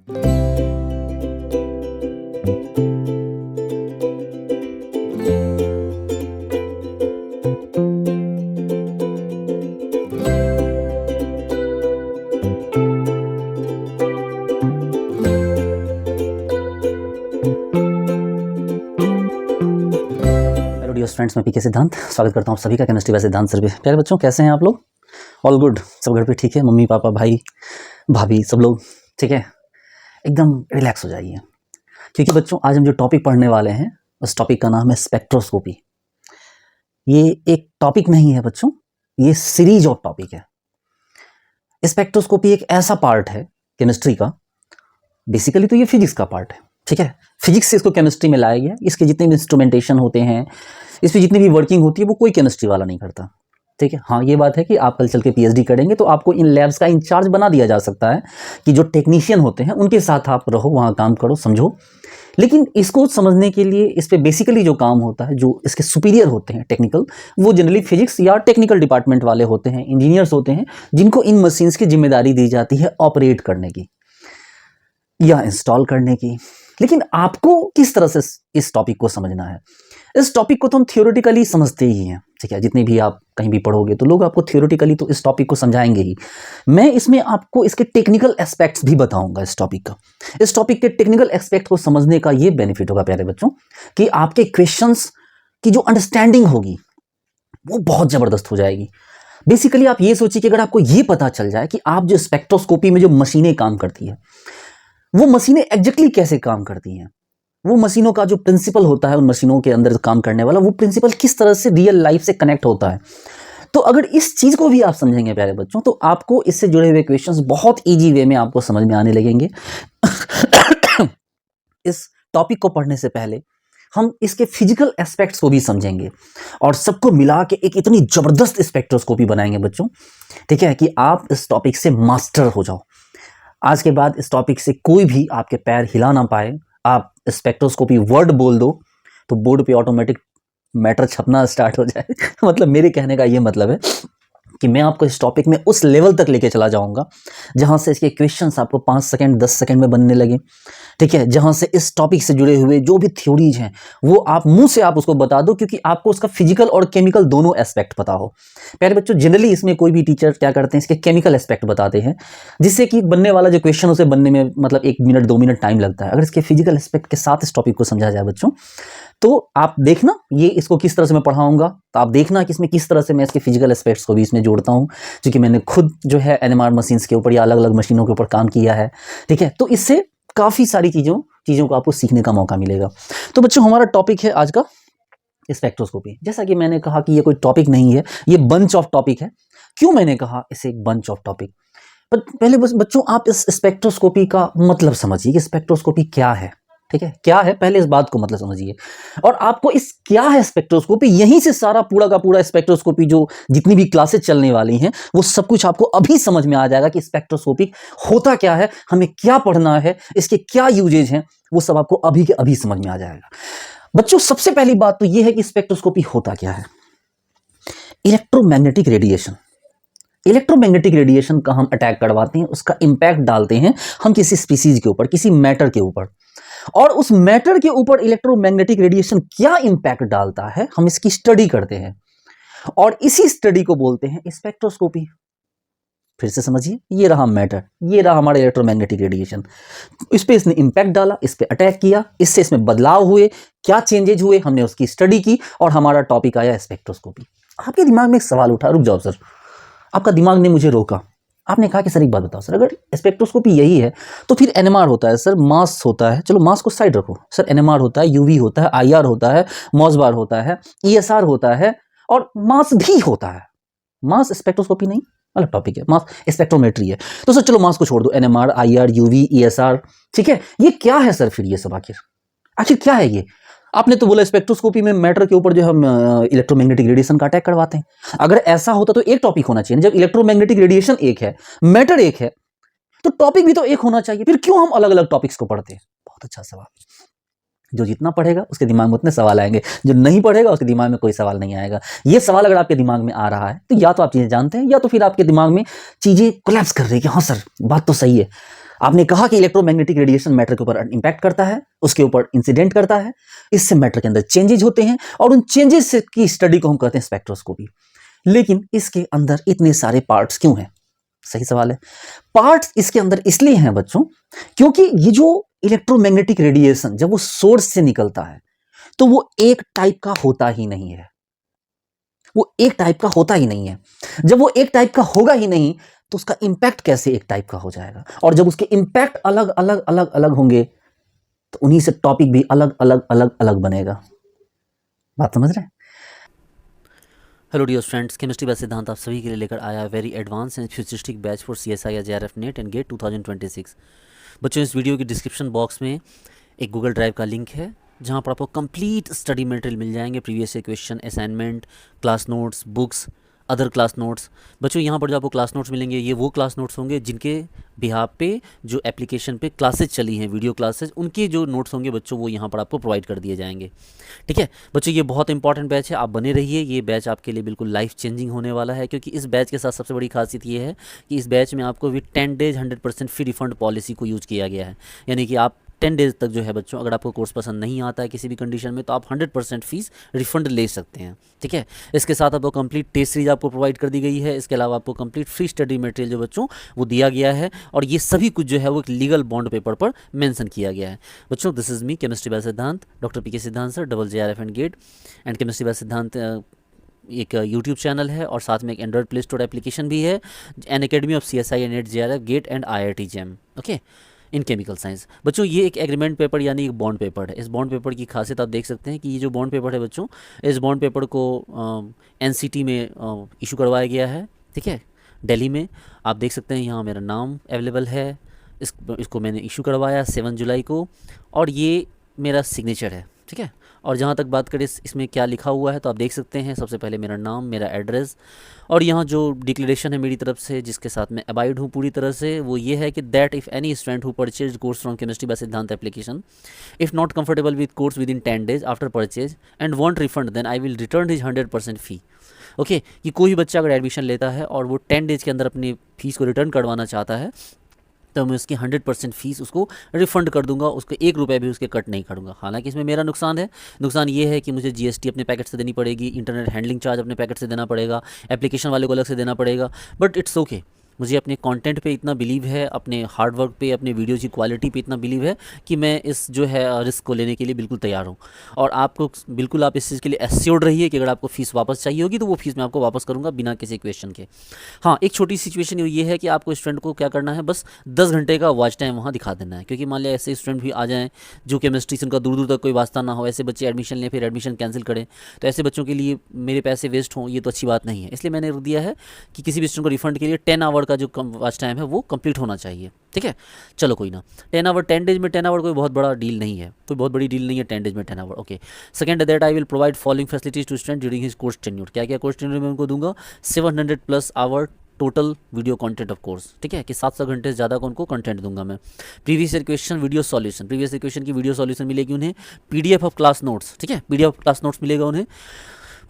Dear friends, मैं पीके सिद्धांत स्वागत करता हूँ सभी का केमिस्ट्री बाय सिद्धांत सर पे। प्यारे बच्चों, कैसे हैं आप लोग? All good? सब घर पे ठीक है? मम्मी पापा भाई भाभी सब लोग ठीक है? एकदम रिलैक्स हो जाइए, क्योंकि बच्चों आज हम जो टॉपिक पढ़ने वाले हैं उस टॉपिक का नाम है स्पेक्ट्रोस्कोपी। ये एक टॉपिक नहीं है बच्चों, ये सीरीज ऑफ टॉपिक है। स्पेक्ट्रोस्कोपी एक ऐसा पार्ट है केमिस्ट्री का, बेसिकली तो ये फिजिक्स का पार्ट है, ठीक है? फिजिक्स से इसको केमिस्ट्री में लाया गया। इसके जितने भी इंस्ट्रूमेंटेशन होते हैं, इस पर जितनी भी वर्किंग होती है, वो कोई केमिस्ट्री वाला नहीं करता, ठीक है? हाँ, ये बात है कि आप कल चल के पीएचडी करेंगे तो आपको इन लैब्स का इंचार्ज बना दिया जा सकता है कि जो टेक्नीशियन होते हैं उनके साथ आप रहो, वहाँ काम करो, समझो। लेकिन इसको समझने के लिए इस पर बेसिकली जो काम होता है, जो इसके सुपीरियर होते हैं टेक्निकल, वो जनरली फिजिक्स या टेक्निकल डिपार्टमेंट वाले होते हैं, इंजीनियर्स होते हैं, जिनको इन मशीन्स की जिम्मेदारी दी जाती है ऑपरेट करने की या इंस्टॉल करने की। लेकिन आपको किस तरह से इस टॉपिक को समझना है? इस टॉपिक को तो हम थियोरेटिकली समझते ही हैं, ठीक है? जितने भी आप कहीं भी पढ़ोगे तो लोग आपको थियोरेटिकली तो इस टॉपिक को समझाएंगे ही। मैं इसमें आपको इसके टेक्निकल एस्पेक्ट्स भी बताऊंगा इस टॉपिक का। इस टॉपिक के टेक्निकल एस्पेक्ट को समझने का ये बेनिफिट होगा प्यारे बच्चों कि आपके क्वेश्चंस की जो अंडरस्टैंडिंग होगी वो बहुत जबरदस्त हो जाएगी। बेसिकली आप ये सोचिए कि अगर आपको ये पता चल जाए कि आप जो स्पेक्ट्रोस्कोपी में जो मशीनें काम करती है, वो मशीनें एग्जैक्टली कैसे काम करती हैं, वो मशीनों का जो प्रिंसिपल होता है, उन मशीनों के अंदर काम करने वाला वो प्रिंसिपल किस तरह से रियल लाइफ से कनेक्ट होता है, तो अगर इस चीज को भी आप समझेंगे प्यारे बच्चों, तो आपको इससे जुड़े हुए क्वेश्चंस बहुत इजी वे में आपको समझ में आने लगेंगे। इस टॉपिक को पढ़ने से पहले हम इसके फिजिकल एस्पेक्ट्स को भी समझेंगे और सबको मिला के एक इतनी जबरदस्त स्पेक्ट्रोस्कोपी बनाएंगे बच्चों, ठीक है, कि आप इस टॉपिक से मास्टर हो जाओ। आज के बाद इस टॉपिक से कोई भी आपके पैर हिला ना पाए। आप स्पेक्ट्रोस्कोपी वर्ड बोल दो तो बोर्ड पे ऑटोमेटिक मैटर छपना स्टार्ट हो जाए। मतलब मेरे कहने का ये मतलब है कि मैं आपको इस टॉपिक में उस लेवल तक लेके चला जाऊंगा जहां से इसके क्वेश्चंस आपको 5 सेकंड 10 सेकंड में बनने लगे, ठीक है? जहां से इस टॉपिक से जुड़े हुए जो भी थ्योरीज हैं वो आप मुंह से आप उसको बता दो, क्योंकि आपको उसका फिजिकल और केमिकल दोनों एस्पेक्ट पता हो। प्यारे बच्चों, जनरली इसमें कोई भी टीचर क्या करते हैं, इसके केमिकल एस्पेक्ट बताते हैं, जिससे कि बनने वाला जो क्वेश्चन उसे बनने में मतलब 1 मिनट 2 मिनट टाइम लगता है। अगर इसके फिजिकल एस्पेक्ट के साथ इस टॉपिक को समझा जाए बच्चों, तो आप देखना ये इसको किस तरह से मैं पढ़ाऊंगा, तो आप देखना कि इसमें किस तरह से मैं इसके फिजिकल एस्पेक्ट्स को भी इसमें जोड़ता हूं, क्योंकि मैंने खुद जो है एनएमआर मशीन्स के ऊपर या अलग अलग मशीनों के ऊपर काम किया है, ठीक है? तो इससे काफ़ी सारी चीज़ों को आपको सीखने का मौका मिलेगा। तो बच्चों, हमारा टॉपिक है आज का स्पेक्ट्रोस्कोपी। जैसा कि मैंने कहा कि ये कोई टॉपिक नहीं है, ये बंच ऑफ टॉपिक है। क्यों मैंने कहा इसे एक बंच ऑफ टॉपिक? पर पहले बस बच्चों आप इस स्पेक्ट्रोस्कोपी का मतलब समझिए कि स्पेक्ट्रोस्कोपी क्या है, ठीक है? क्या है, पहले इस बात को मतलब समझिए। और आपको इस क्या है स्पेक्ट्रोस्कोपी, यहीं से सारा पूरा का पूरा स्पेक्ट्रोस्कोपी जो जितनी भी क्लासेस चलने वाली हैं वो सब कुछ आपको अभी समझ में आ जाएगा कि स्पेक्ट्रोस्कोपी होता क्या है, हमें क्या पढ़ना है, इसके क्या यूजेज हैं, वो सब आपको अभी के अभी समझ में आ जाएगा। बच्चों, सबसे पहली बात तो ये है कि स्पेक्ट्रोस्कोपी होता क्या है। इलेक्ट्रोमैग्नेटिक रेडिएशन, इलेक्ट्रोमैग्नेटिक रेडिएशन का हम अटैक करवाते हैं, उसका इंपैक्ट डालते हैं हम किसी स्पीसीज के ऊपर, किसी मैटर के ऊपर, और उस मैटर के ऊपर इलेक्ट्रोमैग्नेटिक रेडिएशन क्या इंपैक्ट डालता है हम इसकी स्टडी करते हैं, और इसी स्टडी को बोलते हैं स्पेक्ट्रोस्कोपी। फिर से समझिए, ये रहा मैटर, ये रहा हमारा इलेक्ट्रोमैग्नेटिक रेडिएशन, इस पे इसने इंपैक्ट डाला, इस पे अटैक किया, इससे इसमें बदलाव हुए, क्या चेंजेज हुए, हमने उसकी स्टडी की और हमारा टॉपिक आया स्पेक्ट्रोस्कोपी। आपके दिमाग में एक सवाल उठा, रुक जाओ सर, आपका दिमाग ने मुझे रोका, आपने कहा कि सर एक बात बताओ सर, अगर स्पेक्ट्रोस्कोपी यही है तो फिर एनएमआर होता है सर, मास होता है, चलो मास को साइड रखो सर, एनएमआर होता है, यूवी होता है, आईआर होता है, मॉसबार होता है, ईएसआर होता है, और मास भी होता है। मास स्पेक्ट्रोस्कोपी नहीं, अलग टॉपिक है, मास स्पेक्ट्रोमेट्री है। तो सर चलो मास को छोड़ दो, एनएमआर, आईआर, यूवी, ईएसआर, ठीक है? ये क्या है सर फिर, ये सब आखिर क्या है ये? आपने तो बोला स्पेक्ट्रोस्कोपी में मैटर के ऊपर जो हम इलेक्ट्रोमैग्नेटिक रेडिएशन का अटैक करवाते हैं। अगर ऐसा होता तो एक टॉपिक होना चाहिए, जब इलेक्ट्रोमैग्नेटिक रेडिएशन एक है, मैटर एक है, तो टॉपिक भी तो एक होना चाहिए, फिर क्यों हम अलग अलग टॉपिक्स को पढ़ते हैं? बहुत अच्छा सवाल। जो जितना पढ़ेगा उसके दिमाग में उतने सवाल आएंगे, जो नहीं पढ़ेगा उसके दिमाग में कोई सवाल नहीं आएगा। ये सवाल अगर आपके दिमाग में आ रहा है तो या तो आप चीजें जानते हैं, या तो फिर आपके दिमाग में चीजें कोलैप्स कर रही है कि हाँ सर बात तो सही है। आपने कहा कि इलेक्ट्रोमैग्नेटिक रेडिएशन मैटर के ऊपर इंपैक्ट करता है, उसके ऊपर इंसिडेंट करता है, इससे मैटर के अंदर चेंजेज होते हैं और उन चेंजेस की स्टडी को हम कहते हैं स्पेक्ट्रोस्कोपी। लेकिन इसके अंदर इतने सारे पार्ट्स क्यों हैं? सही सवाल है। पार्ट्स इसके अंदर इसलिए हैं बच्चों, क्योंकि ये जो इलेक्ट्रोमैग्नेटिक रेडिएशन जब वो सोर्स से निकलता है तो वो एक टाइप का होता ही नहीं है। वो एक टाइप का होता ही नहीं है। जब वो एक टाइप का होगा ही नहीं तो उसका इंपैक्ट कैसे एक टाइप का हो जाएगा? और जब उसके इंपैक्ट अलग अलग अलग अलग होंगे तो उन्हीं से टॉपिक भी अलग अलग अलग अलग बनेगा। बात समझ रहे हैं? Hello dear friends, chemistry by Siddhant आप सभी के लिए लेकर आया है very advance and futuristic batch for CSI JRF net and gate 2026। बच्चों, इस वीडियो के डिस्क्रिप्शन बॉक्स में एक गूगल ड्राइव का लिंक है जहां पर आपको कंप्लीट स्टडी मटेरियल मिल जाएंगे, previous year question, assignment, class notes, books, other class notes. बच्चों, यहाँ पर जो आपको क्लास नोट्स मिलेंगे ये वो क्लास नोट्स होंगे जिनके बिहाफ पे जो एप्लीकेशन पे क्लासेज चली हैं, वीडियो क्लासेज, उनके जो नोट्स होंगे बच्चों वो यहाँ पर आपको प्रोवाइड कर दिए जाएंगे। ठीक है बच्चों, ये बहुत इंपॉर्टेंट बैच है, आप बने रहिए। ये बैच आपके लिए बिल्कुल लाइफ चेंजिंग होने वाला है, क्योंकि इस बैच के साथ सबसे बड़ी खासियत ये है कि इस बैच में आपको with 10 days 100% free refund policy को यूज़ किया गया है। यानी कि आप 10 डेज तक जो है बच्चों, अगर आपको कोर्स पसंद नहीं आता है किसी भी कंडीशन में, तो आप 100% फीस रिफंड ले सकते हैं। ठीक है, इसके साथ आपको कंप्लीट टेस्ट सीरीज आपको प्रोवाइड कर दी गई है। इसके अलावा आपको कंप्लीट फ्री स्टडी मटेरियल जो बच्चों वो दिया गया है, और ये सभी कुछ जो है वो एक लीगल बॉन्ड पेपर पर मेंशन किया गया है। बच्चों, this is me, chemistry by Siddhant, doctor PK Siddhant sir, JRF and gate. And chemistry by Siddhant एक यूट्यूब चैनल है और साथ में एक एंड्रॉयड प्ले स्टोर एप्लीकेशन भी है, an academy of CSI net JRF gate and IIT JEM। Okay, in chemical science. बच्चों, ये एक एग्रीमेंट पेपर यानी एक बॉन्ड पेपर है। इस बॉन्ड पेपर की खासियत आप देख सकते हैं कि ये जो बॉन्ड पेपर है बच्चों, इस बॉन्ड पेपर को NCT में इशू करवाया गया है। ठीक है, दिल्ली में। आप देख सकते हैं यहाँ मेरा नाम अवेलेबल है। इसको मैंने इशू करवाया 7 जुलाई को, और ये मेरा सिग्नेचर है। ठीक है, और जहाँ तक बात करें इसमें क्या लिखा हुआ है तो आप देख सकते हैं, सबसे पहले मेरा नाम, मेरा एड्रेस, और यहाँ जो डिक्लेरेशन है मेरी तरफ से जिसके साथ मैं अबाइड हूँ पूरी तरह से, वो ये है कि that if any student who purchase course from chemistry by Siddhant application if not comfortable with course within 10 days after purchase and want refund, then I will return his 100% fee. Okay, कि कोई भी बच्चा अगर admission लेता है और वो 10 days के अंदर अपनी फीस को रिटर्न करवाना चाहता है तो मैं उसकी 100% फीस उसको रिफ़ंड कर दूंगा, उसको 1 रुपये भी उसके कट नहीं करूँगा। हालांकि इसमें मेरा नुकसान है। नुकसान ये है कि मुझे GST अपने पैकेट से देनी पड़ेगी, इंटरनेट हैंडलिंग चार्ज अपने पैकेट से देना पड़ेगा, एप्लीकेशन वाले को अलग से देना पड़ेगा, बट इट्स ओके। मुझे अपने कंटेंट पे इतना बिलीव है, अपने हार्ड वर्क पे, अपने वीडियोज़ की क्वालिटी पे इतना बिलीव है कि मैं इस जो है रिस्क को लेने के लिए बिल्कुल तैयार हूँ। और आपको बिल्कुल आप इस चीज़ के लिए एश्योर्ड रहिए कि अगर आपको फ़ीस वापस चाहिए होगी तो वो फीस मैं आपको वापस करूँगा बिना किसी क्वेश्चन के। हाँ, एक छोटी सिचुएशन ये है कि आपको स्टूडेंट को क्या करना है, बस 10 घंटे का वॉच टाइम वहाँ दिखा देना है। क्योंकि मान लिया ऐसे स्टूडेंट भी आ जाएँ जो केमिस्ट्री से उनका दूर दूर तक कोई वास्ता ना हो, ऐसे बच्चे एडमिशन लें फिर एडमिशन कैंसिल करें, तो ऐसे बच्चों के लिए मेरे पैसे वेस्ट हों, ये तो अच्छी बात नहीं है। इसलिए मैंने दिया है कि किसी भी स्टूडेंट को रिफंड के लिए 10 आवर का जो वॉच टाइम है वो कंप्लीट होना चाहिए। ठीक है, चलो कोई ना, 10 आवर 10 डेज में 10 आवर कोई बहुत बड़ा डील नहीं है, कोई बहुत बड़ी डील नहीं है 10 डेज में 10 hour. Okay, second that I will provide following facilities to student during his course tenure. क्या क्या कोर्स टेन्यूर में उनको दूंगा? 700+ hour total video content of course. ठीक है, कि 700 घंटे से ज़्यादा का उनको कंटेंट दूंगा मैं। Previous year question video solution, previous year question की वीडियो सॉल्यूशन मिलेगी उन्हें। PDF ऑफ क्लास नोट्स, ठीक है, PDF ऑफ क्लास नोट्स मिलेगा उन्हें,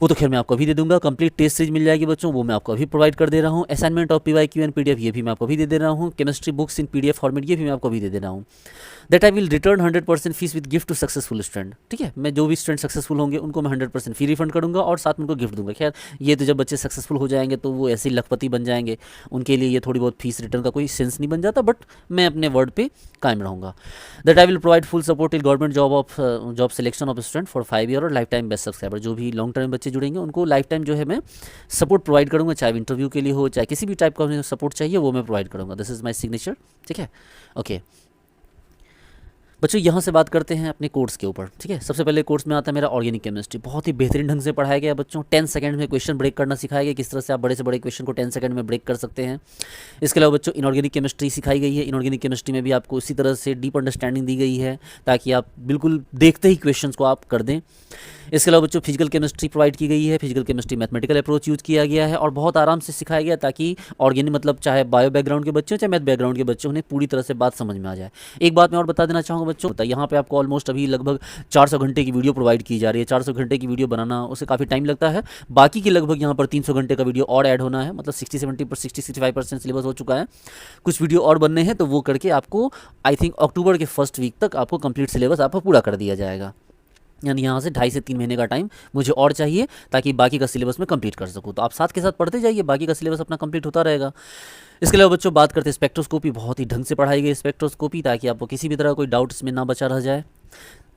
वो तो खैर मैं आपको अभी दे दूंगा। कंप्लीट टेस्ट सीरीज मिल जाएगी बच्चों, वो मैं आपको अभी प्रोवाइड कर दे रहा हूँ। Assignment of PYQ and PDF ये भी मैं आपको अभी दे रहा हूँ। Chemistry books in PDF format ये भी मैं आपको अभी दे रहा हूँ। That I will return 100% fees with gift to successful student. ठीक है, मैं जो भी स्टूडेंट सक्सेसफुल होंगे उनको मैं 100% फी रिफंड करूँगा और साथ में उनको गिफ्ट दूंगा। खैर ये तो जब बच्चे सक्सेसफुल हो जाएंगे तो वो ऐसे ही लखपति बन जाएंगे, उनके लिए ये थोड़ी बहुत फीस रिटर्न का कोई सेंस नहीं बन जाता, बट मैं अपने वर्ड पे कायम रहूँगा। That I will provide full support in government job selection of student for 5 year और लाइफ टाइम बेस्ट सब्सक्राइबर। जो भी लॉन्ग टर्म बच्चे जुड़ेंगे उनको लाइफ टाइम जो है मैं सपोर्ट प्रोवाइड करूँगा, चाहे इंटरव्यू के लिए हो, चाहे किसी भी टाइप का सपोर्ट चाहिए वो मैं प्रोवाइड करूँगा। This is my signature. ठीक है, ओके बच्चों, यहाँ से बात करते हैं अपने कोर्स के ऊपर। ठीक है, सबसे पहले कोर्स में आता है मेरा ऑर्गेनिक केमिस्ट्री। बहुत ही बेहतरीन ढंग से पढ़ाया गया बच्चों। 10 सेकंड में क्वेश्चन ब्रेक करना सिखाया गया, किस तरह से आप बड़े से बड़े क्वेश्चन को 10 सेकंड में ब्रेक कर सकते हैं। इसके अलावा बच्चों इनऑर्गेनिक केमिस्ट्री सिखाई गई है। इनऑर्गेनिक केमिस्ट्री में भी आपको इसी तरह से डीप अंडरस्टैंडिंग दी गई है ताकि आप बिल्कुल देखते ही क्वेश्चन को आप कर दें। इसके अलावा बच्चों फिजिकल केमिस्ट्री प्रोवाइड की गई है। Physical chemistry mathematical approach use किया गया है और बहुत आराम से सिखाया गया ताकि ऑर्गेनिक मतलब चाहे बायो बैकग्राउंड के बच्चे हो चाहे मैथ बैकग्राउंड के बच्चे उन्हें पूरी तरह से बात समझ में आ जाए। एक बात मैं और बता देना चाहूँगा बच्चों, यहाँ पे आपको ऑलमोस्ट अभी लगभग 400 घंटे की वीडियो प्रोवाइड की जा रही है। 400 घंटे की वीडियो बनाना उसे काफ़ी टाइम लगता है। बाकी की लगभग यहाँ पर 300 घंटे का वीडियो और ऐड होना है, मतलब 60-65% सिलेबस हो चुका है। कुछ वीडियो और बनने हैं तो वो करके आपको आई थिंक अक्टूबर के फर्स्ट वीक तक आपको कंप्लीट सिलेबस आपको पूरा कर दिया जाएगा। यानी यहाँ से 2.5 से 3 महीने का टाइम मुझे और चाहिए ताकि बाकी का सिलेबस में कंप्लीट कर सकूँ। तो आप साथ के साथ पढ़ते जाइए, बाकी का सिलेबस अपना कंप्लीट होता रहेगा। इसके अलावा बच्चों बात करते हैं स्पेक्ट्रोस्कोपी। बहुत ही ढंग से पढ़ाई गई स्पेक्ट्रोस्कोपी ताकि आपको किसी भी तरह कोई डाउट इसमें ना बचा रह जाए।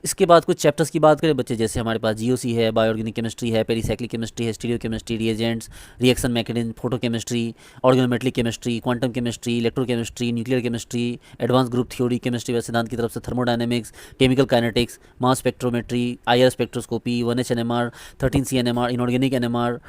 इसके बाद कुछ चैप्टर्स की बात करें बच्चे, जैसे हमारे पास जीओसी है, बायोऑर्गेनिक केमिस्ट्री है, पेरीसाइक्लिक केमिस्ट्री है, stereo chemistry, reagents, reaction mechanism, photo chemistry, organometric chemistry, quantum chemistry, electrochemistry, nuclear chemistry, advance group theory, chemistry व सिद्धांत की तरफ से thermodynamics, chemical kinetics, mass spectrometry, IR spectroscopy, 1H NMR, 13C NMR, inorganic NMR।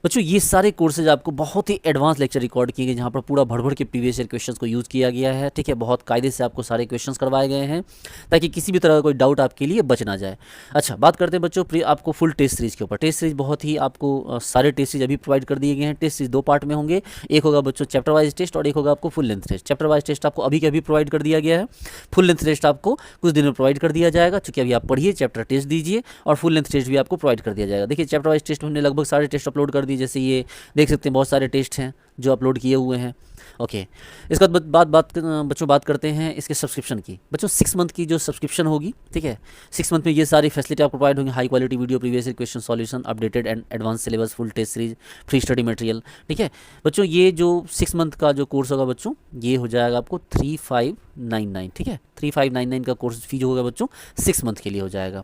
बच्चों ये सारे courses आपको बहुत ही एडवांस लेक्चर रिकॉर्ड किए गए जहाँ पर पूरा भर के प्रीवियस ईयर क्वेश्चंस को यूज़ किया गया है। ठीक है, बहुत कायदे से आपको सारे क्वेश्चंस करवाए गए हैं ताकि किसी भी तरह का कोई डाउट आपके लिए बच ना जाए। अच्छा, बात करते हैं बच्चों आपको फुल टेस्ट सीरीज के ऊपर। टेस्ट सीरीज बहुत ही आपको सारे टेस्ट सीरीज अभी प्रोवाइड कर दिए गए हैं। टेस्ट सीरीज 2 पार्ट में होंगे, एक होगा बच्चों चैप्टर वाइज टेस्ट और एक होगा आपको full length test. Chapter wise test आपको अभी के अभी प्रोवाइड कर दिया गया है, फुल लेंथ टेस्ट आपको कुछ दिन में प्रोवाइड कर दिया जाएगा। चूँकि अभी आप पढ़िए, चैप्टर टेस्ट दीजिए और फुल लेंथ टेस्ट भी आपको प्रोवाइड कर दिया जाएगा। देखिए चैप्टर वाइज टेस्ट में हमने लगभग सारे टेस्ट अपलोड कर दिए, जैसे ये देख सकते हैं बहुत सारे टेस्ट हैं जो अपलोड किए हुए हैं। ओके, इसके बाद बच्चों बात करते हैं इसके सब्सक्रिप्शन की। बच्चों 6 मंथ की जो सब्सक्रिप्शन होगी, ठीक है, 6 मंथ में ये सारी फैसिलिटी आपको प्रोवाइड होंगी। High quality video, previous year question solution, updated and advance syllabus, full test series, free study material. ठीक है बच्चों, ये जो 6 मंथ का जो कोर्स होगा बच्चों, ये हो जाएगा आपको 3599। ठीक है, 3599 का कोर्स फी जो होगा बच्चों 6 मंथ के लिए हो जाएगा।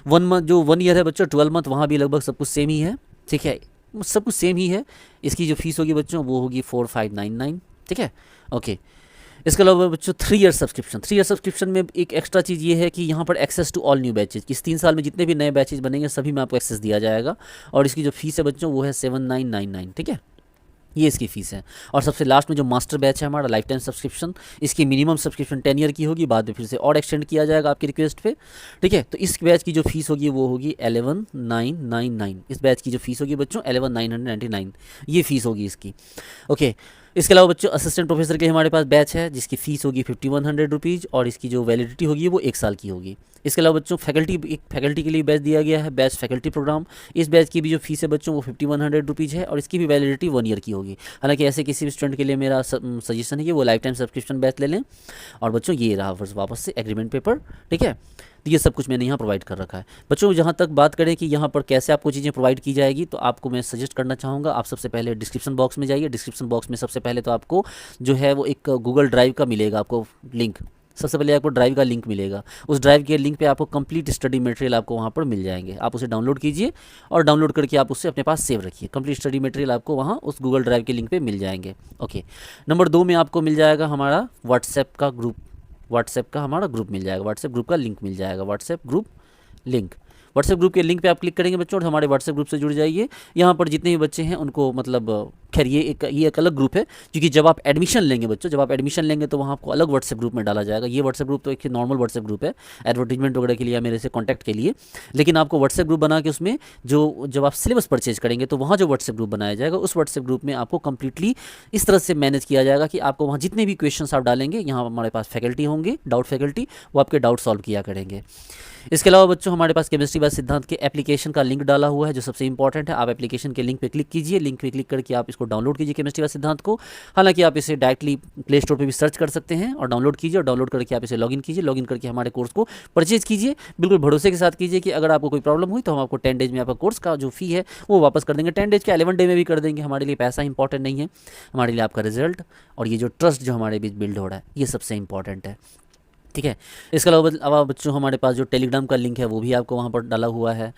1 मंथ जो 1 ईयर है बच्चों 12 मंथ, वहाँ भी लगभग सब कुछ सेम ही है। ठीक है, सब कुछ सेम ही है। इसकी जो फीस होगी बच्चों वो होगी 4599। ठीक है, ओके। इसके अलावा बच्चों 3 ईयर सब्सक्रिप्शन। 3 ईयर सब्सक्रिप्शन में एक एक्स्ट्रा चीज़ ये है कि यहाँ पर access to all new batches, इस 3 साल में जितने भी नए बैचेज बनेंगे सभी में आपको एक्सेस दिया जाएगा। और इसकी जो फीस है बच्चों वो है 7999। ठीक है, ये इसकी फ़ीस है। और सबसे लास्ट में जो मास्टर बैच है हमारा लाइफ टाइम सब्सक्रिप्शन, इसकी मिनिमम सब्सक्रिप्शन 10 ईयर की होगी, बाद में फिर से और एक्सटेंड किया जाएगा आपकी रिक्वेस्ट पे। ठीक है, तो इस बैच की जो फीस होगी वो होगी 11999। इस बैच की जो फीस होगी बच्चों 11999, ये फीस होगी इसकी। ओके, इसके अलावा बच्चों असिस्टेंट प्रोफेसर के हमारे पास बैच है जिसकी फ़ीस होगी 5100 रुपीज़ और इसकी जो वैलिडिटी होगी वो 1 साल की होगी। इसके अलावा बच्चों फैकल्टी के लिए बैच दिया गया है, बैच फैकल्टी प्रोग्राम। इस बैच की भी जो फीस है बच्चों वो 5100 रुपीज़ है और इसकी भी वैलिडिटी 1 ईयर की होगी। हालांकि ऐसे किसी भी स्टूडेंट के लिए मेरा सजेशन है कि वो लाइफ टाइम सब्सक्रिप्शन बैच ले लें। और बच्चों ये रहा वापस से एग्रीमेंट पेपर। ठीक है, तो ये सब कुछ मैंने यहाँ प्रोवाइड कर रखा है। बच्चों जहाँ तक बात करें कि यहाँ पर कैसे आपको चीज़ें प्रोवाइड की जाएगी, तो आपको मैं सजेस्ट करना चाहूँगा आप सबसे पहले डिस्क्रिप्शन बॉक्स में जाइए। डिस्क्रिप्शन बॉक्स में सबसे पहले तो आपको जो है वो एक गूगल ड्राइव का मिलेगा आपको लिंक। सबसे पहले आपको ड्राइव का लिंक मिलेगा, उस ड्राइव के लिंक पे आपको कंप्लीट स्टडी मटेरियल आपको वहाँ पर मिल जाएंगे। आप उसे डाउनलोड कीजिए और डाउनलोड करके आप उसे अपने पास सेव रखिए। कंप्लीट स्टडी मटेरियल आपको वहाँ उस गूगल ड्राइव के लिंक पे मिल जाएंगे। ओके, नंबर 2 में आपको मिल जाएगा हमारा व्हाट्सएप का ग्रुप। व्हाट्सएप का हमारा ग्रुप मिल जाएगा, व्हाट्सएप ग्रुप का लिंक मिल जाएगा, WhatsApp group link. WhatsApp group के लिंक पे आप क्लिक करेंगे बच्चों और हमारे व्हाट्सएप ग्रुप से जुड़ जाइए। यहाँ पर जितने भी बच्चे हैं उनको मतलब खैर ये एक अलग ग्रुप है, क्योंकि जब आप एडमिशन लेंगे बच्चों, जब आप एडमिशन लेंगे तो वहाँ आपको अलग व्हाट्सएप ग्रुप में डाला जाएगा। ये व्हाट्सएप ग्रुप तो एक नॉर्मल व्हाट्सएप ग्रुप है एडवर्टीजमेंट वगैरह के लिए या मेरे से कॉन्टैक्ट के लिए, लेकिन आपको व्हाट्सएप ग्रुप बना के उसमें जब आप सिलेबस परचेज करेंगे तो वहाँ जो व्हाट्सएप ग्रुप बनाया जाएगा उस व्हाट्सएप ग्रुप में आपको कंप्लीटली इस तरह से मैनेज किया जाएगा कि आपको वहाँ जितने भी क्वेश्चन आप डालेंगे, यहाँ हमारे पास फैकल्टी होंगे, डाउट फैकल्टी, वो आपके डाउट सॉल्व किया करेंगे। इसके अलावा बच्चों हमारे पास केमिस्ट्री बाय सिद्धांत के एप्लीकेशन का लिंक डाला हुआ है जो सबसे इंपॉर्टेंट है। आप एप्लीकेशन के लिंक पे क्लिक कीजिए, लिंक पे क्लिक करके आप इसको डाउनलोड कीजिए केमिस्ट्री बाय सिद्धांत को। हालांकि आप इसे डायरेक्टली प्ले स्टोर पे भी सर्च कर सकते हैं और डाउनलोड कीजिए, और डाउनलोड करके आप इसे लॉगिन कीजिए, लॉगिन करके हमारे कोर्स को परचेज कीजिए। बिल्कुल भरोसे के साथ कीजिए कि अगर आपको कोई प्रॉब्लम हुई तो हम आपको 10 डेज में आपका कोर्स का जो फी है वो वापस कर देंगे। 10 डेज के 11 डे में भी कर देंगे। हमारे लिए पैसा इंपॉर्टेंट नहीं है, हमारे लिए आपका रिजल्ट और ये जो ट्रस्ट जो हमारे बीच बिल्ड हो रहा है ये सबसे इंपॉर्टेंट है। ठीक है, इसके अलावा बच्चों हमारे पास जो टेलीग्राम का लिंक है वो भी आपको वहाँ पर डाला हुआ है।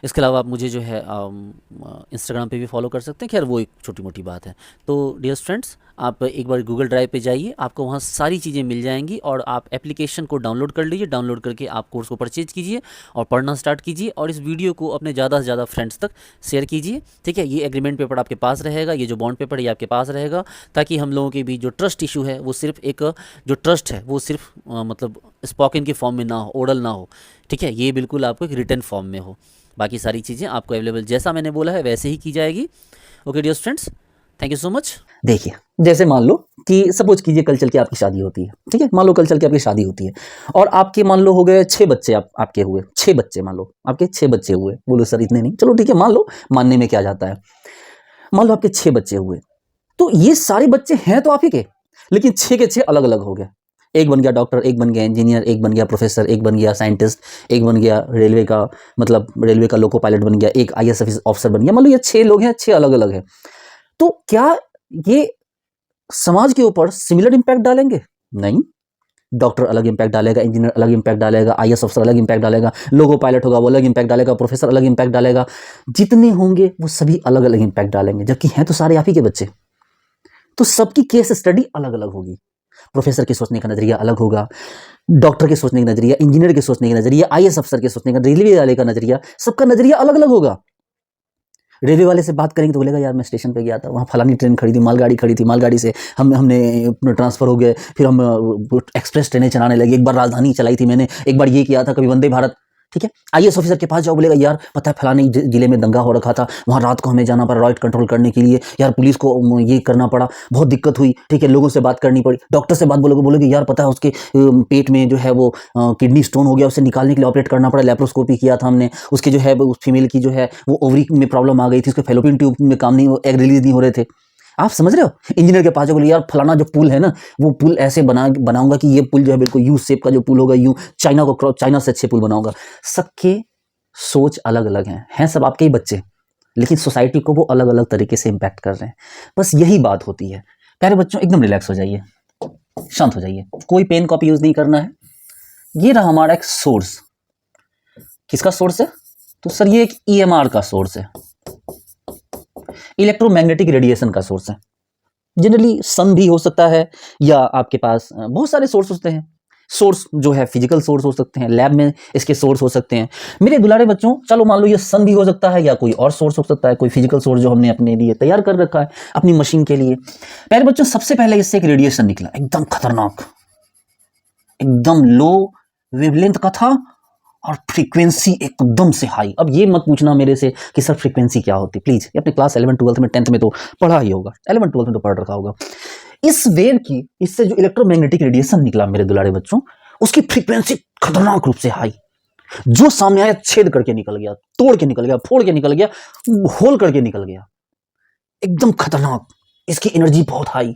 इसके अलावा आप मुझे जो है इंस्टाग्राम पे भी फॉलो कर सकते हैं, खैर वो एक छोटी मोटी बात है। तो डियर फ्रेंड्स, आप एक बार गूगल ड्राइव पे जाइए, आपको वहाँ सारी चीज़ें मिल जाएंगी और आप एप्लीकेशन को डाउनलोड कर लीजिए। डाउनलोड करके आप कोर्स को परचेज कीजिए और पढ़ना स्टार्ट कीजिए और इस वीडियो को अपने ज़्यादा से ज़्यादा फ्रेंड्स तक शेयर कीजिए। ठीक है, ये एग्रीमेंट पेपर आपके पास रहेगा, ये जो बॉन्ड पेपर ये आपके पास रहेगा, ताकि हम लोगों के बीच जो ट्रस्ट इशू है वो सिर्फ एक जो ट्रस्ट है वो सिर्फ मतलब स्पोकन के फॉर्म में ना हो, ओरल ना हो, ठीक है, ये बिल्कुल आपको एक रिटन फॉर्म में हो। बाकी सारी चीज़ें आपको अवेलेबल जैसा मैंने बोला है वैसे ही की जाएगी। Okay dear students, thank you so much. देखिए, जैसे मान लो कि सपोज कीजिए कल चल के आपकी शादी होती है, ठीक है, मान लो कल चल के आपकी शादी होती है और आपके मान लो हो गए 6 बच्चे, आपके हुए 6 बच्चे, मान लो आपके 6 बच्चे हुए। बोलो सर इतने नहीं, चलो ठीक है, मान लो, मानने में क्या जाता है, मान लो आपके 6 बच्चे हुए, तो ये सारे बच्चे हैं तो आप ही के, लेकिन 6 के 6 अलग अलग हो गए। एक बन गया डॉक्टर, एक बन गया इंजीनियर, एक बन गया प्रोफेसर, एक बन गया साइंटिस्ट, एक बन गया रेलवे का, मतलब रेलवे का लोको पायलट बन गया, एक IAS ऑफिसर बन गया। मान लो ये 6 लोग हैं, 6 अलग अलग हैं, तो क्या ये समाज के ऊपर सिमिलर इंपैक्ट डालेंगे? नहीं। डॉक्टर अलग इंपैक्ट डालेगा, इंजीनियर अलग इंपैक्ट डालेगा, IAS अफसर अलग इंपैक्ट डालेगा, लोगो पायलट होगा वो अलग इंपैक्ट डालेगा, प्रोफेसर अलग इंपैक्ट डालेगा, जितने होंगे वो सभी अलग अलग इंपैक्ट डालेंगे, जबकि हैं तो सारे आप ही के बच्चे। तो सबकी केस स्टडी अलग अलग होगी। प्रोफेसर के सोचने का नजरिया अलग होगा, डॉक्टर के सोचने का नजरिया, इंजीनियर के सोचने का नजरिया, IAS अफसर के सोचने का, रेलवे वाले का नजरिया, सबका नजरिया अलग अलग होगा। रेलवे वाले से बात करेंगे तो बोलेगा यार मैं स्टेशन पे गया था, वहाँ फलानी ट्रेन खड़ी थी, मालगाड़ी खड़ी थी, मालगाड़ी से हमने ट्रांसफ़र हो गए, फिर हम एक्सप्रेस ट्रेनें चलाने लगे, एक बार राजधानी चलाई थी मैंने, एक बार ये किया था, कभी वंदे भारत, ठीक है। IAS ऑफिसर के पास जाओ, बोलेगा यार पता है फलाने जिले में दंगा हो रखा था, वहाँ रात को हमें जाना पड़ा राइट कंट्रोल करने के लिए, यार पुलिस को ये करना पड़ा, बहुत दिक्कत हुई, ठीक है, लोगों से बात करनी पड़ी। डॉक्टर से बात बोलोगे यार पता है उसके पेट में जो है वो किडनी स्टोन हो गया, उसे निकालने के लिए ऑपरेट करना पड़ा, लेप्रोस्कोपी किया था हमने, उसके जो है उस फीमेल की जो है वो ओवरी में प्रॉब्लम आ गई थी, उसके फेलोपियन ट्यूब में काम नहीं, एग रिलीज नहीं हो रहे थे। आप समझ रहे हो? इंजीनियर के पास जो बोले यार फलाना जो पुल है ना, वो पुल ऐसे बनाऊंगा कि ये पुल जो है बिल्कुल यू शेप का जो पुल होगा, यू चाइना से अच्छे पुल बनाऊंगा। सबके सोच अलग अलग हैं सब आपके ही बच्चे, लेकिन सोसाइटी को वो अलग अलग तरीके से इम्पैक्ट कर रहे हैं। बस यही बात होती है। प्यारे बच्चों एकदम रिलैक्स हो जाइए, शांत हो जाइए, कोई पेन कॉपी यूज नहीं करना है। ये रहा हमारा एक सोर्स। किसका सोर्स है? तो सर ये एक EMR का सोर्स है, इलेक्ट्रोमैग्नेटिक रेडिएशन का सोर्स है। जनरली सन भी हो सकता है, या आपके पास बहुत सारे सोर्स होते हैं। सोर्स जो है फिजिकल सोर्स हो सकते हैं, लैब में इसके सोर्स हो सकते हैं। मेरे दुलारे बच्चों, चलो मान लो ये सन भी हो सकता है या कोई और सोर्स हो सकता है, कोई फिजिकल सोर्स जो हमने अपने लिए तैयार कर रखा है अपनी मशीन के लिए। प्यारे बच्चों, सबसे पहले इससे एक रेडिएशन निकला, एकदम खतरनाक, एकदम लो वेवलेंथ का था और फ्रीक्वेंसी एकदम से हाई। अब ये मत पूछना मेरे से कि सर फ्रीक्वेंसी क्या होती, प्लीज ये अपने क्लास 11 12 में 10th में तो पढ़ा ही होगा, 11 12 में तो पढ़ रखा होगा। इस वेव की, इससे जो इलेक्ट्रोमैग्नेटिक रेडिएशन निकला मेरे दुलारे बच्चों, उसकी फ्रीक्वेंसी खतरनाक रूप से हाई, जो सामने आया छेद करके निकल गया, तोड़ के निकल गया, फोड़ के निकल गया, होल करके निकल गया, एकदम खतरनाक। इसकी एनर्जी बहुत हाई,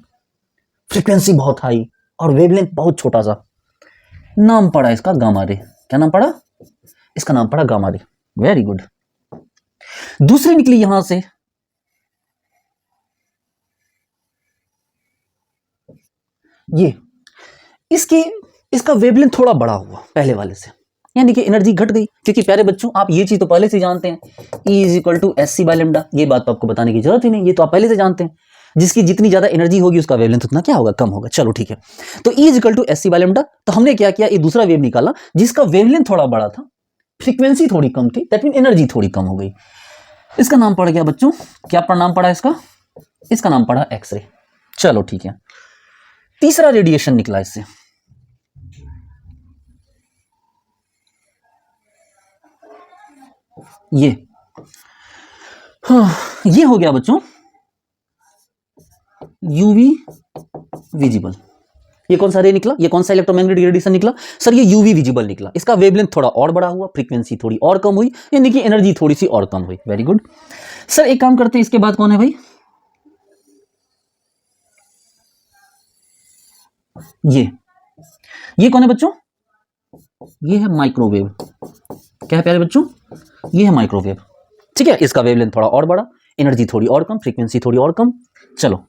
फ्रीक्वेंसी बहुत हाई और वेवलेंथ बहुत छोटा सा। नाम पड़ा इसका गामा रे। क्या नाम पड़ा इसका? नाम पड़ा गामा रे। Very good. दूसरी निकली यहां से, ये इसका वेवलेंथ थोड़ा बड़ा हुआ पहले वाले से, यानी कि एनर्जी घट गई। क्योंकि प्यारे बच्चों आप ये चीज तो पहले से जानते हैं, E = SC/λ। ये बात तो आपको बताने की जरूरत ही नहीं, ये तो आप पहले से जानते हैं। जिसकी जितनी ज्यादा एनर्जी होगी उसका वेवलेंथ उतना क्या होगा, कम होगा। चलो ठीक है, तो E = SC/λ। तो हमने क्या किया, ये दूसरा वेव निकाला जिसका वेवलेंथ थोड़ा बड़ा था, फ्रीक्वेंसी थोड़ी कम थी, दैट मीन एनर्जी थोड़ी कम हो गई। इसका नाम पड़ गया बच्चों, क्या नाम पड़ा इसका नाम पड़ा एक्सरे। चलो ठीक है, तीसरा रेडिएशन निकला इससे, ये हो गया बच्चों UV विजिबल। ये कौन सा रे निकला, ये कौन सा इलेक्ट्रोमैग्नेटिक रेडिएशन निकला? सर ये UV विजिबल निकला। इसका वेवलेंथ थोड़ा और बड़ा हुआ, फ्रीक्वेंसी थोड़ी और कम हुई, यानी कि एनर्जी थोड़ी सी और कम हुई। Very good. सर एक काम करते हैं, इसके बाद कौन है भाई? ये कौन है बच्चों? ये है माइक्रोवेव। क्या है प्यारे बच्चों? ये है माइक्रोवेव। ठीक है, इसका वेवलेंथ थोड़ा और बड़ा, एनर्जी थोड़ी और कम, फ्रीक्वेंसी थोड़ी और कम। चलो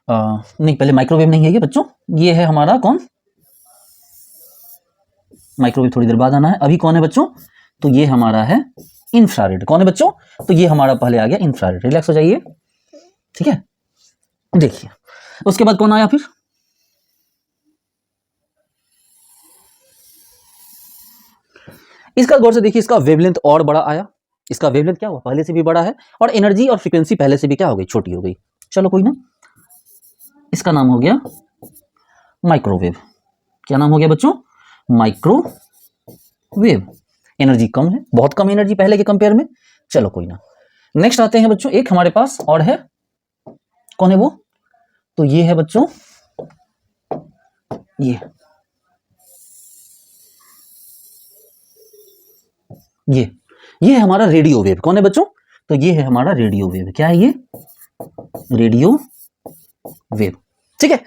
नहीं, पहले माइक्रोवेव नहीं है ये बच्चों, ये है हमारा कौन? माइक्रोवेव थोड़ी देर बाद आना है। अभी कौन है बच्चों? तो ये हमारा है इंफ्रारेड। कौन है बच्चों? तो ये हमारा पहले आ गया इंफ्रारेड। रिलैक्स हो जाइए, ठीक है। देखिए उसके बाद कौन आया फिर? इसका गौर से देखिए, इसका वेवलेंथ और बड़ा आया। इसका वेवलेंथ क्या हुआ, पहले से भी बड़ा है, और एनर्जी और फ्रीक्वेंसी पहले से भी क्या हो गई, छोटी हो गई। चलो कोई ना, इसका नाम हो गया माइक्रोवेव। क्या नाम हो गया बच्चों? माइक्रोवेव। एनर्जी कम है, बहुत कम एनर्जी पहले के कंपेयर में। चलो कोई ना। नेक्स्ट आते हैं बच्चों, एक हमारे पास और है, कौन है वो? तो ये है बच्चों, ये है हमारा रेडियो वेव। कौन है बच्चों? तो ये है हमारा रेडियो वेव। क्या है ये? Radio wave. ठीक है,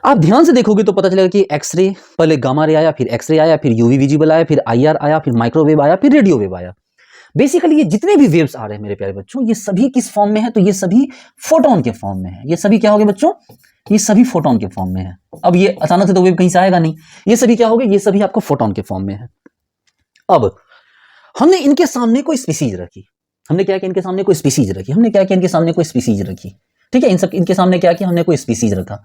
आप ध्यान से देखोगे तो पता चलेगा कि एक्सरे, पहले गामा रे आया, फिर एक्सरे आया, फिर यूवी विजिबल आया, फिर आईआर आया, फिर माइक्रोवेव आया, फिर रेडियो वेव आया। बेसिकली ये जितने भी वेव्स आ रहे हैं मेरे प्यारे बच्चों, ये सभी किस फॉर्म में है? तो ये सभी फोटोन के फॉर्म में है। ये सभी क्या हो गए बच्चों? ये सभी फोटोन के फॉर्म में है। अब ये अचानक से तो वेव कहीं से आएगा नहीं, ये सभी क्या हो गए? ये सभी आपको फोटोन के फॉर्म में है। अब हमने इनके सामने कोई स्पीसीज रखी, हमने क्या किया? इनके सामने कोई स्पीसीज रखी, हमने क्या किया? इनके सामने कोई स्पीसीज रखी। ठीक है, इनके सामने क्या किया? हमने कोई स्पीसीज रखा।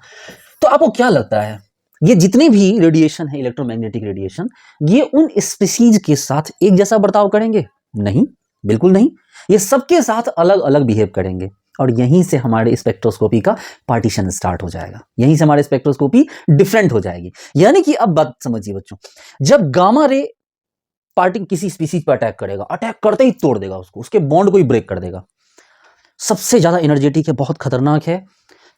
तो आपको क्या लगता है, ये जितने भी रेडिएशन है, इलेक्ट्रोमैग्नेटिक रेडिएशन, ये उन स्पीसीज के साथ एक जैसा बर्ताव करेंगे? नहीं, बिल्कुल नहीं। ये सबके साथ अलग अलग बिहेव करेंगे, और यहीं से हमारे स्पेक्ट्रोस्कोपी का पार्टीशन स्टार्ट हो जाएगा, यहीं से हमारी स्पेक्ट्रोस्कोपी डिफरेंट हो जाएगी। यानी कि अब बात समझिए बच्चों, जब गामा रे पार्टिंग किसी स्पीसीज पर अटैक करेगा, अटैक करते ही तोड़ देगा उसको, उसके बॉन्ड को ही ब्रेक कर देगा। सबसे ज्यादा एनर्जेटिक है, बहुत खतरनाक है,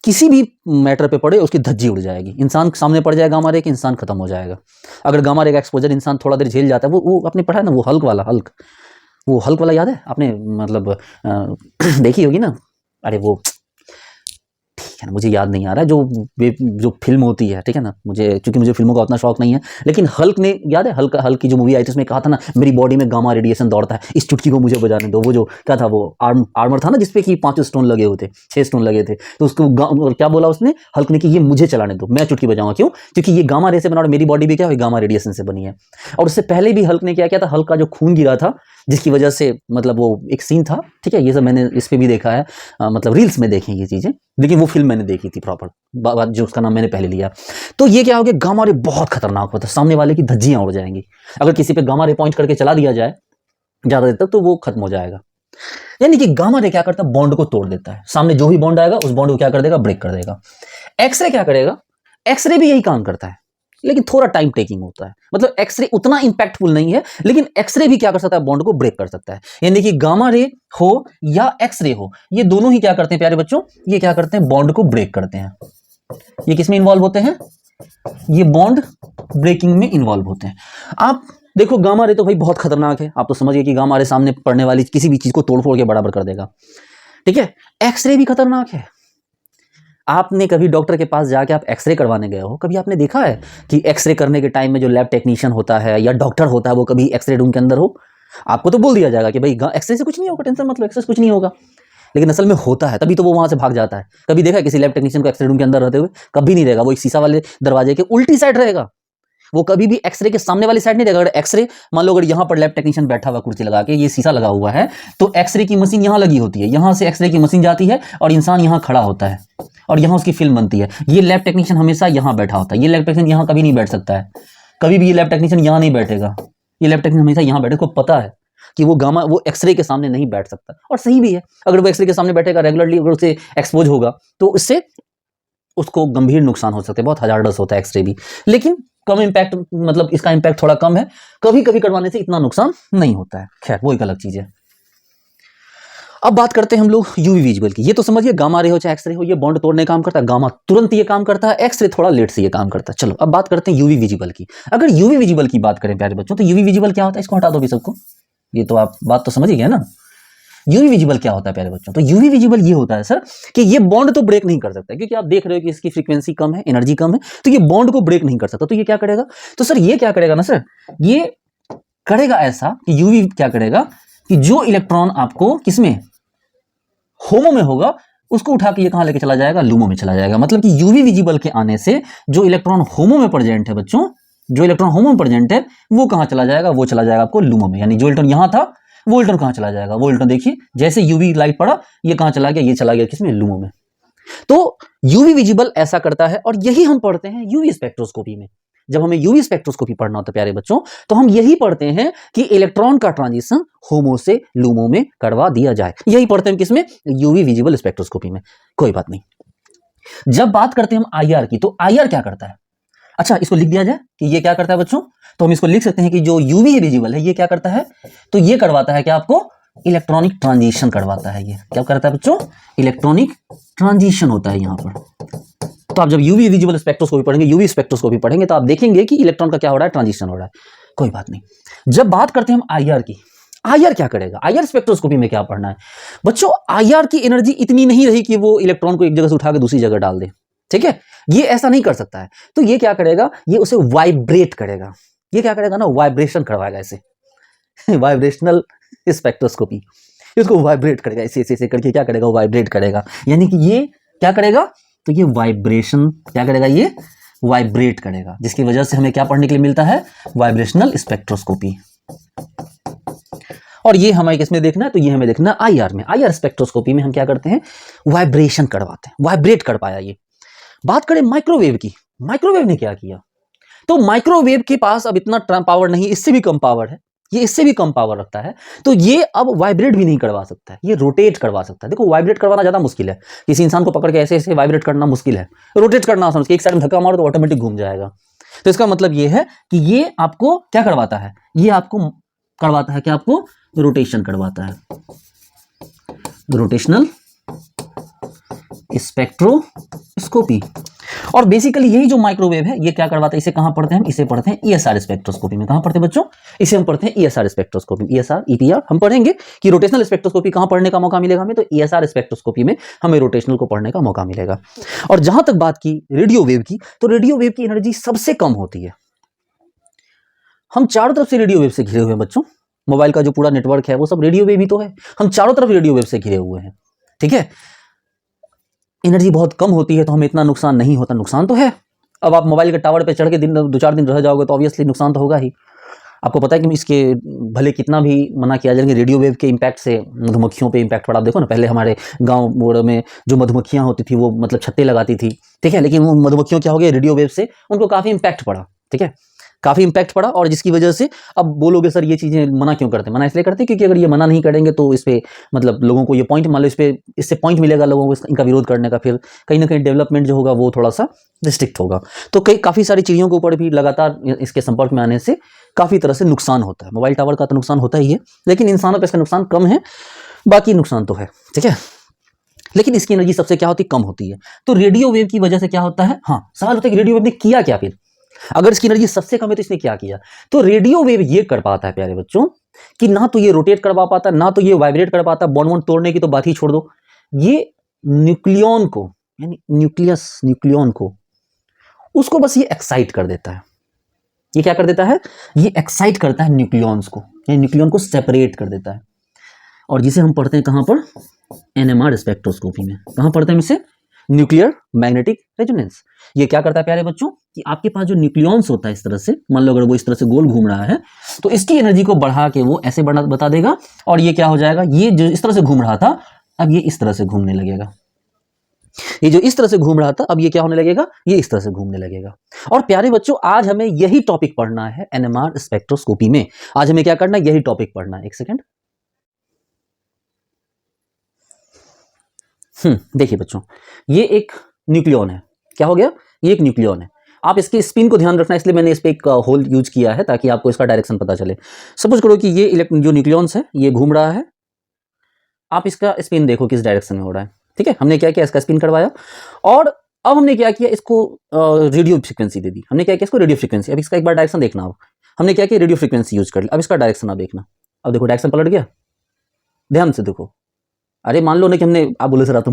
किसी भी मैटर पे पड़े उसकी धज्जी उड़ जाएगी। इंसान सामने पड़ जाए गामा रे के, इंसान खत्म हो जाएगा। अगर गामा रे का एक्सपोजर इंसान थोड़ा देर झेल जाता है, वो आपने पढ़ा है ना, वो हल्क वाला याद है आपने? मतलब देखी होगी ना। अरे वो ठीक है ना, मुझे याद नहीं आ रहा, जो फिल्म होती है, ठीक है ना, क्योंकि मुझे फिल्मों का उतना शौक नहीं है, लेकिन हल्क ने, याद है हल्क की जो मूवी आई थी, उसमें कहा था ना, मेरी बॉडी में गामा रेडिएशन दौड़ता है, इस चुटकी को मुझे बजाने दो। वो जो क्या था, वो आर्मर था ना, जिसपे कि 5 स्टोन लगे हुए थे, 6 स्टोन लगे थे, तो उसको क्या बोला उसने, हल्क ने, कि ये मुझे चलाने दो, मैं चुटकी बजाऊंगा। क्यों? क्योंकि ये गामा रे से बना, और मेरी बॉडी भी क्या है, गामा रेडिएशन से बनी है। और उससे पहले भी हल्क ने क्या किया था, हल्क का जो खून गिरा था, जिसकी वजह से, मतलब वो एक सीन था, ठीक है, ये सब मैंने इस पे भी देखा है, मतलब रील्स में देखें ये चीजें, लेकिन वो फिल्म मैंने देखी थी प्रॉपर, जो उसका नाम मैंने पहले लिया। तो ये क्या हो गया, गामा रे बहुत खतरनाक होता है, सामने वाले की धज्जियां उड़ जाएंगी। अगर किसी पे गामा रे पॉइंट करके चला दिया जाए ज्यादा देर तक, तो वो खत्म हो जाएगा। यानी कि गामा रे क्या करता है, बॉन्ड को तोड़ देता है। सामने जो भी बॉन्ड आएगा, उस बॉन्ड को क्या कर देगा, ब्रेक कर देगा। एक्सरे क्या करेगा? एक्सरे भी यही काम करता है, लेकिन थोड़ा टाइम टेकिंग होता है। मतलब एक्सरे उतना इंपैक्टफुल नहीं है, लेकिन एक्सरे भी क्या कर सकता है, बॉन्ड को ब्रेक कर सकता है। यानी कि गामा रे हो या एक्सरे हो, ये दोनों ही क्या करते हैं प्यारे बच्चों, ये क्या करते हैं, बॉन्ड को ब्रेक करते हैं। ये किसमें इन्वॉल्व होते हैं? ये बॉन्ड ब्रेकिंग में इन्वॉल्व होते हैं। आप देखो, गामा रे तो भाई बहुत खतरनाक है, आप तो समझिए कि गामा रे सामने पड़ने वाली किसी भी चीज को तोड़ फोड़ के बराबर कर देगा। ठीक है, एक्सरे भी खतरनाक है। आपने कभी डॉक्टर के पास जाके आप एक्सरे करवाने गए हो? कभी आपने देखा है कि एक्सरे करने के टाइम में जो लैब टेक्नीशियन होता है या डॉक्टर होता है, वो कभी एक्सरे रूम के अंदर हो? आपको तो बोल दिया जाएगा कि भाई एक्सरे से कुछ नहीं होगा, टेंशन मत लो, एक्सरे से कुछ नहीं होगा, लेकिन असल में होता है, तभी तो वो वहां से भाग जाता है। कभी देखा है किसी लैब टेक्नीशियन को एक्सरे रूम के अंदर रहते हुए? कभी नहीं रहेगा, वो एक शीशा वाले दरवाजे के उल्टी साइड रहेगा, वो कभी भी एक्सरे के सामने वाली साइड नहीं रहेगा। अगर एक्सरे, मान लो अगर यहाँ पर लैब टेक्नीशियन बैठा हुआ कुर्सी लगा के, ये शीशा लगा हुआ है, तो एक्सरे की मशीन यहाँ लगी होती है, यहाँ से एक्सरे की मशीन जाती है और इंसान यहाँ खड़ा होता है और यहाँ उसकी फिल्म बनती है। ये लैब टेक्नीशियन हमेशा यहाँ बैठा होता है, ये लैब टेक्नीशियन यहाँ कभी नहीं बैठ सकता है, कभी भी ये लैब टेक्नीशियन यहाँ नहीं बैठेगा, ये लैब टेक्नीशियन हमेशा यहाँ बैठे। को पता है कि वो एक्सरे के सामने नहीं बैठ सकता, और सही भी है। अगर वो एक्सरे के सामने बैठेगा रेगुलरली, अगर उसे एक्सपोज होगा, तो इससे उसको गंभीर नुकसान हो सकते हैं, बहुत हजारडस होता है एक्सरे भी, लेकिन कम इंपैक्ट, मतलब इसका इंपैक्ट थोड़ा कम है, कभी कभी करवाने से इतना नुकसान नहीं होता है। खैर, वो एक अलग चीज है। अब बात करते हैं हम लोग यूवी विजिबल की। ये तो समझिए, गामा रे हो चाहे एक्सरे हो, ये बॉन्ड तोड़ने काम करता है, गामा तुरंत ये काम करता है, एक्सरे थोड़ा लेट से ये काम करता है। चलो अब बात करते हैं यूवी विजिबल की। अगर यूवी विजिबल की बात करें प्यारे बच्चों, तो यूवी विजिबल क्या होता है, इसको हटा दो भी सबको, ये तो आप बात तो समझ ही गए ना। यूवी विजिबल क्या होता है प्यारे बच्चों? तो यूवी विजिबल ये होता है सर, कि ये बॉन्ड तो ब्रेक नहीं कर सकता, क्योंकि आप देख रहे हो कि इसकी फ्रीक्वेंसी कम है, एनर्जी कम है, तो ये बॉन्ड को ब्रेक नहीं कर सकता। तो ये क्या करेगा? तो सर ये क्या करेगा ना सर, ये करेगा ऐसा कि यूवी क्या करेगा कि जो इलेक्ट्रॉन आपको किसमें, होमो में होगा, उसको उठा के ये कहां लेके चला जाएगा, लूमो में चला जाएगा। मतलब कि यूवी विजिबल के आने से जो इलेक्ट्रॉन होमो में प्रेजेंट है बच्चों, जो इलेक्ट्रॉन होमो में प्रेजेंट है, वो कहां चला जाएगा, वो चला जाएगा आपको लूमो में। यानी जो इलेक्ट्रॉन यहां था, वो इलेक्ट्रॉन कहां चला जाएगा, वो इलेक्ट्रॉन देखिए जैसे यूवी लाइट पड़ा, ये कहां चला गया, ये चला गया किसमें, लूमो में। तो यूवी विजिबल ऐसा करता है, और यही हम पढ़ते हैं यूवी स्पेक्ट्रोस्कोपी में। जब हमें यूवी स्पेक्ट्रोस्कोपी पढ़ना होता है प्यारे बच्चों, तो हम यही पढ़ते हैं कि इलेक्ट्रॉन का ट्रांजिशन होमो से लूमो में करवा दिया जाए। यही पढ़ते हैं किसमें, यूवी विजिबल स्पेक्ट्रोस्कोपी में। कोई बात नहीं। जब बात करते हैं हम आईआर की, तो आईआर क्या करता है? अच्छा, इसको लिख दिया जाए कि ये क्या करता है बच्चों, तो हम इसको लिख सकते हैं कि जो यूवी विजिबल है ये क्या करता है, तो ये करवाता है क्या आपको, इलेक्ट्रॉनिक ट्रांजिशन करवाता है। ये क्या करता है बच्चों, इलेक्ट्रॉनिक ट्रांजिशन होता है यहाँ पर। तो आप जब यूवी विजिबल स्पेक्ट्रोस्कोपी पढ़ेंगे, यूवी स्पेक्ट्रोस्कोपी पढ़ेंगे, तो आप देखेंगे कि इलेक्ट्रॉन का क्या हो रहा है, ट्रांजिशन हो रहा है। कोई बात नहीं। जब बात करते हैं हम आईआर की, आईआर क्या करेगा, आईआर स्पेक्ट्रोस्कोपी में क्या पढ़ना है बच्चों, आईआर की एनर्जी इतनी नहीं रही कि वो इलेक्ट्रॉन को एक जगह से उठा के दूसरी जगह डाल दे, ठीक है, ये ऐसा नहीं कर सकता है। तो ये क्या करेगा, ये उसे वाइब्रेट करेगा। ये क्या करेगा ना, वाइब्रेशन करवाएगा इसे वाइब्रेशनल स्पेक्ट्रोस्कोपी, इसको वाइब्रेट करेगा, ऐसे ऐसे ऐसे करके क्या करेगा, वाइब्रेट करेगा। यानी कि ये क्या करेगा, तो ये वाइब्रेशन क्या करेगा, ये वाइब्रेट करेगा, जिसकी वजह से हमें क्या पढ़ने के लिए मिलता है, वाइब्रेशनल स्पेक्ट्रोस्कोपी। और ये हमें किसमें देखना है, तो ये हमें देखना है आईआर में। आईआर स्पेक्ट्रोस्कोपी में हम क्या करते हैं, वाइब्रेशन करवाते हैं, वाइब्रेट कर पाया ये। बात करें माइक्रोवेव की, माइक्रोवेव ने क्या किया, तो माइक्रोवेव के पास अब इतना पावर नहीं, इससे भी कम पावर है, ये इससे भी कम पावर रखता है, तो ये अब वाइब्रेट भी नहीं करवा सकता है, ये रोटेट करवा सकता है। देखो वाइब्रेट करवाना ज्यादा मुश्किल है, किसी इंसान को पकड़ के ऐसे ऐसे वाइब्रेट करना मुश्किल है, रोटेट करना आसान, उसके एक साइड में धक्का मारो तो ऑटोमेटिक घूम जाएगा। तो इसका मतलब ये है कि ये आपको क्या करवाता है, ये आपको करवाता है, क्या आपको रोटेशन करवाता है, रोटेशनल स्पेक्ट्रोस्कोपी। और बेसिकली यही जो माइक्रोवेव है ये क्या करवाता है, इसे कहां पढ़ते हैं हम, इसे पढ़ते हैं ईएसआर स्पेक्ट्रोस्कोपी में। कहां पढ़ते हैं बच्चों, इसे हम पढ़ते हैं ईएसआर स्पेक्ट्रोस्कोपी, ईएसआर ईपीआर हम पढ़ेंगे कि रोटेशनल स्पेक्ट्रोस्कोपी कहां पढ़ने का मौका मिलेगा हमें, तो ईएसआर स्पेक्ट्रोस्कोपी में हमें रोटेशनल को पढ़ने का मौका मिलेगा। और जहां तक बात की रेडियो वेव की, तो रेडियो वेव की एनर्जी सबसे कम होती है। हम चारों तरफ से रेडियो वेव से घिरे हुए हैं बच्चों, मोबाइल का जो पूरा नेटवर्क है वो सब रेडियो वेव ही तो है, हम चारों तरफ रेडियो वेव से घिरे हुए हैं, ठीक है। एनर्जी बहुत कम होती है तो हमें इतना नुकसान नहीं होता, नुकसान तो है। अब आप मोबाइल के टावर पे चढ़ के दिन 2-4 दिन रह जाओगे तो ऑब्वियसली नुकसान तो होगा ही। आपको पता है कि इसके भले कितना भी मना किया जाएगा, रेडियो वेव के इम्पैक्ट से मधुमक्खियों पे इम्पैक्ट पड़ा। आप देखो ना, पहले हमारे गांव में जो मधुमक्खियां होती थी वो मतलब छत्ते लगाती थी, ठीक है, लेकिन वो मधुमक्खियों क्या हो गया, रेडियो वेव से उनको काफी इम्पैक्ट पड़ा, ठीक है, काफी इम्पैक्ट पड़ा। और जिसकी वजह से अब बोलोगे सर ये चीजें मना क्यों करते हैं, मना इसलिए करते हैं क्योंकि अगर ये मना नहीं करेंगे तो इस पे मतलब लोगों को ये पॉइंट, मान लो इस पे इससे पॉइंट मिलेगा लोगों को इनका विरोध करने का, फिर कहीं ना कहीं डेवलपमेंट जो होगा वो थोड़ा सा रिस्ट्रिक्ट होगा। तो काफी सारी चीजों के ऊपर भी लगातार इसके संपर्क में आने से काफी तरह से नुकसान होता है। मोबाइल टावर का तो नुकसान होता ही है, लेकिन इंसानों पर इसका नुकसान कम है, बाकी नुकसान तो है, ठीक है, लेकिन इसकी एनर्जी सबसे क्या होती है, कम होती है। तो रेडियो वेव की वजह से क्या होता है, हाँ सवाल होता है कि रेडियो वेव ने किया क्या, फिर अगर इसकी एनर्जी सबसे कम है तो इसने क्या किया। तो रेडियो वेव ये कर पाता है प्यारे बच्चों कि ना तो ये रोटेट करवा पाता, ना तो ये वाइब्रेट कर पाता, बॉन्ड वॉन्ड तोड़ने की तो बात ही छोड़ दो, ये न्यूक्लियन को, यानी न्यूक्लियन को, उसको बस ये एक्साइट कर देता है। ये क्या कर देता है, ये एक्साइट करता है न्यूक्लियंस को, यानी न्यूक्लियन को सेपरेट कर देता है। और जिसे हम पढ़ते हैं कहां पर, एनएमआर स्पेक्ट्रोस्कोपी में। कहां पढ़ते हैं इसे, न्यूक्लियर मैग्नेटिक रेजोनेंस। ये क्या करता है प्यारे बच्चों कि आपके पास जो न्यूक्लियंस होता है इस तरह से, मान लो अगर वो इस तरह से गोल घूम रहा है तो इसकी एनर्जी को बढ़ा के वो ऐसे बता देगा, और ये क्या हो जाएगा, ये जो इस तरह से घूम रहा था अब ये इस तरह से घूमने लगेगा, ये जो इस तरह से घूम रहा था अब ये क्या होने लगेगा, ये इस तरह से घूमने लगेगा। और प्यारे बच्चों आज हमें यही टॉपिक पढ़ना है एनएमआर स्पेक्ट्रोस्कोपी में। आज हमें क्या करना है, यही टॉपिक पढ़ना है। एक सेकेंड, देखिए बच्चों, ये एक न्यूक्लियन है, क्या हो गया, ये एक न्यूक्लियन है। आप इसके स्पिन को ध्यान रखना, इसलिए मैंने इस पे एक होल यूज किया है ताकि आपको इसका डायरेक्शन पता चले। सपोज करो कि ये जो न्यूक्लियंस है ये घूम रहा है, आप इसका स्पिन देखो किस डायरेक्शन में हो रहा है, ठीक है। हमने क्या किया, इसका स्पिन करवाया, और अब हमने क्या किया, इसको रेडियो फ्रीक्वेंसी दे दी। हमने क्या किया, इसको रेडियो फ्रीक्वेंसी, अब इसका एक बार डायरेक्शन देखना। अब हमने क्या किया, रेडियो फ्रीक्वेंसी यूज कर लिया, अब इसका डायरेक्शन आप देखना। अब देखो डायरेक्शन पलट गया, ध्यान से देखो। अरे मान लो ना कि हमने, आप बोले सर आप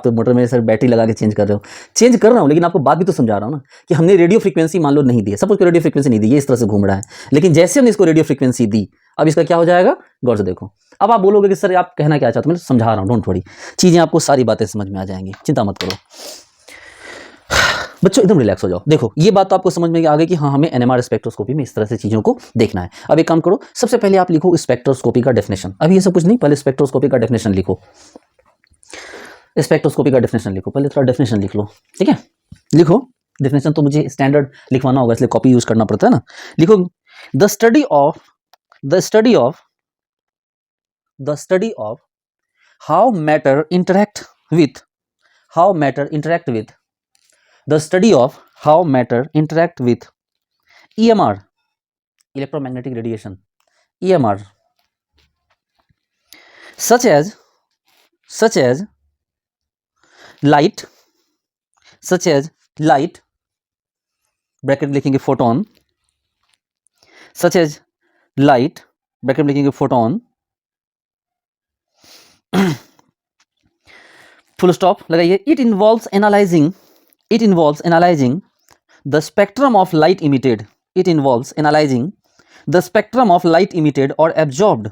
तो मोटर में सर बैटरी लगा के चेंज कर रहे हो, चेंज कर रहा हूँ, लेकिन आपको बात भी तो समझा रहा हूँ ना कि हमने रेडियो फ्रीक्वेंसी मान लो नहीं दी है, सपोज रेडियो फ्रीक्वेंसी नहीं दी, ये इस तरह से घूम रहा है, लेकिन जैसे हमने इसको रेडियो फ्रीक्वेंसी दी अब इसका क्या हो जाएगा, गौर से देखो। अब आप बोलोगे कि सर आप कहना क्या चाहते हो, मैं समझा रहा हूँ, डोंट वरी, चीजें आपको सारी बातें समझ में आ जाएंगी, चिंता मत करो बच्चों, एकदम रिलैक्स हो जाओ। देखो ये बात तो आपको समझ में आ गई कि हाँ हमें एनएमआर स्पेक्ट्रोस्कोपी में इस तरह से चीजों को देखना है। अब एक काम करो, सबसे पहले आप लिखो स्पेक्ट्रोस्कोपी का डेफिनेशन। अभी ये सब कुछ नहीं, पहले स्पेक्ट्रोस्कोपी का डेफिनेशन लिखो, स्पेक्ट्रोस्कोपी का डेफिनेशन लिखो, पहले थोड़ा डेफिनेशन लिख लो, ठीक है। लिखो डेफिनेशन, तो मुझे स्टैंडर्ड लिखवाना होगा इसलिए कॉपी यूज करना पड़ता है ना। लिखो the study of how matter interact with the study of how matter interact with EMR, electromagnetic radiation, EMR, such as light, bracket में लिखेंगे photon, such as light, bracket में लिखेंगे फोटोन, फुल स्टॉप लगाइए. It involves analysing the spectrum of light emitted, it involves analysing the spectrum of light emitted और absorbed,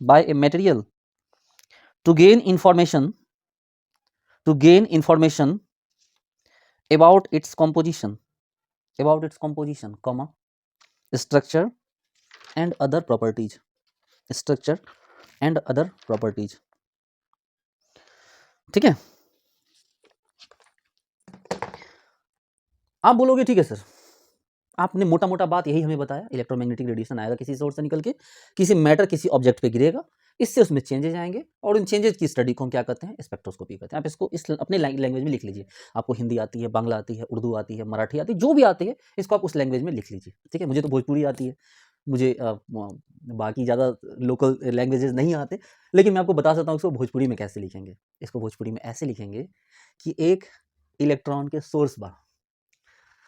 by a material to gain information about its composition, comma, structure and other properties, ठीक है. आप बोलोगे ठीक है sir, आपने मोटा मोटा बात यही हमें बताया, इलेक्ट्रोमैग्नेटिक रेडिएशन आएगा किसी सोर्स से निकल के, किसी मैटर किसी ऑब्जेक्ट पे गिरेगा, इससे उसमें चेंजेज आएंगे और उन चेंजेज की स्टडी को हम क्या करते हैं, स्पेक्ट्रोस्कोपी करते हैं. आप इसको इस अपने लैंग्वेज में लिख लीजिए. आपको हिंदी आती है, बांग्ला आती है, उर्दू आती है, मराठी आती है, जो भी आती है इसको आप उस लैंग्वेज में लिख लीजिए. ठीक है, मुझे तो भोजपुरी आती है, मुझे बाकी ज़्यादा लोकल लैंग्वेजेस नहीं आते, लेकिन मैं आपको बता सकता हूँ इसको भोजपुरी में कैसे लिखेंगे. इसको भोजपुरी में ऐसे लिखेंगे कि एक इलेक्ट्रॉन के सोर्स बा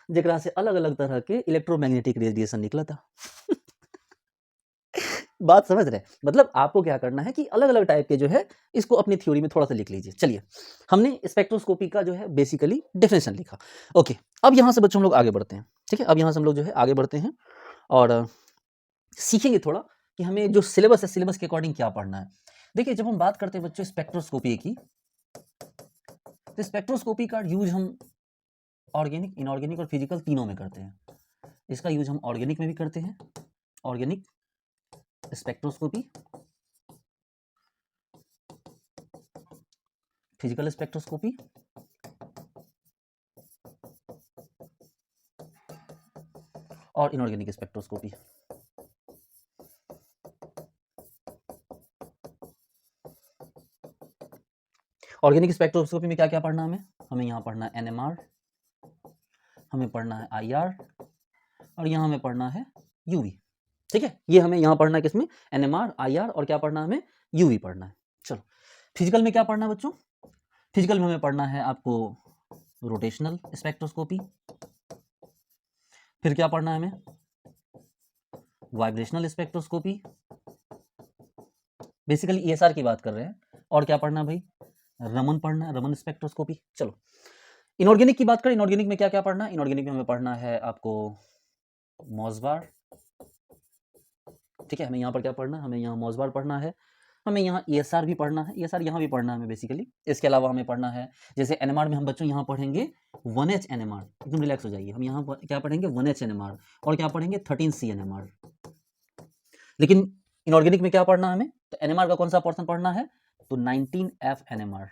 जरा से अलग अलग तरह के इलेक्ट्रोमैग्नेटिक रेडिएशन निकला था. बात समझ रहे हैं? मतलब आपको क्या करना है कि अलग अलग टाइप के जो है इसको अपनी थ्योरी में थोड़ा सा लिख लीजिए. चलिए, हमने स्पेक्ट्रोस्कोपी का जो है बेसिकली डेफिनेशन लिखा. ओके, अब यहाँ से बच्चों हम लोग आगे बढ़ते हैं. ठीक है, अब यहाँ से हम लोग जो है आगे बढ़ते हैं और सीखेंगे थोड़ा कि हमें जो सिलेबस है, सिलेबस के अकॉर्डिंग क्या पढ़ना है. देखिए, जब हम बात करते हैं बच्चों स्पेक्ट्रोस्कोपी की, तो स्पेक्ट्रोस्कोपी का यूज हम ऑर्गेनिक, इनऑर्गेनिक और फिजिकल तीनों में करते हैं. इसका यूज हम ऑर्गेनिक में भी करते हैं, ऑर्गेनिक स्पेक्ट्रोस्कोपी, फिजिकल स्पेक्ट्रोस्कोपी और इनऑर्गेनिक स्पेक्ट्रोस्कोपी. ऑर्गेनिक स्पेक्ट्रोस्कोपी में क्या क्या पढ़ना है हमें यहाँ पढ़ना है NMR, हमें पढ़ना है IR और यहाँ हमें पढ़ना है UV. ठीक है, ये हमें यहाँ पढ़ना है किसमें, NMR, IR और क्या पढ़ना है हमें, UV पढ़ना है. चलो, फिजिकल में क्या पढ़ना है बच्चों, फिजिकल में हमें पढ़ना है आपको रोटेशनल स्पेक्ट्रोस्कोपी, फिर क्या पढ़ना है हमें, वाइब्रेशनल स्पेक्ट्रोस्कोपी, बेसिकली ESR की बात कर रहे हैं, और क्या पढ़ना है भाई, रमन पढ़ना है, रमन स्पेक्ट्रोस्कोपी. चलो, इनऑर्गेनिक की बात करें, इनऑर्गेनिक में क्या क्या पढ़ना है, इनऑर्गेनिक में हमें पढ़ना है आपको मोसबार. ठीक है, हमें यहाँ पर क्या पढ़ना है, हमें यहाँ मोसबार पढ़ना है, हमें यहाँ ESR भी पढ़ना है, ESR यहाँ भी पढ़ना है हमें बेसिकली. इसके अलावा हमें पढ़ना है जैसे NMR में हम बच्चों यहाँ पढ़ेंगे 1H NMR, एकदम रिलैक्स हो जाइए, हम यहाँ पर क्या पढ़ेंगे 1H NMR और क्या पढ़ेंगे 13C NMR. लेकिन इनऑर्गेनिक में क्या पढ़ना है हमें, तो NMR का कौन सा पोर्शन पढ़ना है, तो 19F NMR,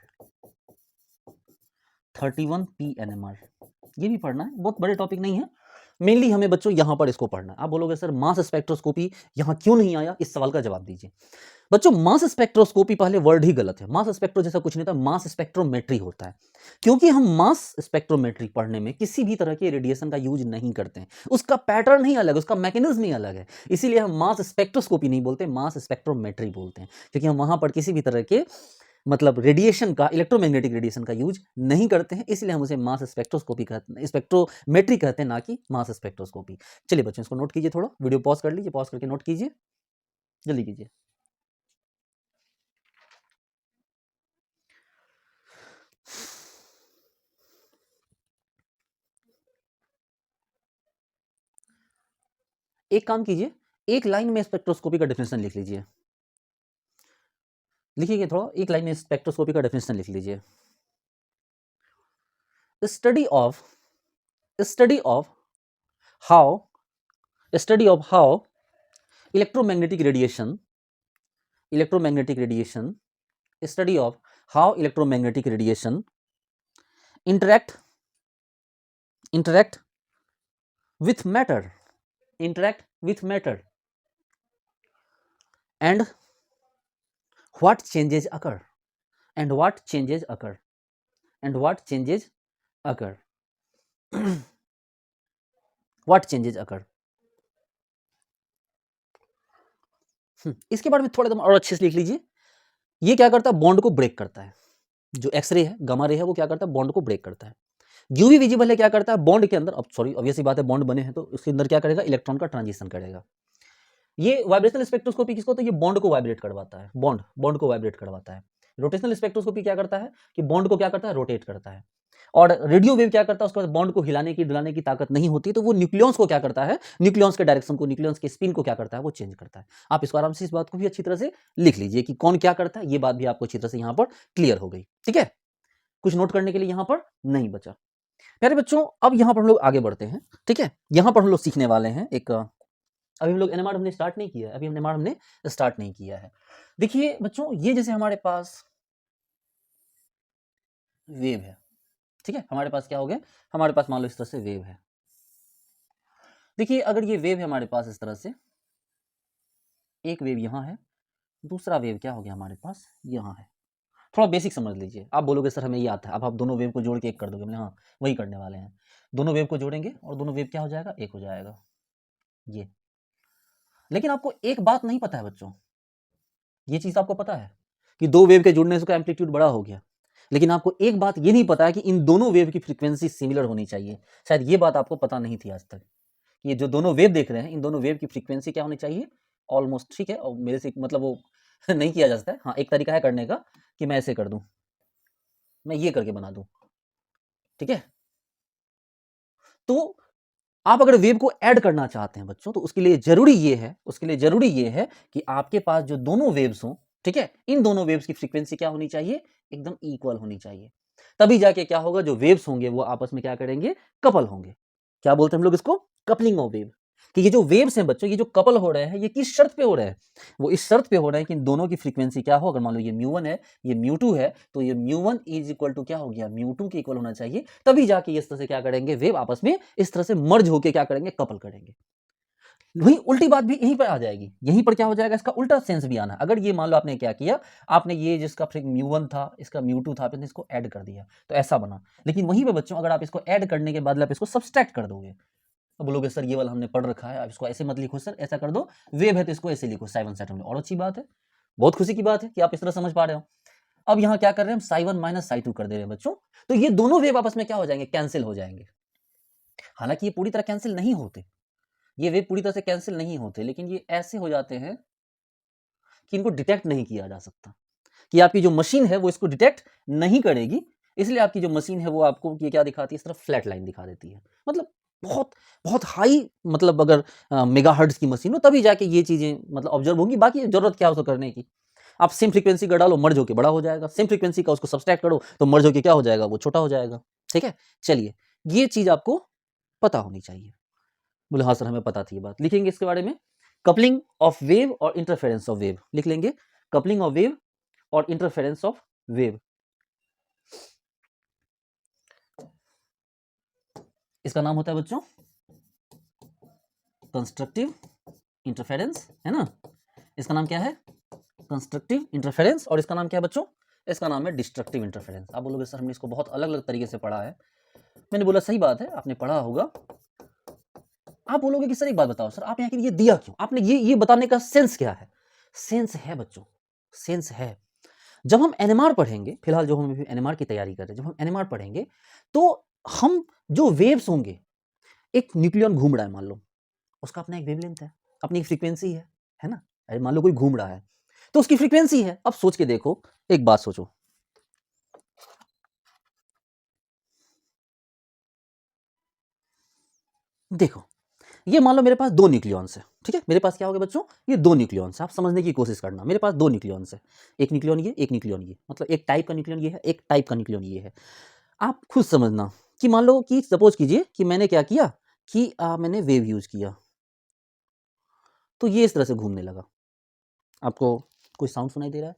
31P NMR, ये भी पढ़ना है. बहुत बड़े टॉपिक नहीं है, मेनली हमें बच्चों यहाँ पर इसको पढ़ना है. आप बोलोगे सर मास स्पेक्ट्रोस्कोपी यहाँ क्यों नहीं आया, इस सवाल का जवाब दीजिए. बच्चों, मास स्पेक्ट्रोस्कोपी पहले वर्ड ही गलत है. मास स्पेक्ट्रो जैसा कुछ नहीं था, मास स्पेक्ट्रोमेट्री होता है, क्योंकि हम मास स्पेक्ट्रोमेट्री पढ़ने में किसी भी तरह के रेडिएशन का यूज नहीं करते हैं. उसका पैटर्न ही अलग है, उसका मैकेनिज्म ही अलग है, इसीलिए हम मास स्पेक्ट्रोस्कोपी नहीं बोलते, मास स्पेक्ट्रोमेट्री बोलते हैं, क्योंकि हम वहां पर किसी भी तरह के मतलब रेडिएशन का, इलेक्ट्रोमैग्नेटिक रेडिएशन का यूज नहीं करते हैं, इसलिए हम उसे मास स्पेक्ट्रोस्कोपी कहते हैं, स्पेक्ट्रोमेट्री कहते हैं, ना कि मास स्पेक्ट्रोस्कोपी. चलिए बच्चों, इसको नोट कीजिए, थोड़ा वीडियो पॉज कर लीजिए, पॉज करके नोट कीजिए, जल्दी कीजिए. एक काम कीजिए, एक लाइन में स्पेक्ट्रोस्कोपी का डेफिनेशन लिख लीजिए. लिखिए थोड़ा, एक लाइन में स्पेक्ट्रोस्कोपी का डेफिनेशन लिख लीजिए. Study of how electromagnetic radiation, study of how electromagnetic radiation interact with matter, and what changes occur and what changes occur, and what changes occur, what changes occur। इसके बारे में थोड़ा और अच्छे से लिख लीजिए। ये क्या करता है, बॉन्ड को ब्रेक करता है। जो एक्सरे है, गामा रे है, वो क्या करता है, बॉन्ड को ब्रेक करता है। यूवी विजिबल है, क्या करता है, बॉन्ड के अंदर, अब सॉरी ऑब्वियस सी बात है, बॉन्ड बने हैं तो उसके अंदर क्या करेगा, इलेक्ट्रॉन का ट्रांजिशन करेगा। ये वाइब्रेशनल स्पेक्ट्रोस्कोपी किसको होता है, ये बॉन्ड को वाइब्रेट करवाता है, बॉन्ड को वाइब्रेट करवाता है। रोटेशनल स्पेक्ट्रोस्कोपी क्या करता है कि बॉन्ड को क्या करता है, रोटेट करता है। और रेडियो वेव क्या करता है, उसके बाद बॉन्ड को हिलाने की डुलाने की ताकत नहीं होती, तो वो न्यूक्लियॉन्स को क्या करता है, न्यूक्लियॉन्स के डायरेक्शन को, न्यूक्लियॉन्स के स्पिन को क्या करता है, वो चेंज करता है। आप इसको आराम से इस बात को भी अच्छी तरह से लिख लीजिए कि कौन क्या करता है, ये बात भी आपको अच्छी तरह से यहाँ पर क्लियर हो गई। ठीक है, कुछ नोट करने के लिए यहाँ पर नहीं बचा। प्यारे बच्चों, अब यहाँ पर हम लोग आगे बढ़ते हैं। ठीक है, यहाँ पर हम लोग सीखने वाले हैं एक, अभी हम लोग एनएमआर हमने स्टार्ट नहीं किया है, अभी एनएमआर हमने स्टार्ट नहीं किया है। देखिए बच्चों, ये जैसे हमारे पास वेव है, ठीक है, हमारे पास क्या हो गया, हमारे पास मान लो इस तरह से वेव है। देखिए अगर ये वेव है हमारे पास इस तरह से, एक वेव यहाँ है, दूसरा वेव क्या हो गया हमारे पास यहाँ है। थोड़ा बेसिक समझ लीजिए। आप बोलोगे सर हमें ये आता है, अब आप दोनों वेव को जोड़ के एक कर दोगे, हमने हाँ वही करने वाले हैं। दोनों वेव को जोड़ेंगे और दोनों वेव क्या हो जाएगा, एक हो जाएगा ये। लेकिन आपको एक बात नहीं पता है बच्चों, ये चीज आपको पता है कि दो वेव के जुड़ने से उसका एम्पलीट्यूड बड़ा हो गया, लेकिन आपको एक बात ये नहीं पता है कि इन दोनों वेव की फ्रीक्वेंसी सिमिलर होनी चाहिए। शायद ये बात आपको पता नहीं थी आज तक। ये जो दोनों वेव देख रहे हैं, इन दोनों वेव की फ्रीक्वेंसी क्या होनी चाहिए, ऑलमोस्ट, ठीक है। और मेरे से मतलब वो नहीं किया जा सकता है। हाँ, एक तरीका है करने का कि मैं ऐसे कर दूं, मैं ये करके बना दूं, ठीक है। तो आप अगर वेव को ऐड करना चाहते हैं बच्चों, तो उसके लिए जरूरी ये है कि आपके पास जो दोनों वेव्स हों, ठीक है, इन दोनों वेव्स की फ्रीक्वेंसी क्या होनी चाहिए, एकदम इक्वल होनी चाहिए। तभी जाके क्या होगा, जो वेव्स होंगे वो आपस में क्या करेंगे, कपल होंगे। क्या बोलते हैं हम लोग इसको, कपलिंग ऑफ वेव। कि ये जो वेव्स हैं बच्चों, ये जो कपल हो रहे हैं, ये किस शर्त पे हो रहे हैं, वो इस शर्त पे हो रहे हैं कि इन दोनों की फ्रीक्वेंसी क्या हो, अगर मान लो ये म्यू 1 है, ये म्यू 2 है, तो ये म्यू 1 इज इक्वल टू क्या हो गया, म्यू 2 के इक्वल होना चाहिए। तभी जाके इस तरह से क्या करेंगे, वेव आपस में इस तरह से मर्ज होकर क्या करेंगे, कपल करेंगे। वही उल्टी बात भी यहीं पर आ जाएगी, यहीं पर क्या हो जाएगा, इसका उल्टा सेंस भी आना। अगर ये मान लो आपने क्या किया, आपने ये जिसका म्यू 1 था, इसका म्यू 2 था, आपने इसको ऐड कर दिया, तो ऐसा बना। लेकिन वहीं पे बच्चों, अगर आप इसको ऐड करने के बदले आप इसको सब्सट्रैक्ट कर दोगे, अब बोलोगे सर ये वाला हमने पढ़ रखा है, आप इसको ऐसे मत लिखो सर, ऐसा कर दो, वेव है तो इसको ऐसे लिखो साई 1 साई 2 में। और अच्छी बात है, बहुत खुशी की बात है कि आप इस तरह समझ पा रहे हो। अब यहाँ क्या कर रहे हैं, हम साई 1 माइनस साई 2 कर दे रहे हैं बच्चों। तो ये दोनों वेव आपस में क्या हो जाएंगे, कैंसिल हो जाएंगे। हालांकि ये पूरी तरह कैंसिल नहीं होते, ये वेव पूरी तरह से कैंसिल नहीं होते, लेकिन ये ऐसे हो जाते हैं कि इनको डिटेक्ट नहीं किया जा सकता, कि आपकी जो मशीन है वो इसको डिटेक्ट नहीं करेगी। इसलिए आपकी जो मशीन है वो आपको ये क्या दिखाती है, इस तरह फ्लैट लाइन दिखा देती है। मतलब बहुत बहुत हाई, मतलब अगर मेगाहर्ट्ज की मशीन हो तभी जाके ये चीजें मतलब ऑब्जर्व होंगी। बाकी जरूरत क्या हो उसको करने की, आप सेम फ्रीक्वेंसी का डालो, मर्ज होकर बड़ा हो जाएगा, सेम फ्रीक्वेंसी का उसको सब्सट्रैक्ट करो तो मर्ज होकर क्या हो जाएगा, वो छोटा हो जाएगा। ठीक है, चलिए ये चीज आपको पता होनी चाहिए। बोले हाँ सर हमें पता थी ये बात, लिखेंगे इसके बारे में, कपलिंग ऑफ वेव और इंटरफेरेंस ऑफ वेव लिख लेंगे, कपलिंग ऑफ वेव और इंटरफेरेंस ऑफ वेव। इसका नाम होता है बच्चों कंस्ट्रक्टिव इंटरफेरेंस, है ना। इसका नाम क्या है, कंस्ट्रक्टिव इंटरफेरेंस। और इसका नाम क्या है बच्चों, इसका नाम है डिस्ट्रक्टिव इंटरफेरेंस। आप बोलोगे सर हमने इसको बहुत अलग अलग तरीके से पढ़ा है। मैंने बोला सही बात है, आपने पढ़ा होगा। आप बोलोगे कि सर एक बात बताओ सर, आप यहाँ के लिए दिया क्यों, आपने ये बताने का सेंस क्या है। सेंस है बच्चों, सेंस है। जब हम एनएमआर पढ़ेंगे, फिलहाल जो हम एनएमआर की तैयारी कर रहे हैं, जब हम एनएमआर पढ़ेंगे तो हम जो वेव्स होंगे, एक न्यूक्लियन घूम रहा है मान लो, उसका अपना एक वेवलेंथ है, अपनी एक फ्रीक्वेंसी है ना। अरे मान लो कोई घूम रहा है तो उसकी फ्रीक्वेंसी है। अब सोच के देखो, एक बात सोचो, देखो ये मान लो मेरे पास दो न्यूक्लियॉन्स है, ठीक है। मेरे पास क्या हो गया बच्चों, ये दो न्यूक्लियॉन्स है। आप समझने की कोशिश करना, मेरे पास दो न्यूक्लियॉन्स है, एक न्यूक्लियॉन ये, एक न्यूक्लियॉन ये, मतलब एक टाइप का न्यूक्लियॉन ये है, एक टाइप का न्यूक्लियॉन ये है। आप खुद समझना कि मान लो कि सपोज कीजिए कि मैंने क्या किया कि मैंने वेव यूज किया, तो ये इस तरह से घूमने लगा। आपको कोई साउंड सुनाई दे रहा है,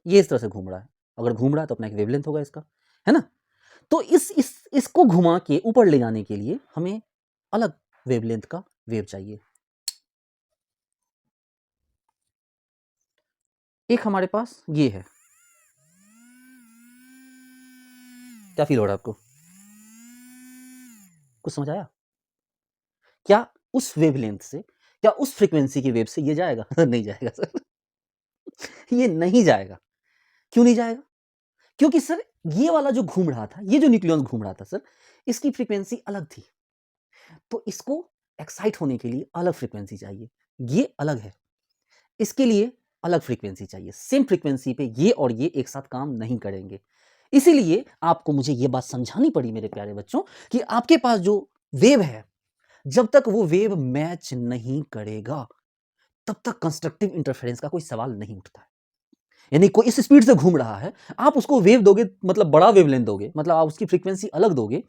ये इस तरह से घूम रहा है। अगर घूम रहा है तो अपना एक वेवलेंथ होगा इसका, है ना। तो इसको घुमा के ऊपर ले जाने के लिए हमें अलग वेवलेंथ का वेव चाहिए। एक हमारे पास ये है, क्या फील हो रहा है आपको? कुछ समझ आया? क्या उस वेवलेंथ से, क्या उस फ्रीक्वेंसी की वेव से ये जाएगा? नहीं जाएगा सर, ये नहीं जाएगा। क्यों नहीं जाएगा? क्योंकि सर ये वाला जो घूम रहा था, ये जो न्यूक्लियॉन घूम रहा था सर, इसकी फ्रीक्वेंसी अलग थी। तो इसको एक्साइट होने के लिए अलग फ्रीक्वेंसी चाहिए, ये अलग है। इसके लिए अलग फ्रीक्वेंसी चाहिए। सेम फ्रीक्वेंसी पे ये और ये एक साथ काम नहीं करेंगे। इसीलिए आपको मुझे ये बात समझानी पड़ी मेरे प्यारे बच्चों कि आपके पास जो वेव है, जब तक वो वेव मैच नहीं करेगा, तब तक कंस्ट्रक्टिव इंटरफेरेंस का कोई सवाल नहीं उठता है। यानी कोई इस स्पीड से घूम रहा है, आप उसको वेव दोगे, मतलब बड़ा वेवलेंथ दोगे, मतलब आप उसकी फ्रीक्वेंसी अलग दोगे।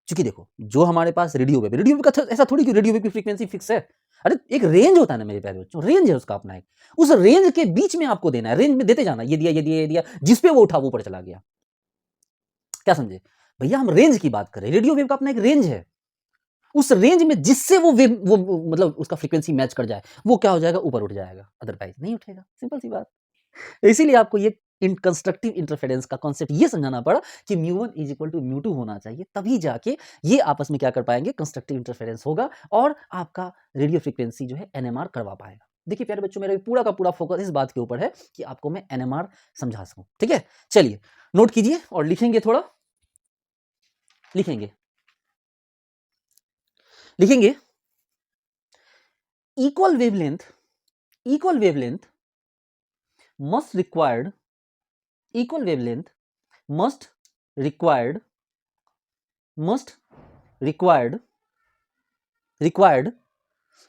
क्योंकि देखो, जो हमारे पास रेडियो वेव का ऐसा थोड़ी कि रेडियो वेव की फ्रीक्वेंसी फिक्स है। अरे एक रेंज होता है ना मेरे प्यारे बच्चों, रेंज है उसका अपना एक। उस रेंज के बीच में आपको देना है, रेंज में देते जाना, ये दिया ये दिया ये दिया, जिस पे वो उठा वो ऊपर चला गया। क्या समझे भैया? हम रेंज की बात करें, रेडियो वेव का अपना एक रेंज है। उस रेंज में जिससे वो वेव, वो मतलब उसका फ्रीक्वेंसी मैच कर जाए, वो क्या हो जाएगा? ऊपर उठ जाएगा, अदरवाइज नहीं उठेगा। सिंपल सी बात। इसीलिए आपको ये कंस्ट्रक्टिव इंटरफेरेंस का कॉन्सेप्ट ये समझाना पड़ा कि μ1 इज इक्वल टू μ2 होना चाहिए, तभी जाके ये आपस में क्या कर पाएंगे? कंस्ट्रक्टिव इंटरफेरेंस होगा और आपका रेडियो फ्रीक्वेंसी जो है एनएमआर करवा पाएगा। देखिए प्यारे बच्चों, मेरा पूरा का पूरा फोकस इस बात के ऊपर है कि आपको मैं एनएमआर समझा सकूं। ठीक है, चलिए नोट कीजिए और लिखेंगे, थोड़ा लिखेंगे। Equal wavelength must required equal wavelength must required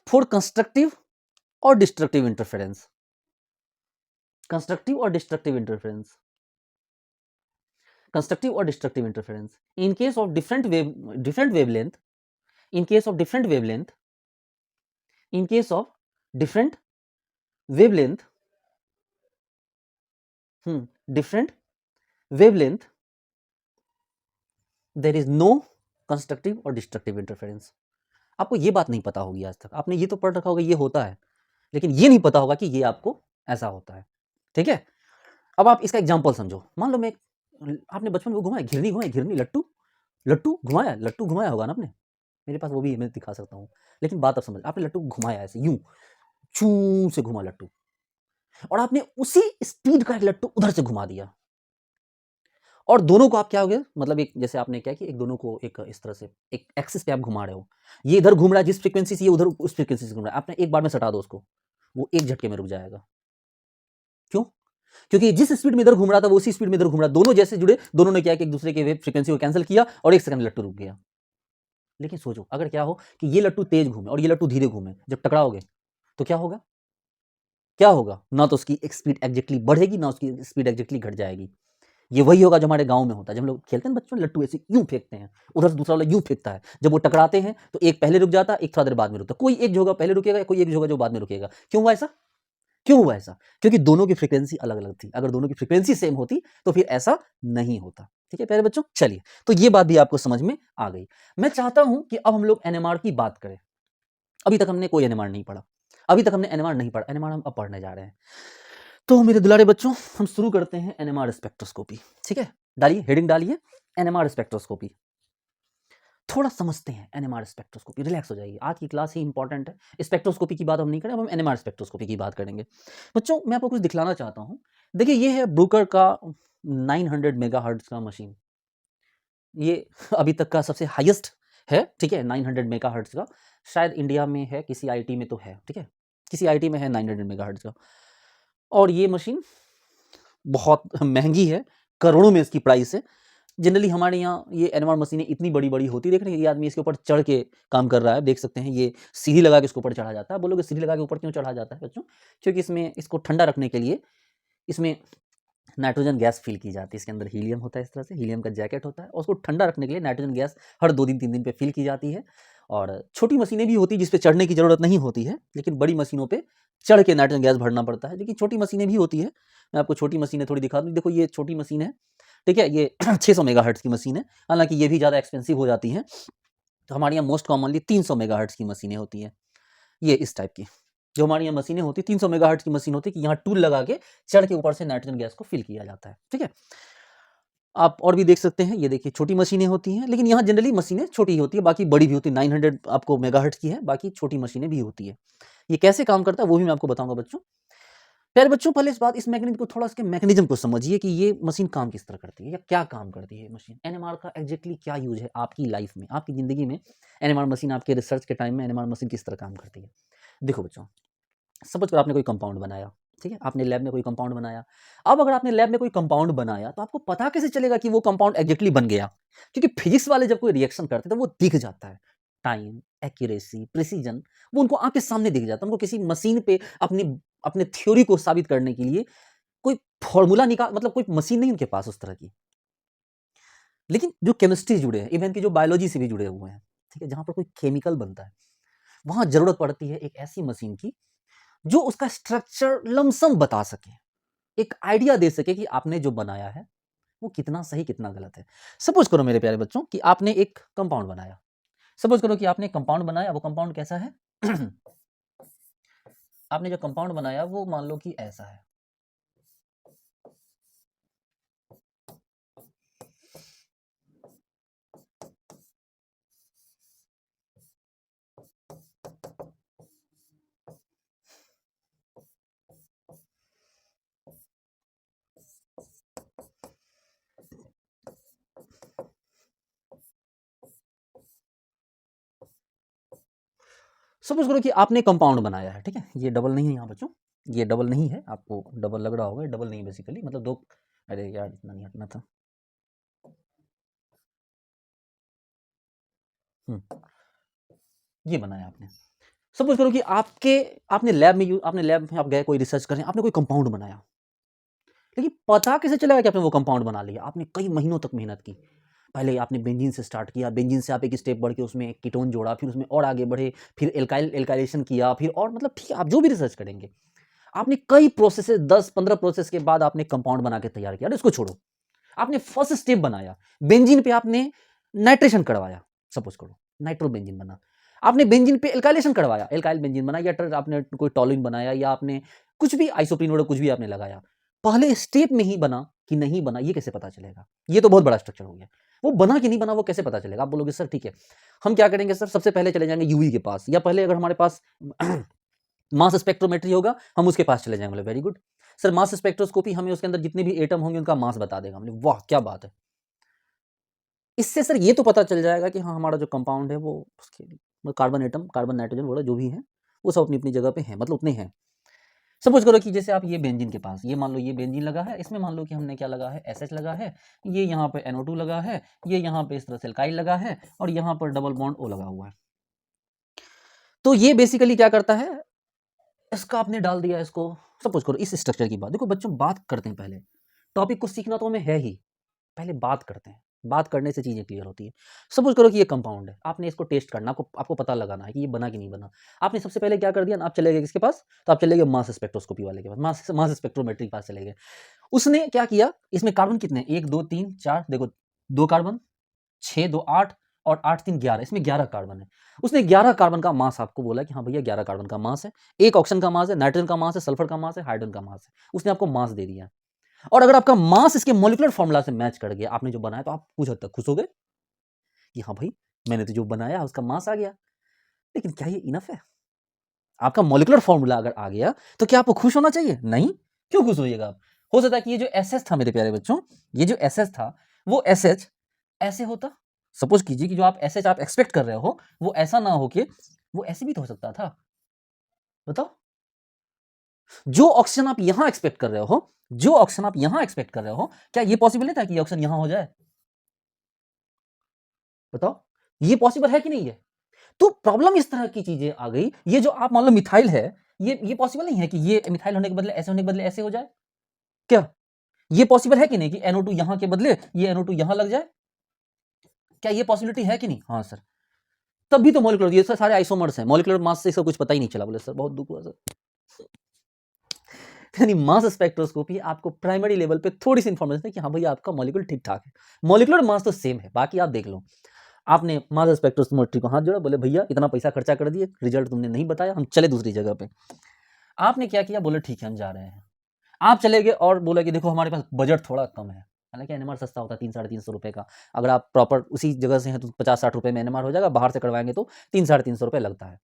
for constructive or destructive interference. Constructive or destructive interference. Constructive or destructive interference. In case of different wavelength, in case of different wavelength, in case of different wavelength, different wavelength, there is no constructive or destructive interference. आपको ये बात नहीं पता होगी आज तक, आपने ये तो पढ़ रखा होगा ये होता है, लेकिन ये नहीं पता होगा कि ये आपको ऐसा होता है। ठीक है, अब आप इसका एग्जांपल समझो। मान लो मैं, आपने बचपन में घुमाया, घिरनी घुमाई, घिरनी, लट्टू लट्टू घुमाया, लट्टू घुमाया होगा ना आपने। मेरे पास वो भी है, मैं दिखा सकता हूँ, लेकिन बात अब समझ। आपने लट्टू घुमाया ऐसे, यूं चू से घुमा लट्टू, और आपने उसी स्पीड का एक लट्टू उधर से घुमा दिया, और दोनों को आप क्या हो गया, मतलब एक, जैसे आपने क्या कि एक दोनों को एक इस तरह से एक एक्सिस पे आप घुमा रहे हो। ये इधर घूम रहा है जिस फ्रीक्वेंसी से, ये उधर उस फ्रीक्वेंसी से घूम रहा है। आपने एक बार में सटा दो उसको, वो एक झटके में रुक जाएगा। क्यों? क्योंकि जिस स्पीड में इधर घूम रहा था वो उसी स्पीड में इधर घूम रहा, दोनों जैसे जुड़े, दोनों ने क्या कि एक दूसरे के वेव फ्रीक्वेंसी को कैंसिल किया और एक सेकंड लट्टू रुक गया। लेकिन सोचो, अगर क्या हो कि ये लट्टू तेज घूमे और ये लट्टू धीरे घूमे, जब टकराओगे तो क्या होगा? क्या होगा? ना तो उसकी स्पीड एग्जैक्टली बढ़ेगी, ना उसकी स्पीड एग्जैक्टली घट जाएगी। ये वही होगा जो हमारे गांव में होता है, जब हम लोग खेलते हैं बच्चों, लट्टू ऐसे यूं फेंकते हैं, उधर से दूसरा वाला यूं फेंकता है, जब वो टकराते हैं तो एक पहले रुक जाता है, एक थोड़ा देर बाद में रुकता है। कोई एक होगा पहले रुकेगा, कोई एक होगा जो बाद में रुकेगा। क्यों हुआ ऐसा? क्यों हुआ ऐसा? क्योंकि दोनों की फ्रीक्वेंसी अलग अलग थी। अगर दोनों की फ्रीक्वेंसी सेम होती तो फिर ऐसा नहीं होता। ठीक है प्यारे बच्चों, चलिए, तो ये बात भी आपको समझ में आ गई। मैं चाहता हूं कि अब हम लोग एनएमआर की बात करें। अभी तक हमने कोई एनएमआर नहीं पढ़ा, अभी तक हमने एनएमआर नहीं पढ़ा, एनएमआर हम अब पढ़ने जा रहे हैं। तो मेरे दुलारे बच्चों, हम शुरू करते हैं एनएमआर स्पेक्ट्रोस्कोपी। ठीक है, डालिए, हेडिंग डालिए, एनएमआर स्पेक्ट्रोस्कोपी। थोड़ा समझते हैं एनएमआर स्पेक्ट्रोस्कोपी, रिलैक्स हो जाइए, आज की क्लास ही इंपॉर्टेंट है। स्पेक्ट्रोस्कोपी की बात हम नहीं करें, अब हम एनएमआर स्पेक्ट्रोस्कोपी की बात करेंगे। बच्चों, मैं आपको कुछ दिखलाना चाहता हूँ। देखिए, ये है ब्रूकर का 900 मेगाहर्ट्ज का मशीन। ये अभी तक का सबसे हाईएस्ट है। ठीक है, 900 मेगाहर्ट्ज का, शायद इंडिया में है, किसी आईटी में तो है। ठीक है, किसी आईटी में है 900 मेगाहर्ट्ज का। और ये मशीन बहुत महंगी है, करोड़ों में इसकी प्राइस है। जनरली हमारे यहाँ ये एनएमआर मशीनें इतनी बड़ी बड़ी होती है। देख रहे हैं, ये आदमी इसके ऊपर चढ़ के काम कर रहा है, देख सकते हैं। ये सीढ़ी लगा के इसके ऊपर चढ़ा जाता है। बोलोगे सीढ़ी लगा के ऊपर क्यों चढ़ा जाता है बच्चों? क्योंकि इसमें, इसको ठंडा रखने के लिए इसमें नाइट्रोजन गैस फिल की जाती है। इसके अंदर हीलियम होता है, इस तरह से हीलियम का जैकेट होता है, और उसको ठंडा रखने के लिए नाइट्रोजन गैस हर 2 दिन 3 दिन पे फिल की जाती है। और छोटी मशीनें भी होती है जिस पे चढ़ने की जरूरत नहीं होती है, लेकिन बड़ी मशीनों पे चढ़ के नाइट्रोजन गैस भरना पड़ता है। लेकिन छोटी मशीनें भी होती है, मैं आपको छोटी मशीनें थोड़ी दिखा दूँ। देखो, ये छोटी मशीन है। ठीक है, ये 600 मेगाहर्ट्ज की मशीन है, हालांकि ये भी ज़्यादा एक्सपेंसिव हो जाती हैं। तो हमारे यहाँ मोस्ट कॉमनली 300 मेगाहर्ट्ज की मशीनें होती हैं। ये इस टाइप की जो हमारी यहाँ मशीनें होती है, 300 मेगाहर्ट्ज की मशीन होती है कि यहाँ टूल लगा के चढ़ के ऊपर से नाइट्रोजन गैस को फिल किया जाता है। ठीक है, आप और भी देख सकते हैं, ये देखिए छोटी मशीनें होती हैं, लेकिन यहाँ जनरली मशीनें छोटी ही होती है, बाकी बड़ी भी होती है। 900 आपको मेगाहर्ट्ज की है, बाकी छोटी मशीनें भी होती है। ये कैसे काम करता है वो भी मैं आपको बताऊंगा बच्चों। प्यारे बच्चों, पहले इस मैकेनिज्म को थोड़ा, इसके मैकेनिज्म को समझिए कि ये मशीन काम किस तरह करती है या क्या काम करती है मशीन। एनएमआर का एग्जैक्टली क्या यूज है आपकी लाइफ में, आपकी जिंदगी में। एनएमआर मशीन आपके रिसर्च के टाइम में एनएमआर मशीन किस तरह काम करती है। देखो बच्चों, सपोज करो आपने कोई कंपाउंड बनाया, ठीक है, आपने लैब में कोई कंपाउंड बनाया। अब अगर आपने लैब में कोई कंपाउंड बनाया तो आपको पता कैसे चलेगा कि वो कंपाउंड एग्जैक्टली बन गया? क्योंकि फिजिक्स वाले जब कोई रिएक्शन करते हैं तो वो दिख जाता है। टाइम, एक्यूरेसी, प्रिसीजन, वो उनको आंख के सामने दिख जाता है। उनको किसी मशीन पे अपनी अपने थ्योरी को साबित करने के लिए कोई फॉर्मूला निकाल, मतलब कोई मशीन नहीं उनके पास उस तरह की। लेकिन जो केमिस्ट्री जुड़े हैं, इवन की जो बायोलॉजी से भी जुड़े हुए हैं, ठीक है, जहां पर कोई केमिकल बनता है, वहां जरूरत पड़ती है एक ऐसी मशीन की जो उसका स्ट्रक्चर लमसम बता सके, एक आइडिया दे सके कि आपने जो बनाया है वो कितना सही कितना गलत है। सपोज करो मेरे प्यारे बच्चों कि आपने एक कंपाउंड बनाया। सपोज करो कि आपने कंपाउंड बनाया, वो कंपाउंड कैसा है? आपने जो कंपाउंड बनाया वो मान लो कि ऐसा है। सपोज करो कि आपने कंपाउंड बनाया है, ठीक है, ये डबल नहीं है यहाँ बच्चों, ये डबल नहीं है, आपको डबल लग रहा होगा, डबल नहीं बेसिकली, मतलब दो। अरे यार इतना नहीं हटना था। ये बनाया आपने। सपोज करो कि आपने लैब में आप गए कोई रिसर्च करने, आपने कोई कंपाउंड बनाया, लेकिन पता कैसे चलेगा कि आपने वो कंपाउंड बना लिया? आपने कई महीनों तक मेहनत की। पहले आपने बेंजीन से स्टार्ट किया, बेंजीन से आप एक स्टेप बढ़ के उसमें कीटोन जोड़ा, फिर उसमें और आगे बढ़े, फिर एल्काइलेशन किया, फिर और मतलब ठीक है, आप जो भी रिसर्च करेंगे, आपने कई प्रोसेस, 10-15 प्रोसेस के बाद आपने कंपाउंड बना के तैयार किया। इसको छोड़ो, आपने फर्स्ट स्टेप बनाया, बेंजीन पे आपने नाइट्रेशन करवाया, सपोज करो नाइट्रो बेंजीन बना। आपने बेंजीन पे एल्काइलेशन करवाया, एल्काइल बेंजीन बना, या आपने कोई टॉलुइन बनाया, या आपने कुछ भी आइसोप्रीन वगैरह कुछ भी आपने लगाया। पहले स्टेप में ही बना कि नहीं बना, ये कैसे पता चलेगा? ये तो बहुत बड़ा स्ट्रक्चर हो गया। वो बना कि नहीं बना वो कैसे पता चलेगा? आप बोलोगे सर ठीक है, हम क्या करेंगे सर, सबसे पहले चले जाएंगे यूवी के पास, या पहले अगर हमारे पास मास स्पेक्ट्रोमेट्री होगा हम उसके पास चले जाएंगे। Very good sir, mass spectroscopy हमें उसके अंदर जितने भी एटम होंगे उनका मास बता देगा। हमने वाह क्या बात है, इससे सर ये तो पता चल जाएगा कि हाँ हमारा जो कंपाउंड है वो उसके कार्बन एटम, कार्बन नाइट्रोजन वगैरह जो भी है वो सब अपनी अपनी जगह पे है, मतलब उतने हैं। सपोज करो कि जैसे आप ये बेंजीन के पास, ये मान लो ये बेंजीन लगा है, इसमें मान लो कि हमने क्या लगा है, एसएच लगा है, ये यहाँ पे NO2 लगा है, ये यहाँ पे इस तरह से एल्काइल लगा है, और यहाँ पर डबल बॉन्ड O लगा हुआ है। तो ये बेसिकली क्या करता है, इसका आपने डाल दिया इसको। सपोज करो इस स्ट्रक्चर की बात, देखो बच्चों बात करते हैं, पहले टॉपिक को सीखना तो हमें है ही, पहले बात करते हैं, बात करने से चीजें क्लियर होती है। सपोज करो कि ये कंपाउंड है, आपने इसको टेस्ट करना, आपको पता लगाना है कि ये बना कि नहीं बना। आपने सबसे पहले क्या कर दिया, आप चले गए किसके पास, तो आप चले गए मास स्पेक्ट्रोस्कोपी वाले के पास, मास स्पेक्ट्रोमेट्री के पास चले गए। उसने क्या किया, इसमें कार्बन कितने, 1 2 3 4, देखो 2 कार्बन, 6 2 8, और 8 3 11, इसमें 11 कार्बन है। उसने 11 कार्बन का मास आपको बोला कि हाँ भैया 11 कार्बन का मास है, एक ऑक्सीजन का मास है, नाइट्रोजन का मास है, सल्फर का मास है, हाइड्रोजन का मास है। उसने आपको मास दे दिया। और अगर आपका मास इसके मॉलिक्यूलर फॉर्मूला से मैच कर गया, आपने जो बनाया, तो आप कुछ हद तक खुश हो गए कि हाँ भाई मैंने तो जो बनाया उसका मास आ गया। लेकिन क्या ये इनफ है? आपका मॉलिक्यूलर फॉर्मूला अगर आ गया तो क्या आपको खुश होना चाहिए? नहीं। क्यों खुश होइएगा आप? हो सकता है कि ये जो एसएच था मेरे प्यारे बच्चों, ये जो एसएच था वो एसएच ऐसे होता। सपोज कीजिए कि जो आप एसएच आप एक्सपेक्ट कर रहे हो वो ऐसा ना हो कि वो ऐसे भी तो हो सकता था। बताओ, जो ऑक्सीजन आप यहां एक्सपेक्ट कर रहे हो, जो ऑक्सीजन आप यहां एक्सपेक्ट कर रहे हो, क्या ये पॉसिबल नहीं था कि ऑक्सीजन यहां हो जाए? बताओ, ये पॉसिबल है कि नहीं है? तो प्रॉब्लम इस तरह की चीजें आ गई। ये जो आप मान लो मिथाइल है, ये पॉसिबल नहीं है कि ये मिथाइल होने के बदले ऐसे होने के बदले ऐसे हो जाए। क्या ये पॉसिबल है कि नहीं कि NO2 यहां के बदले ये NO2 यहां लग जाए? क्या ये पॉसिबिलिटी है कि नहीं? हाँ सर। तब भी तो मॉलिक्यूलर, ये सारे आइसोमर्स हैं, मॉलिक्यूलर मास से इसका कुछ पता ही नहीं चला। बोले सर बहुत दुख हुआ सर। यानी मास स्पेक्ट्रोस्कोपी आपको प्राइमरी लेवल पे थोड़ी सी इंफॉर्मेशन है कि हाँ भैया आपका मॉलिक्यूल ठीक ठाक है, मॉलिक्यूलर मास तो सेम है, बाकी आप देख लो। आपने मास स्पेक्ट्रोस्कोमेट्री को हाथ जोड़ा, बोले भैया इतना पैसा खर्चा कर दिए, रिजल्ट तुमने नहीं बताया, हम चले दूसरी जगह पे। आपने क्या किया, बोले ठीक है हम जा रहे हैं। आप चले गए और बोला कि देखो हमारे पास बजट थोड़ा कम है, हालांकि एनएमआर सस्ता होता है 300-350 रुपये का। अगर आप प्रॉपर उसी जगह से हैं तो 50-60 रुपये में एनएमआर हो जाएगा, बाहर से करवाएंगे तो 300-350 रुपये लगता है।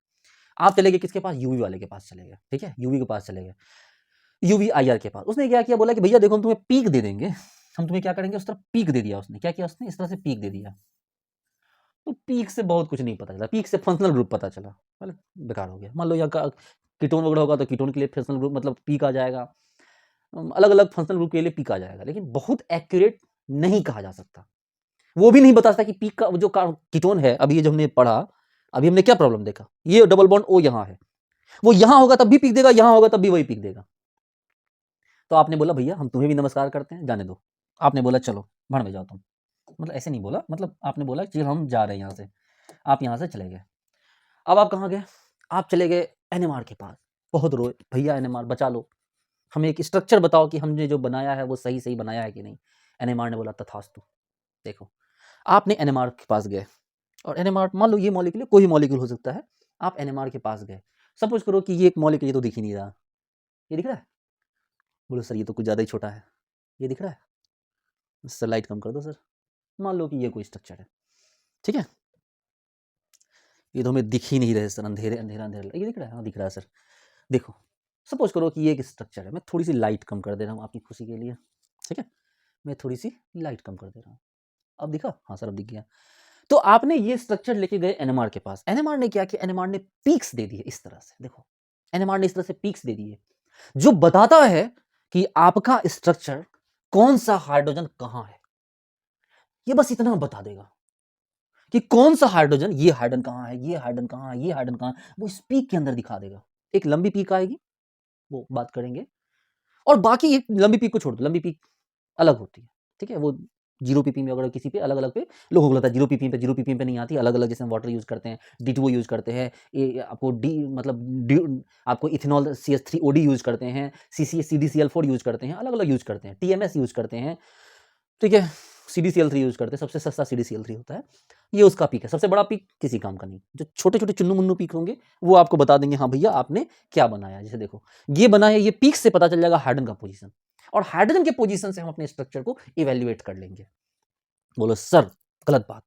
आप चले गए किसके पास, यूवी वाले के पास चले गए, ठीक है, यूवी के पास चले गए, यूवी आईआर के पास। उसने क्या किया, बोला कि भैया देखो हम तुम्हें पीक दे देंगे, हम तुम्हें क्या करेंगे, उस तरह पीक दे दिया। उसने क्या किया, उसने इस तरह से पीक दे दिया। तो पीक से बहुत कुछ नहीं पता चला, पीक से फंक्शनल ग्रुप पता चला, मतलब बेकार हो गया। मान लो यहाँ कीटोन वगैरह होगा तो कीटोन के लिए फंक्शनल ग्रुप मतलब पीक आ जाएगा, अलग अलग फंक्शनल ग्रुप के लिए पीक आ जाएगा, लेकिन बहुत एक्यूरेट नहीं कहा जा सकता। वो भी नहीं बता सकता कि पीक का जो कीटोन है, अभी ये जो हमने पढ़ा, अभी हमने क्या प्रॉब्लम देखा, ये डबल बॉन्ड ओ यहाँ है, वो यहाँ होगा तब भी पीक देगा, यहाँ होगा तब भी वही पीक देगा। तो आपने बोला भैया हम तुम्हें भी नमस्कार करते हैं, जाने दो। आपने बोला चलो भाड़ में जाओ तुम, मतलब ऐसे नहीं बोला, मतलब आपने बोला चल हम जा रहे हैं यहाँ से, आप यहाँ से चले गए। अब आप कहाँ गए, आप चले गए एनएमआर के पास, बहुत रोए, भैया एनएमआर बचा लो, हमें एक स्ट्रक्चर बताओ कि हमने जो बनाया है वो सही सही बनाया है कि नहीं। एनएमआर ने बोला तथास्तु। देखो आपने एनएमआर के पास गए, और एनएमआर मान लो ये मॉलिक्यूल है, कोई मॉलिक्यूल हो सकता है, आप एनएमआर के पास गए, सपोज करो कि ये एक मॉलिक्यूल, ये तो दिख ही नहीं रहा, ये दिख रहा है, बोलो सर ये तो कुछ ज़्यादा ही छोटा है, ये दिख रहा है, सर लाइट कम कर दो सर। मान लो कि ये कोई स्ट्रक्चर है, ठीक है, ये तो हमें दिख ही नहीं रहे सर, अंधेरे अंधेरा अंधेरा, ये दिख रहा है, हाँ दिख रहा है सर। देखो सपोज करो कि ये एक स्ट्रक्चर है, मैं थोड़ी सी लाइट कम कर दे रहा हूँ आपकी खुशी के लिए, ठीक है, मैं थोड़ी सी लाइट कम कर दे रहा हूँ, अब दिखा, हाँ सर अब दिख गया। तो आपने ये स्ट्रक्चर लेके गए एनएमआर के पास, एनएमआर ने क्या किया, एनएमआर ने पीक्स दे दिए इस तरह से, देखो एनएमआर ने इस तरह से पीक्स दे दिए, जो बताता है कि आपका स्ट्रक्चर कौन सा हाइड्रोजन कहां है, ये बस इतना बता देगा कि कौन सा हाइड्रोजन, ये हाइड्रोजन कहां है, ये हाइड्रोजन कहां है, ये हाइड्रोजन कहां है, वो इस पीक के अंदर दिखा देगा। एक लंबी पीक आएगी, वो बात करेंगे, और बाकी एक लंबी पीक को छोड़ दो, लंबी पीक अलग होती है, ठीक है, वो 0 ppm में अगर किसी पे अलग अलग पे लोगों को लगता है 0 ppm पे, 0 ppm पे नहीं आती, अलग अलग, जैसे हम वाटर यूज करते हैं, D2O यूज करते हैं, ये आपको डी मतलब डी आपको इथेनॉल CH3OD यूज करते हैं, CDCl4 यूज करते हैं, अलग अलग यूज करते हैं, TMS यूज करते हैं, ठीक है, CDCl3 यूज करते हैं, सबसे सस्ता CDCl3 होता है, ये उसका पीक है, सबसे बड़ा पीक किसी काम का नहीं। जो छोटे छोटे चुन्नू मुन्नू पीक होंगे वो आपको बता देंगे हाँ भैया आपने क्या बनाया, जैसे देखो ये बनाया, ये पीक से पता चल जाएगा हाइड्रोजन का पोजीशन, और हाइड्रोजन के पोजीशन से हम अपने स्ट्रक्चर को इवेल्युएट कर लेंगे। बोलो सर गलत बात,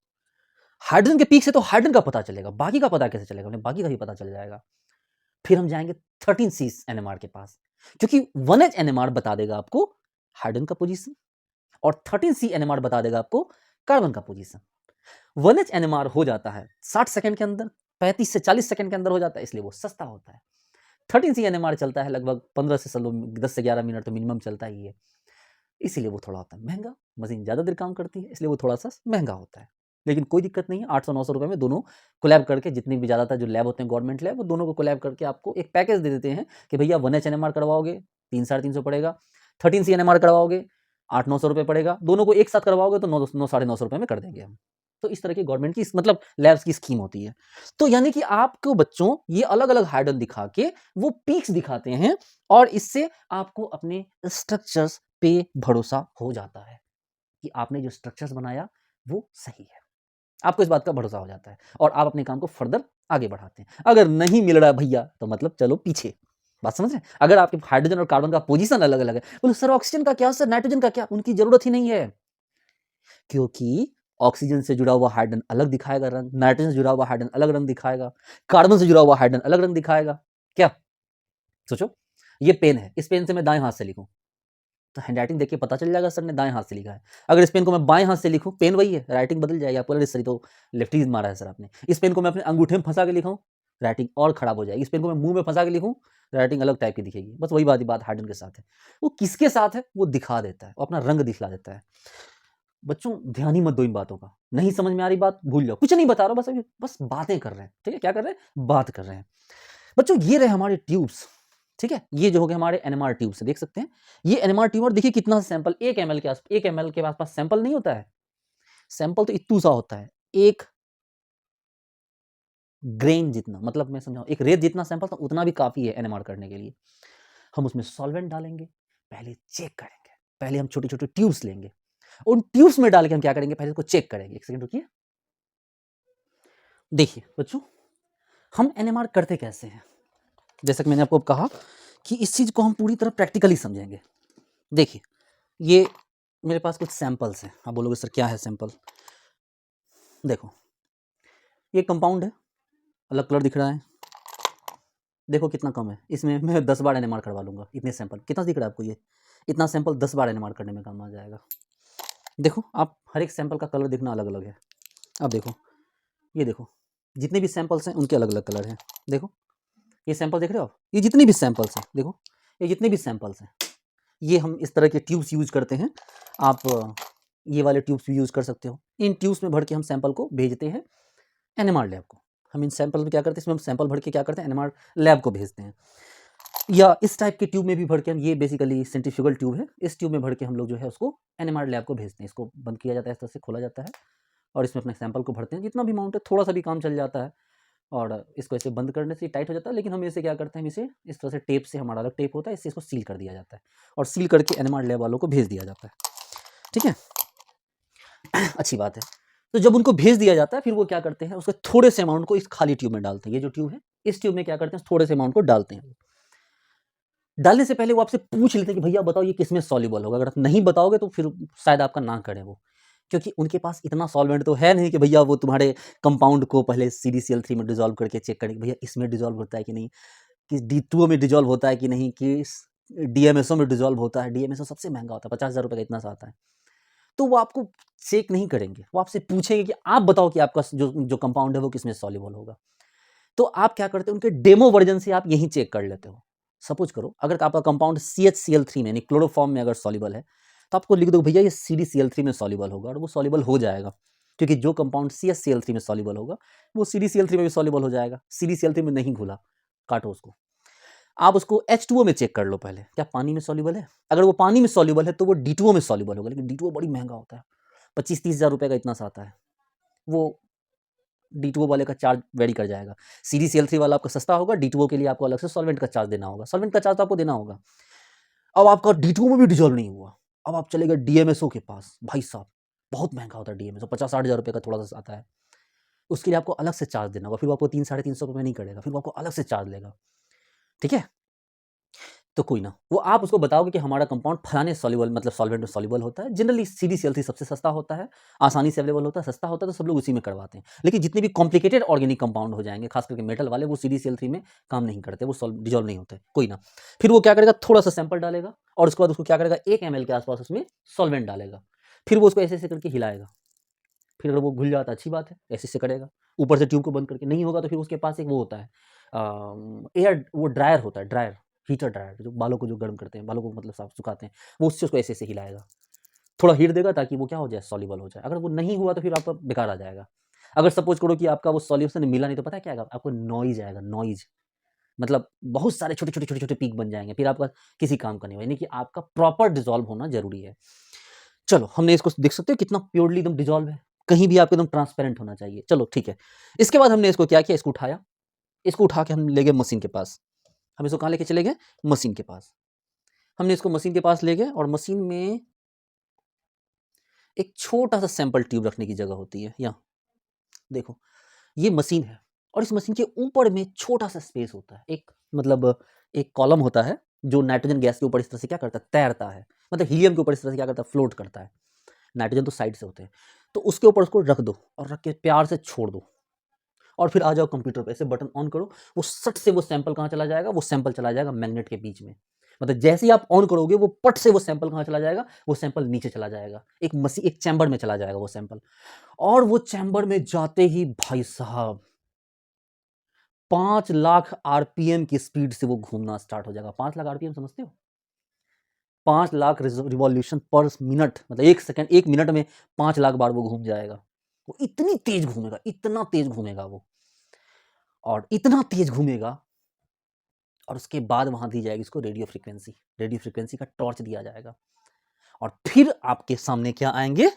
हाइड्रोजन के पीक से तो हाइड्रोजन का पता चलेगा, बाकी का पता कैसे चलेगा, उन्हें बाकी का भी पता चल जाएगा। फिर हम जाएंगे 13C NMR के पास, क्योंकि 1H NMR बता देगा आपको हाइड्रोजन का पोजीशन, और 13C NMR बता देगा आपको कार्बन का पोजीशन। 1H NMR हो जाता है 60 सेकंड के अंदर, 35 से 40 सेकंड के अंदर हो जाता है, इसलिए वो सस्ता होता है। 13C NMR चलता है लगभग 15 से 10 से 11 मिनट तो मिनिमम चलता ही है, इसीलिए वो थोड़ा होता है महंगा, मशीन ज़्यादा देर काम करती है, इसलिए वो थोड़ा सा महंगा होता है, लेकिन कोई दिक्कत नहीं है, 800-900 रुपये में दोनों कोलैब करके, जितनी भी ज़्यादातर जो लैब होते हैं गवर्नमेंट लैब, वो दोनों को कोलैब करके आपको एक पैकेज दे देते हैं कि भैया 1H NMR करवाओगे 300-350 पड़ेगा, 13C NMR करवाओगे 800-900 रुपये पड़ेगा, दोनों को एक साथ करवाओगे तो 900-950 रुपये में कर देंगे हम। तो इस तरह की गवर्नमेंट की मतलब लैब्स की स्कीम होती है। तो यानी कि आपको बच्चों ये अलग अलग हाइड्रोजन दिखा के वो पीक्स दिखाते हैं, और इससे आपको अपने स्ट्रक्चर्स पे भरोसा हो जाता है कि आपने जो स्ट्रक्चर्स बनाया वो सही है, आपको इस बात का भरोसा हो जाता है, और आप अपने काम को फर्दर आगे बढ़ाते हैं। अगर नहीं मिल रहा भैया तो मतलब चलो पीछे, बात समझ रहे हैं। अगर आपके हाइड्रोजन और कार्बन का पोजीशन अलग अलग है, बोलो सर ऑक्सीजन का क्या, सर नाइट्रोजन का क्या, उनकी जरूरत ही नहीं है, क्योंकि ऑक्सीजन से जुड़ा हुआ हाइड्रोजन अलग दिखाएगा रंग, नाइट्रोजन से जुड़ा हुआ हाइड्रोजन अलग रंग दिखाएगा, कार्बन से जुड़ा हुआ हाइड्रोजन अलग रंग दिखाएगा। क्या सोचो, ये पेन है, इस पेन से मैं दाएं हाथ से लिखूं तो हैंडराइटिंग देखिए पता चल जाएगा सर ने दाएं हाथ से लिखा है। अगर इस पेन को मैं बाएं हाथ से लिखूं, पेन वही है, राइटिंग बदल जाएगी, आपको सर तो लेफ्टी मारा है सर आपने। इस पेन को मैं अपने अंगूठे में फंसा के लिखाऊं, राइटिंग और खराब हो जाएगी। इस पेन को मैं मुंह में फंसा के लिखूं, राइटिंग अलग टाइप की दिखेगी। बस वही बात हाइड्रोजन के साथ है, वो किसके साथ है वो दिखा देता है, वो अपना रंग दिखला देता है। बच्चों ध्यान ही मत दो इन बातों का, नहीं समझ में आ रही बात भूल जाओ, कुछ नहीं बता रहा, बस बातें कर रहे हैं, ठीक है, क्या कर रहे हैं, बात कर रहे हैं। बच्चों ये रहे हमारे ट्यूब्स, ठीक है, ये जो हो गए हमारे NMR ट्यूब से, देख सकते हैं ये NMR ट्यूब, और देखिए कितना सैंपल, 1 ml के आसपास, 1 ml के आसपास सैंपल नहीं होता है, सैंपल तो इतू सा होता है, 1 ग्रेन जितना, मतलब मैं समझाऊं एक रेत जितना सैंपल, तो उतना भी काफी है NMR करने के लिए। हम उसमें सॉल्वेंट डालेंगे, पहले चेक करेंगे, पहले हम छोटे छोटे ट्यूब्स लेंगे, उन ट्यूब्स में डाल के हम क्या करेंगे, पहले उसको चेक करेंगे। एक सेकंड रुकिए, देखिए बच्चों हम NMR करते कैसे हैं, जैसा कि मैंने आपको कहा कि इस चीज को हम पूरी तरह प्रैक्टिकली समझेंगे। देखिए ये मेरे पास कुछ सैंपल्स हैं। आप बोलोगे सर क्या है सैंपल? देखो, ये कंपाउंड है, अलग कलर दिख रहा है, देखो कितना कम है। इसमें मैं 10 बार एनएमआर करवा लूँगा। इतने सैंपल कितना दिख रहा है आपको? ये इतना सैंपल 10 बार एनएमआर करने में काम आ जाएगा। देखो आप, हर एक सैंपल का कलर दिखना अलग अलग है। अब देखो, ये देखो, जितने भी सैंपल्स हैं उनके अलग अलग कलर हैं। देखो ये सैंपल देख रहे हो आप? ये जितने भी सैंपल्स हैं, देखो ये जितने भी सैंपल्स हैं, ये हम इस तरह के ट्यूब्स यूज़ करते हैं। आप ये वाले ट्यूब्स भी यूज़ कर सकते हो। इन ट्यूब्स में भर के हम सैंपल को भेजते हैं एनएमआर लैब को। हम इन सैंपल में क्या करते हैं, इसमें हम सैंपल भर के क्या करते हैं, एनएमआर लैब को भेजते हैं। या इस टाइप के ट्यूब में भी भर के हम, ये बेसिकली सेंट्रीफ्यूगल ट्यूब है, इस ट्यूब में भर के हम लोग जो है उसको एनएमआर लैब को भेजते हैं। इसको बंद किया जाता है, इस तरह से खोला जाता है और इसमें अपने सैंपल को भरते हैं। जितना भी अमाउंट है, थोड़ा सा भी काम चल जाता है और इसको ऐसे बंद करने से टाइट हो जाता है। लेकिन हम इसे क्या करते हैं, हम इसे इस तरह से टेप से, हमारा अलग टेप होता है, इससे इसको सील कर दिया जाता है और सील करके एनएमआर लैब वालों को भेज दिया जाता है। ठीक है, अच्छी बात है। तो जब उनको भेज दिया जाता है, फिर वो क्या करते हैं, उसके थोड़े से अमाउंट को इस खाली ट्यूब में डालते हैं। ये जो ट्यूब है, इस ट्यूब में क्या करते हैं, थोड़े से अमाउंट को डालते हैं। डालने से पहले वो आपसे पूछ लेते हैं कि भैया बताओ ये किसमें सॉल्युबल होगा। अगर आप नहीं बताओगे तो फिर शायद आपका ना करें वो, क्योंकि उनके पास इतना सॉल्वेंट तो है नहीं कि भैया वो तुम्हारे कंपाउंड को पहले CdCl3 में डिजोल्व करके चेक करें भैया इसमें डिजोल्व होता है कि नहीं, कि D2O में डिजोल्व होता है कि नहीं, कि DMSO में डिजोल्व होता है। DMSO सबसे महंगा होता है, 50,000 रुपये का इतना सा आता है। तो वो आपको चेक नहीं करेंगे, वो आपसे पूछेंगे कि आप बताओ कि आपका जो कंपाउंड है वो किसमें सॉल्युबल होगा। तो आप क्या करते हो, उनके डेमो वर्जन से आप यही चेक कर लेते हो। सपोज करो अगर आपका कंपाउंड CHCl3 में, यानी क्लोरोफॉर्म में अगर सॉल्युबल है, तो आपको लिख दो भैया ये CdCl3 में सॉल्युबल होगा, और वो सॉल्युबल हो जाएगा। क्योंकि जो कंपाउंड CHCl3 में सॉल्युबल होगा वो CdCl3 में भी सॉल्युबल हो जाएगा। CdCl3 में नहीं घुला, काटो उसको। आप उसको H2O में चेक कर लो पहले, क्या पानी में सॉल्युबल है। अगर वो पानी में सॉल्युबल है तो वो D2O में सॉल्युबल होगा, लेकिन D2O बड़ी महंगा होता है, 25-30 हज़ार रुपये का इतना सा आता है। वो D2O वाले का चार्ज वेरी कर जाएगा। CdCl3 वाला आपका सस्ता होगा, D2O के लिए आपको अलग से सॉल्वेंट का चार्ज देना होगा। सॉल्वेंट का चार्ज तो आपको देना होगा। अब आपका D2O में भी डिजोल्व नहीं हुआ, अब आप चले गए DMSO के पास। भाई साहब बहुत महंगा होता है DMSO, 50-60 हज़ार रुपये का थोड़ा सा आता है। उसके लिए आपको अलग से चार्ज देना होगा, फिर वो आपको 300-350 रुपये नहीं करेगा, फिर वो आपको अलग से चार्ज लेगा। ठीक है, तो कोई ना, वो आप उसको बताओगे कि हमारा कंपाउंड फलाने सॉल्युबल, मतलब सॉल्वेंट में सॉल्युबल होता है। जनरली CdCl3 सबसे सस्ता होता है, आसानी से अवेलेबल होता है, सस्ता होता है, तो सब लोग उसी में करवाते हैं। लेकिन जितने भी कॉम्प्लिकेटेड ऑर्गेनिक कंपाउंड हो जाएंगे, खास करके मेटल वाले, वो CdCl3 में काम नहीं करते, वो डिजोल्व नहीं होते। कोई ना, फिर वो क्या करेगा, थोड़ा सा सैंपल डालेगा और उसके बाद उसको क्या करेगा, 1 ml के आसपास उसमें सॉल्वेंट डालेगा। फिर वो उसको ऐसे ऐसे करके हिलाएगा। फिर अगर वो घुल जाता है अच्छी बात है, ऐसे ऐसे करेगा। ऊपर से ट्यूब को बंद करके, नहीं होगा तो फिर उसके पास एक वो होता है, एयर, वो ड्रायर होता है, ड्रायर, हीटर ड्रायर, जो बालों को जो गर्म करते हैं, बालों को मतलब साफ सुखाते हैं, वो उससे उसको ऐसे ऐसे हिलाएगा, थोड़ा हीट देगा ताकि वो क्या हो जाए, सॉल्युबल हो जाए। अगर वो नहीं हुआ तो फिर आपका बेकार आ जाएगा। अगर सपोज करो कि आपका वो सॉल्यूशन मिला नहीं, तो पता है क्या आएगा आपको, नॉइज आएगा। नॉइज मतलब बहुत सारे छोटे छोटे छोटे छोटे पीक बन जाएंगे, फिर आपका किसी काम का नहीं होगा। यानी कि आपका प्रॉपर डिजोल्व होना जरूरी है। चलो, हमने इसको देख सकते हो कितना प्योरली एकदम डिजोल्व है, कहीं भी आपको एकदम ट्रांसपेरेंट होना चाहिए। चलो ठीक है, इसके बाद हमने इसको क्या किया, इसको उठाया, इसको उठा के हम ले गए मशीन के पास। हम इसको कहाँ लेके चले गए, मशीन के पास। हमने इसको मशीन के पास ले गए और मशीन में एक छोटा सा सैंपल ट्यूब रखने की जगह होती है। यहाँ देखो, ये मशीन है और इस मशीन के ऊपर में छोटा सा स्पेस होता है, एक मतलब एक कॉलम होता है जो नाइट्रोजन गैस के ऊपर इस तरह से क्या करता है, तैरता है, मतलब हीलियम के ऊपर इस तरह से क्या करता है, फ्लोट करता है। नाइट्रोजन तो साइड से होते हैं, तो उसके ऊपर उसको रख दो और रख के प्यार से छोड़ दो और फिर आ जाओ कंप्यूटर पे, ऐसे बटन ऑन करो, वो सट से वो सैंपल कहाँ चला जाएगा, वो सैंपल चला जाएगा मैग्नेट के बीच में। मतलब जैसे ही आप ऑन करोगे, वो पट से वो सैंपल कहाँ चला जाएगा, वो सैंपल नीचे चला जाएगा, एक चैम्बर में चला जाएगा वो सैंपल। और वो चैम्बर में जाते ही भाई साहब 5 लाख RPM की स्पीड से वो घूमना स्टार्ट हो जाएगा। 5 लाख RPM समझते हो, 5 लाख रिवॉल्यूशन पर मिनट, मतलब 1 सेकंड, 1 मिनट में 5 लाख बार वो घूम जाएगा। वो इतनी तेज घूमेगा, इतना तेज घूमेगा वो, और इतना तेज घूमेगा। और उसके बाद वहां दी जाएगी इसको रेडियो फ्रीक्वेंसी का टॉर्च दिया जाएगा। और फिर आपके सामने क्या आएंगे,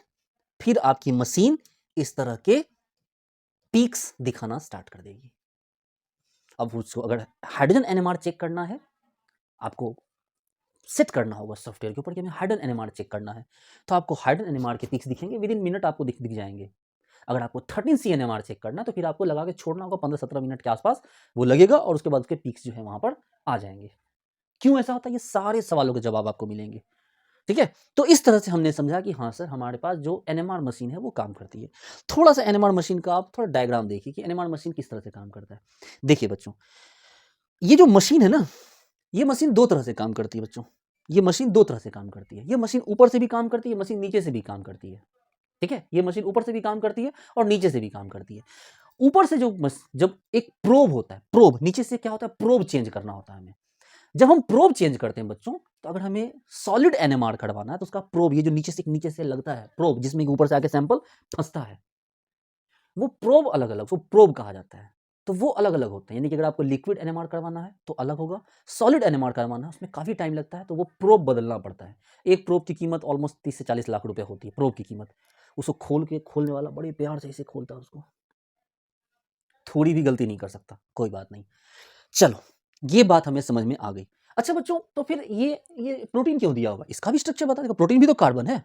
फिर आपकी मशीन इस तरह के पीक्स दिखाना स्टार्ट कर देगी। अब उसको अगर हाइड्रोजन NMR चेक करना है, आपको सेट करना होगा सॉफ्टवेयर के ऊपर कि हमें हाइड्रोजन NMR चेक करना है, तो आपको हाइड्रोजन NMR के पीक्स दिखेंगे, विद इन मिनट आपको दिख जाएंगे। अगर आपको 13C NMR चेक करना है तो फिर आपको लगा के छोड़ना होगा, 15-17 मिनट के आसपास वो लगेगा और उसके बाद उसके पीक्स जो है वहां पर आ जाएंगे। क्यों ऐसा होता है, ये सारे सवालों के जवाब आपको मिलेंगे। ठीक है। तो इस तरह से हमने समझा कि हाँ सर, हमारे पास जो एनएमआर मशीन है वो काम करती है। थोड़ा सा एनएमआर मशीन का आप थोड़ा डायग्राम देखिए कि एनएमआर मशीन किस तरह से काम करता है। देखिए बच्चों, ये जो मशीन है ना, ये मशीन दो तरह से काम करती है बच्चों। ये मशीन दो तरह से काम करती है। ये मशीन ऊपर से भी काम करती है, मशीन नीचे से भी काम करती है। ठीक है, ये मशीन ऊपर से भी काम करती है और नीचे से भी काम करती है। ऊपर से जब एक प्रोब होता है, प्रोब नीचे से क्या होता है, प्रोब चेंज करना होता है हमें। जब हम प्रोब चेंज करते हैं बच्चों, तो अगर हमें सॉलिड एनएमआर कढ़वाना है तो उसका प्रोब, ये जो नीचे से लगता है प्रोब, जिसमें ऊपर से आके सैंपल फंसता है, वो प्रोब अलग अलग, वो प्रोब कहा जाता है। तो वो अलग अलग होते हैं। यानी कि अगर आपको लिक्विड एनएमआर करवाना है तो अलग होगा, सॉलिड एनएमआर करवाना है उसमें काफ़ी टाइम लगता है, तो वो प्रोब बदलना पड़ता है। एक प्रोब की कीमत ऑलमोस्ट 30 से 40 लाख रुपए होती है, प्रोब की कीमत। उसको खोलने वाला बड़े प्यार से इसे खोलता है, उसको थोड़ी भी गलती नहीं कर सकता, कोई बात नहीं। चलो, ये बात हमें समझ में आ गई। अच्छा बच्चों, तो फिर ये प्रोटीन क्यों दिया होगा, इसका भी स्ट्रक्चर बता देगा। प्रोटीन भी तो कार्बन है,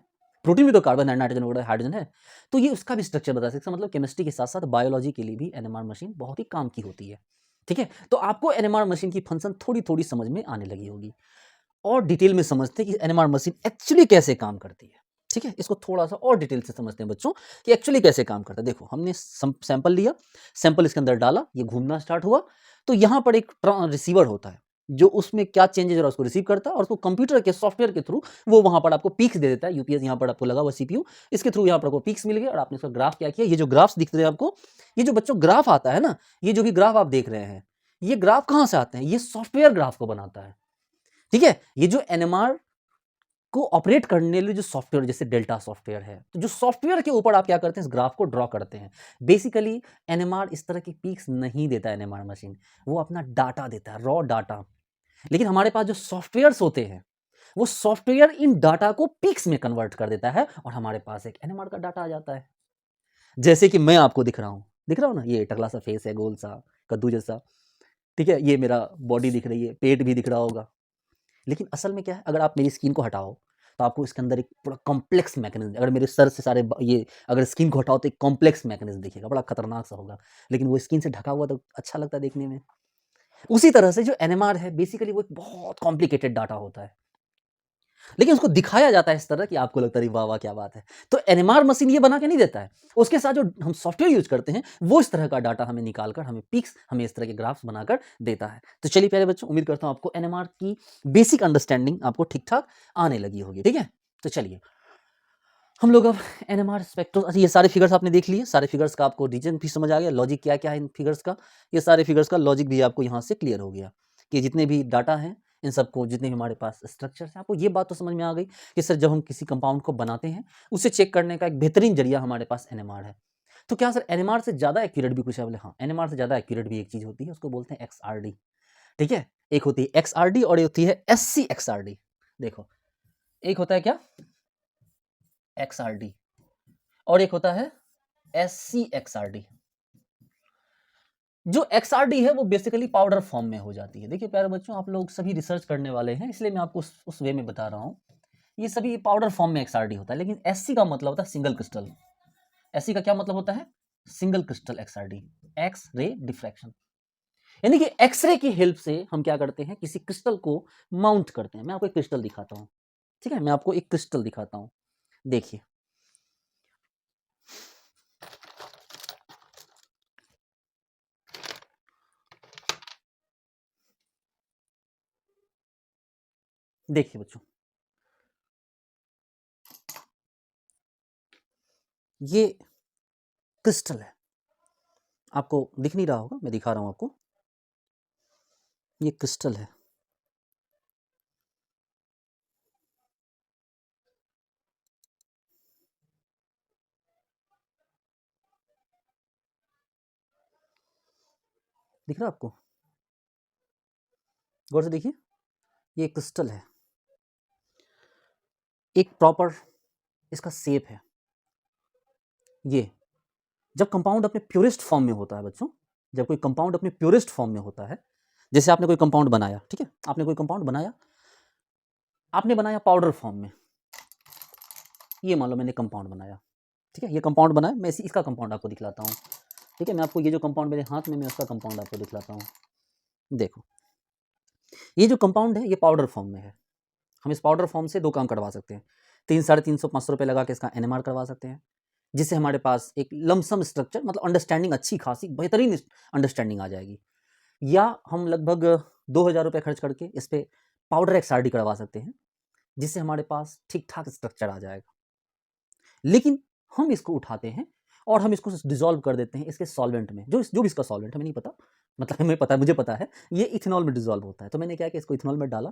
प्रोटीन भी तो कार्बन है, नाइट्रोजन वगैरह हाइड्रोजन है, तो ये उसका भी स्ट्रक्चर बता सकता। मतलब केमिस्ट्री के साथ साथ बायोलॉजी के लिए भी एनएमआर मशीन बहुत ही काम की होती है। ठीक है, तो आपको एनएमआर मशीन की फंक्शन थोड़ी थोड़ी समझ में आने लगी होगी। और डिटेल में समझते हैं कि एनएमआर मशीन एक्चुअली कैसे काम करती है। ठीक है, इसको थोड़ा सा और डिटेल से समझते हैं बच्चों कि एक्चुअली कैसे काम करता है। देखो, हमने सैंपल लिया, सैंपल इसके अंदर डाला, ये घूमना स्टार्ट हुआ, तो यहाँ पर एक रिसीवर होता है जो उसमें क्या चेंजेस हो रहा है उसको रिसीव करता है, और उसको कंप्यूटर के सॉफ्टवेयर के थ्रू वो वहाँ पर आपको पीक्स दे देता है। यूपीएस यहाँ पर आपको लगा हुआ सीपीयू, इसके थ्रू यहाँ पर आपको पीक्स मिल गए और आपने इसका ग्राफ क्या किया। ये जो ग्राफ्स दिख रहे हैं आपको, ये जो बच्चों ग्राफ आता है ना, ये जो भी ग्राफ आप देख रहे हैं, ये ग्राफ कहाँ से आते हैं, ये सॉफ्टवेयर ग्राफ को बनाता है। ठीक है, ये जो एनएमआर को ऑपरेट करने लिए जो सॉफ्टवेयर, जैसे डेल्टा सॉफ्टवेयर है, तो जो सॉफ्टवेयर के ऊपर आप क्या करते हैं, इस ग्राफ को ड्रॉ करते हैं। बेसिकली एनएमआर इस तरह की पीक्स नहीं देता है, एनएमआर मशीन वो अपना डाटा देता है, रॉ डाटा। लेकिन हमारे पास जो सॉफ्टवेयर्स होते हैं, वो सॉफ्टवेयर इन डाटा को पीक्स में कन्वर्ट कर देता है और हमारे पास एक एनएमआर का डाटा आ जाता है। जैसे कि मैं आपको दिख रहा हूं ना, ये टकला सा फेस है, गोल सा कद्दू जैसा। ठीक है, ये मेरा बॉडी दिख रही है, पेट भी दिख रहा होगा। लेकिन असल में क्या है, अगर आप मेरी स्किन को हटाओ तो आपको इसके अंदर एक पूरा कॉम्प्लेक्स मैकेनिज्म, अगर मेरे सर से सारे ये अगर स्किन को हटाओ तो एक कॉम्प्लेक्स मैकेनिज्म दिखेगा, बड़ा खतरनाक सा होगा। लेकिन वो स्किन से ढका हुआ तो अच्छा लगता है देखने में। उसी तरह से जो एनएमआर है, बेसिकली वो एक बहुत कॉम्प्लिकेटेड डाटा होता है, लेकिन उसको दिखाया जाता है इस तरह कि आपको लगता है वाह वाह क्या बात है। तो एनएमआर मशीन ये बना के नहीं देता है, उसके साथ जो हम सॉफ्टवेयर यूज करते हैं वो इस तरह का डाटा हमें निकालकर, हमें पिक्स, हमें इस तरह के ग्राफ्स बनाकर देता है। तो चलिए प्यारे बच्चों, उम्मीद करता हूं आपको एनएमआर की बेसिक अंडरस्टैंडिंग आपको ठीक ठाक आने लगी होगी। ठीक है, तो चलिए हम लोग अब एनएमआर स्पेक्ट्रो, अच्छा ये सारे फिगर्स आपने देख लिए, सारे फिगर्स का आपको रीजन भी समझ आ गया, लॉजिक क्या क्या है इन फिगर्स का, ये सारे फिगर्स का लॉजिक भी आपको यहाँ से क्लियर हो गया कि जितने भी डाटा हैं, इन सबको, जितने भी हमारे पास स्ट्रक्चर्स हैं, आपको ये बात तो समझ में आ गई कि सर जब हम किसी कंपाउंड को बनाते हैं, उसे चेक करने का एक बेहतरीन जरिया हमारे पास एनएमआर है। तो क्या सर एनएमआर से ज़्यादा एक्यूरेट भी कुछ है? बोले हाँ, एनएमआर से ज़्यादा एक्यूरेट भी एक चीज़ होती है, उसको बोलते हैं एक्सआरडी। ठीक है, एक होती है एक्सआरडी और एक होती है एससी एक्सआरडी। देखो, एक होता है क्या, एक्सआरडी, और एक होता है एससी एक्सआरडी। जो एक्सआरडी है वो बेसिकली पाउडर फॉर्म में हो जाती है। देखिए प्यारे बच्चों, आप लोग सभी रिसर्च करने वाले हैं, इसलिए मैं आपको उस वे में बता रहा हूँ। ये सभी पाउडर फॉर्म में एक्सआरडी होता है, लेकिन एससी का मतलब होता है सिंगल क्रिस्टल। एससी का क्या मतलब होता है, single crystal XRD, X ray diffraction. यानी कि एक्सरे की हेल्प से हम क्या करते हैं, किसी क्रिस्टल को माउंट करते हैं। मैं आपको एक क्रिस्टल दिखाता हूँ। ठीक है, मैं आपको एक क्रिस्टल दिखाता हूँ, देखिए। देखिए बच्चों, ये क्रिस्टल है, आपको दिख नहीं रहा होगा, मैं दिखा रहा हूं आपको। ये क्रिस्टल है, दिख रहा है आपको? गौर से देखिए, ये क्रिस्टल है, एक प्रॉपर इसका शेप है। ये जब कंपाउंड अपने प्योरेस्ट फॉर्म में होता है बच्चों, जब कोई कंपाउंड अपने प्योरेस्ट फॉर्म में होता है, जैसे आपने कोई कंपाउंड बनाया, ठीक है, आपने कोई कंपाउंड बनाया, आपने बनाया पाउडर फॉर्म में, ये मान लो मैंने कंपाउंड बनाया, ठीक है, ये कंपाउंड बनाया, मैं इसका कंपाउंड आपको दिखलाता हूँ। ठीक है, मैं आपको ये जो कंपाउंड मेरे हाथ में, मैं उसका कंपाउंड आपको दिखलाता हूँ। देखो, ये जो कंपाउंड है ये पाउडर फॉर्म में है, हम इस पाउडर फॉर्म से 2 काम करवा सकते हैं। 300-350 रुपये लगा के इसका NMR करवा सकते हैं, जिससे हमारे पास एक लमसम स्ट्रक्चर मतलब अंडरस्टैंडिंग अच्छी खासी बेहतरीन अंडरस्टैंडिंग आ जाएगी। या हम लगभग 2000 रुपये खर्च करके इस पे पाउडर XRD करवा सकते हैं, जिससे हमारे पास ठीक-ठाक स्ट्रक्चर आ जाएगा। लेकिन हम इसको उठाते हैं और हम इसको डिसॉल्व कर देते हैं इसके सॉल्वेंट में, जो भी इसका सॉल्वेंट है हमें नहीं पता, मतलब हमें पता है, मुझे पता है ये इथेनॉल में डिसॉल्व होता है। तो मैंने क्या किया, इसको इथेनॉल में डाला,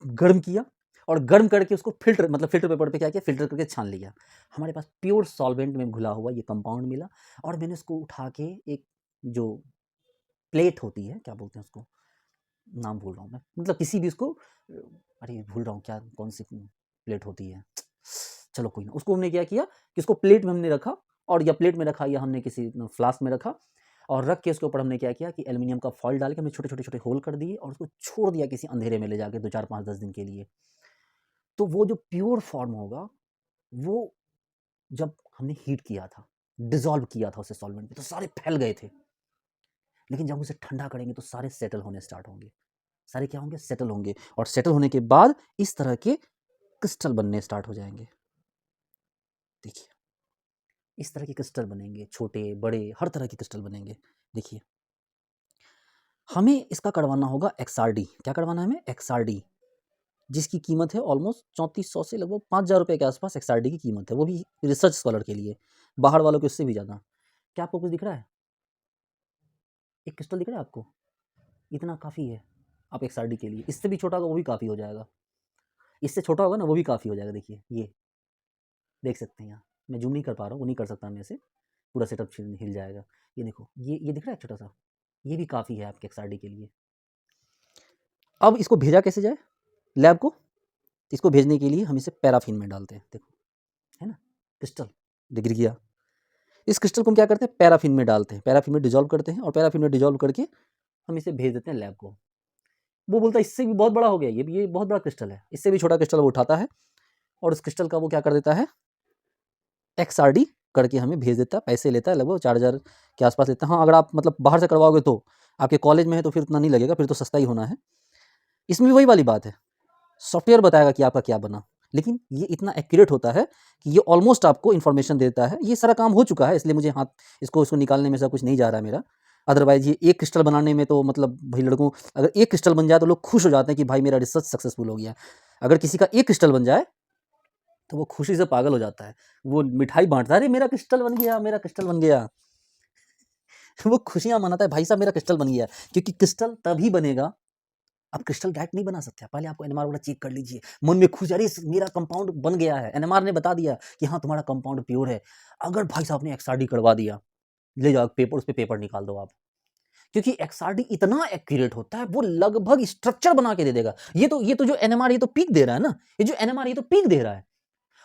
गर्म किया और गर्म करके उसको फिल्टर पेपर पे क्या किया, फिल्टर करके छान लिया। हमारे पास प्योर सॉल्वेंट में घुला हुआ ये कंपाउंड मिला और मैंने इसको उठा के एक जो प्लेट होती है, क्या बोलते हैं उसको, नाम भूल रहा हूँ मैं, मतलब किसी भी उसको, अरे भूल रहा हूँ क्या, कौन सी प्लेट होती है, चलो कोई ना, उसको हमने क्या किया कि उसको प्लेट में हमने रखा, और या प्लेट में रखा या हमने किसी फ्लास्क में रखा, और रख के उसके ऊपर हमने क्या किया कि एल्यूमिनियम का फॉil डाल के हमने छोटे-छोटे होल कर दिए और उसको छोड़ दिया किसी अंधेरे में ले जाके 2, 4, 5, 10 दिन के लिए। तो वो जो प्योर फॉर्म होगा, वो जब हमने हीट किया था, डिसॉल्व किया था उसे सॉल्वेंट में, तो सारे फैल गए थे। लेकिन जब उसे ठंडा करेंगे तो सारे सेटल होने स्टार्ट होंगे। सारे क्या होंगे, सेटल होंगे, और सेटल होने के बाद इस तरह के क्रिस्टल बनने स्टार्ट हो जाएंगे। देखिए, इस तरह के क्रिस्टल बनेंगे, छोटे बड़े हर तरह के क्रिस्टल बनेंगे। देखिए, हमें इसका करवाना होगा XRD। क्या करवाना है हमें, XRD, जिसकी कीमत है ऑलमोस्ट 3400 से लगभग 5000 रुपये के आसपास XRD की कीमत है, वो भी रिसर्च स्कॉलर के लिए, बाहर वालों के उससे भी ज़्यादा। क्या आपको कुछ दिख रहा है, एक क्रिस्टल दिख रहा है आपको, इतना काफ़ी है आप XRD के लिए। इससे भी छोटा होगा वो भी काफ़ी हो जाएगा, इससे छोटा होगा ना वो भी काफ़ी हो जाएगा। देखिए, ये देख सकते हैं यहाँ, मैं जूम नहीं कर पा रहा हूँ, वो नहीं कर सकता मैं, ऐसे पूरा सेटअप हिल जाएगा। ये देखो, ये दिख रहा है छोटा सा, ये भी काफ़ी है आपके XRD के लिए। अब इसको भेजा कैसे जाए लैब को, इसको भेजने के लिए हम इसे पैराफिन में डालते हैं। देखो, है ना, क्रिस्टल गिर गया। इस क्रिस्टल को हम क्या करते हैं, पैराफिन में डालते हैं, पैराफिन में डिजॉल्व करते हैं, और पैराफिन में डिजॉल्व करके हम इसे भेज देते हैं लैब को। वो बोलता है इससे भी बहुत बड़ा हो गया, ये बहुत बड़ा क्रिस्टल है, इससे भी छोटा क्रिस्टल वो उठाता है और उस क्रिस्टल का वो क्या कर देता है, XRD करके हमें भेज देता है। पैसे लेता है, लगभग 4000 के आसपास लेता है। हाँ, अगर आप मतलब बाहर से करवाओगे तो आपके कॉलेज में है तो फिर उतना नहीं लगेगा, फिर तो सस्ता ही होना है। इसमें भी वही वाली बात है, सॉफ्टवेयर बताएगा कि आपका क्या बना, लेकिन ये इतना एक्यूरेट होता है कि ये ऑलमोस्ट आपको इन्फॉर्मेशन देता है। ये सारा काम हो चुका है, इसलिए मुझे हाथ इसको निकालने में ऐसा कुछ नहीं जा रहा है मेरा। अदरवाइज ये एक क्रिस्टल बनाने में तो मतलब भाई लड़कों, अगर एक क्रिस्टल बन जाए तो लोग खुश हो जाते हैं कि भाई मेरा रिसर्च सक्सेसफुल हो गया। अगर किसी का एक क्रिस्टल बन जाए तो वो खुशी से पागल हो जाता है, वो मिठाई बांटता है, अरे मेरा क्रिस्टल बन गया, मेरा क्रिस्टल बन गया। वो खुशियां मनाता है, भाई साहब मेरा क्रिस्टल बन गया। क्योंकि क्रिस्टल तभी बनेगा, आप क्रिस्टल डायरेक्ट नहीं बना सकते, पहले आपको NMR वाला चेक कर लीजिए, मन में खुश, अरे मेरा कंपाउंड बन गया है, NMR ने बता दिया कि हाँ तुम्हारा कंपाउंड प्योर है। अगर भाई साहब ने XRD करवा दिया, ले जाओ पेपर, उस पर पेपर निकाल दो आप, क्योंकि XRD इतना एक्यूरेट होता है, वो लगभग स्ट्रक्चर बना के दे देगा। ये तो जो NMR ये तो पीक दे रहा है ना, ये जो NMR ये तो पीक दे रहा है,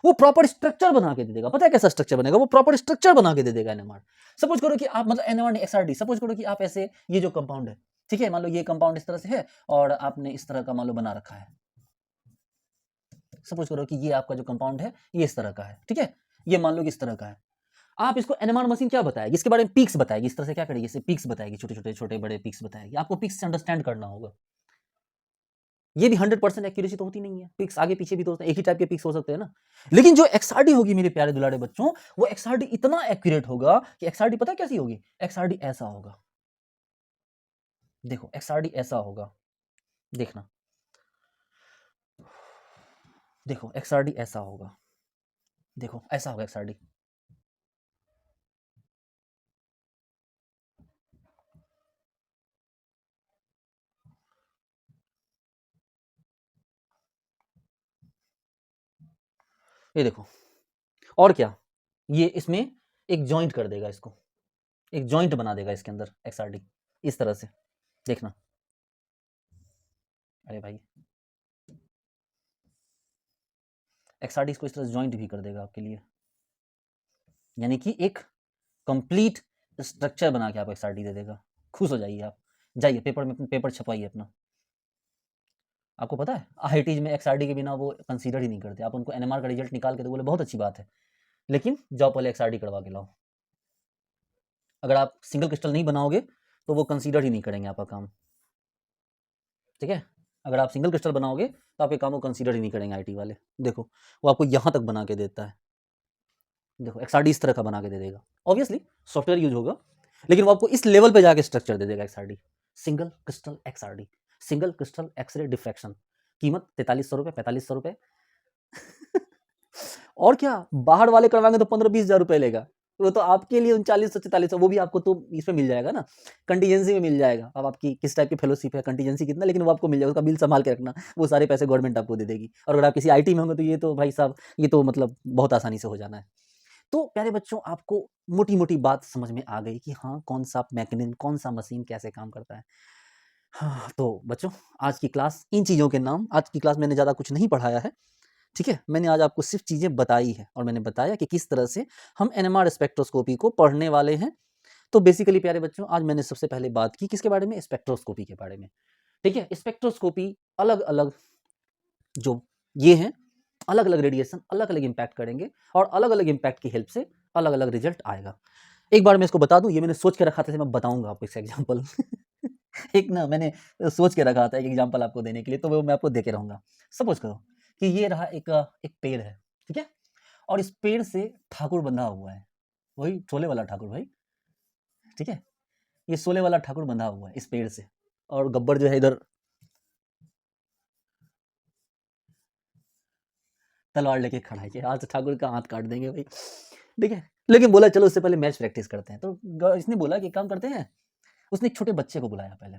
वो प्रॉपर स्ट्रक्चर बना के दे देगा। पता है कैसा स्ट्रक्चर बनेगा, वो प्रॉपर स्ट्रक्चर बना के दे देगा NMR। सपोज करो कि आप मतलब NMR ने XRD, सपोज करो कि आप ऐसे, ये जो कंपाउंड है, ठीक है, मान लो ये कंपाउंड इस तरह से है और आपने इस तरह का मान लो बना रखा है। सपोज करो कि ये आपका जो कंपाउंड है ये इस तरह का है, ठीक है, ये मान लो कि इस तरह का है। आप इसको NMR मशीन क्या बताएगी, इसके बारे में पीक्स बताएगी, इस तरह से क्या करेगी, इसे पीक्स बताएगी, छोटे बड़े पीक्स बताएगी। आपको पीक्स से अंडरस्टैंड करना होगा। ये भी 100% एक्यूरेसी तो होती नहीं है, पिक्स आगे पीछे भी तो एक ही टाइप के पिक्स हो सकते हैं ना। लेकिन जो XRD होगी मेरे प्यारे दुलारे बच्चों, वो XRD इतना एक्यूरेट होगा कि XRD पता कैसी होगी, XRD ऐसा होगा। देखो XRD ऐसा होगा, देखना, देखो XRD ऐसा होगा, देखो ऐसा होगा XRD। ये देखो, और क्या, ये इसमें एक जॉइंट कर देगा, इसको एक जॉइंट बना देगा इसके अंदर XRD, इस तरह से देखना। अरे भाई, XRD इसको इस तरह जॉइंट भी कर देगा आपके लिए, यानी कि एक कंप्लीट स्ट्रक्चर बना के आपको XRD दे देगा। खुश हो जाइए आप, जाइए पेपर में पेपर छपवाइए अपना। आपको पता है IITs में XRD के बिना वो कंसीडर ही नहीं करते। आप उनको NMR का रिजल्ट निकाल के तो बोले बहुत अच्छी बात है, लेकिन जाओ पहले XRD करवा के लाओ। अगर आप सिंगल क्रिस्टल नहीं बनाओगे तो वो कंसीडर ही नहीं करेंगे आपका काम, ठीक है। अगर आप सिंगल क्रिस्टल बनाओगे तो आपके काम को कंसीडर ही नहीं करेंगे आईटी वाले। देखो वो आपको यहाँ तक बना के देता है, देखो एक्सआरडी इस तरह का बना के दे देगा। ऑब्वियसली सॉफ्टवेयर यूज होगा, लेकिन वो आपको इस लेवल पे जाके स्ट्रक्चर दे देगा XRD, single crystal XRD, single crystal x-ray diffraction, कीमत 4300 रुपये 4500 रुपये और क्या, बाहर वाले करवाएंगे तो 15-20 हज़ार रुपये लेगा, वो तो आपके लिए 3900-4400, वो भी आपको तो इसमें मिल जाएगा ना, कंटीजेंसी में मिल जाएगा। अब आपकी किस टाइप की फेलोशिप है, कंटीजेंसी कितना, लेकिन वो आपको मिल जाएगा, उसका बिल संभाल के रखना, वो सारे पैसे गवर्नमेंट आपको दे देगी। और अगर आप किसी आईटी में होंगे तो ये तो भाई साहब, ये तो मतलब बहुत आसानी से हो जाना है। तो प्यारे बच्चों, आपको मोटी मोटी बात समझ में आ गई कि हाँ कौन सा मैकेनिज्म, कौन सा मशीन कैसे काम करता है। हाँ तो बच्चों, आज की क्लास इन चीज़ों के नाम, आज की क्लास मैंने ज़्यादा कुछ नहीं पढ़ाया है, ठीक है, मैंने आज आपको सिर्फ चीज़ें बताई है और मैंने बताया कि किस तरह से हम एनएमआर स्पेक्ट्रोस्कोपी को पढ़ने वाले हैं। तो बेसिकली प्यारे बच्चों, आज मैंने सबसे पहले बात की किसके बारे में, स्पेक्ट्रोस्कोपी के बारे में, ठीक है। स्पेक्ट्रोस्कोपी अलग अलग जो ये हैं, अलग अलग रेडिएशन अलग अलग इम्पैक्ट करेंगे और अलग अलग इम्पैक्ट की हेल्प से अलग अलग रिजल्ट आएगा। एक बार मैं इसको बता दूं, ये मैंने सोच के रखा था, मैं बताऊंगा आपको इसका एग्जाम्पल एक ना मैंने सोच के रखा था एक एग्जाम्पल आपको देने के लिए, तो वो मैं आपको दे के रहूंगा। सपोज करो कि ये रहा एक पेड़ है, ठीक है, और इस पेड़ से ठाकुर बंधा हुआ है, वही शोले वाला ठाकुर भाई, ठीक है, ये शोले वाला ठाकुर बंधा हुआ है इस पेड़ से, और गब्बर जो है इधर तलवार लेके खड़ा है कि आज तो ठाकुर का हाथ काट देंगे भाई, ठीक है। लेकिन बोला चलो उससे पहले मैच प्रैक्टिस करते हैं, तो इसने बोला कि काम करते हैं, उसने एक छोटे बच्चे को बुलाया पहले,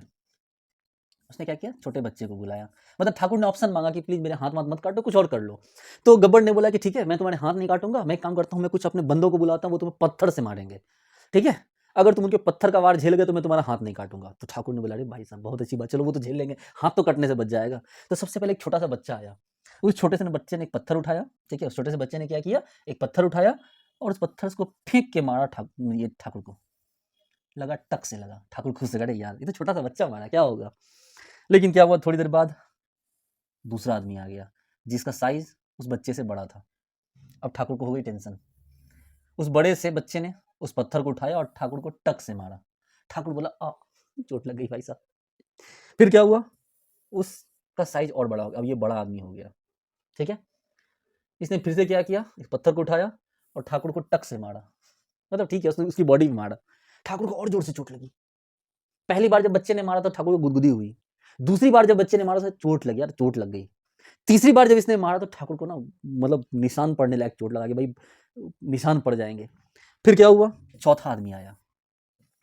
उसने क्या किया, छोटे बच्चे को बुलाया, मतलब ठाकुर ने ऑप्शन मांगा कि प्लीज मेरे हाथ मत काटो, कुछ और कर लो। तो गब्बर ने बोला कि ठीक है, मैं तुम्हारे हाथ नहीं काटूंगा, मैं एक काम करता हूँ, मैं कुछ अपने बंदों को बुलाता हूँ, वो तुम्हें पत्थर से मारेंगे, ठीक है, अगर तुम उनके पत्थर का वार झेल गए तो मैं तुम्हारा हाथ नहीं काटूंगा। तो ठाकुर ने बोला अरे भाई साहब बहुत अच्छी बात, चलो वो तो झेल लेंगे, हाथ तो कटने से बच जाएगा। तो सबसे पहले एक छोटा सा बच्चा आया, उस छोटे से बच्चे ने एक पत्थर उठाया, ठीक है, उस छोटे से बच्चे ने क्या किया, एक पत्थर उठाया और उस पत्थर को फेंक के मारा ठाकुर को, लगा टक से लगा, ठाकुर खुश से, अरे यार ये तो छोटा सा बच्चा मारा, क्या होगा। लेकिन क्या हुआ, थोड़ी देर बाद दूसरा आदमी आ गया जिसका साइज उस बच्चे से बड़ा था। अब ठाकुर को हो गई टेंशन, उस बड़े से बच्चे ने उस पत्थर को उठाया और ठाकुर को टक से मारा। ठाकुर बोला आ, चोट लग गई भाई साहब। फिर क्या हुआ, उसका साइज और बड़ा हो गया, अब ये बड़ा आदमी हो गया, ठीक है, इसने फिर से क्या किया, इस पत्थर को उठाया और ठाकुर को टक से मारा, मतलब ठीक है उसने उसकी बॉडी में मारा, ठाकुर को और जोर से चोट लगी। पहली बार जब बच्चे ने मारा तो ठाकुर को गुदगुदी हुई, दूसरी बार जब बच्चे ने मारा तो चोट लगी, यार चोट लग गई, तीसरी बार जब इसने मारा तो ठाकुर को ना मतलब निशान पड़ने लायक चोट लगा कि भाई निशान पड़ जाएंगे। फिर क्या हुआ, चौथा आदमी आया,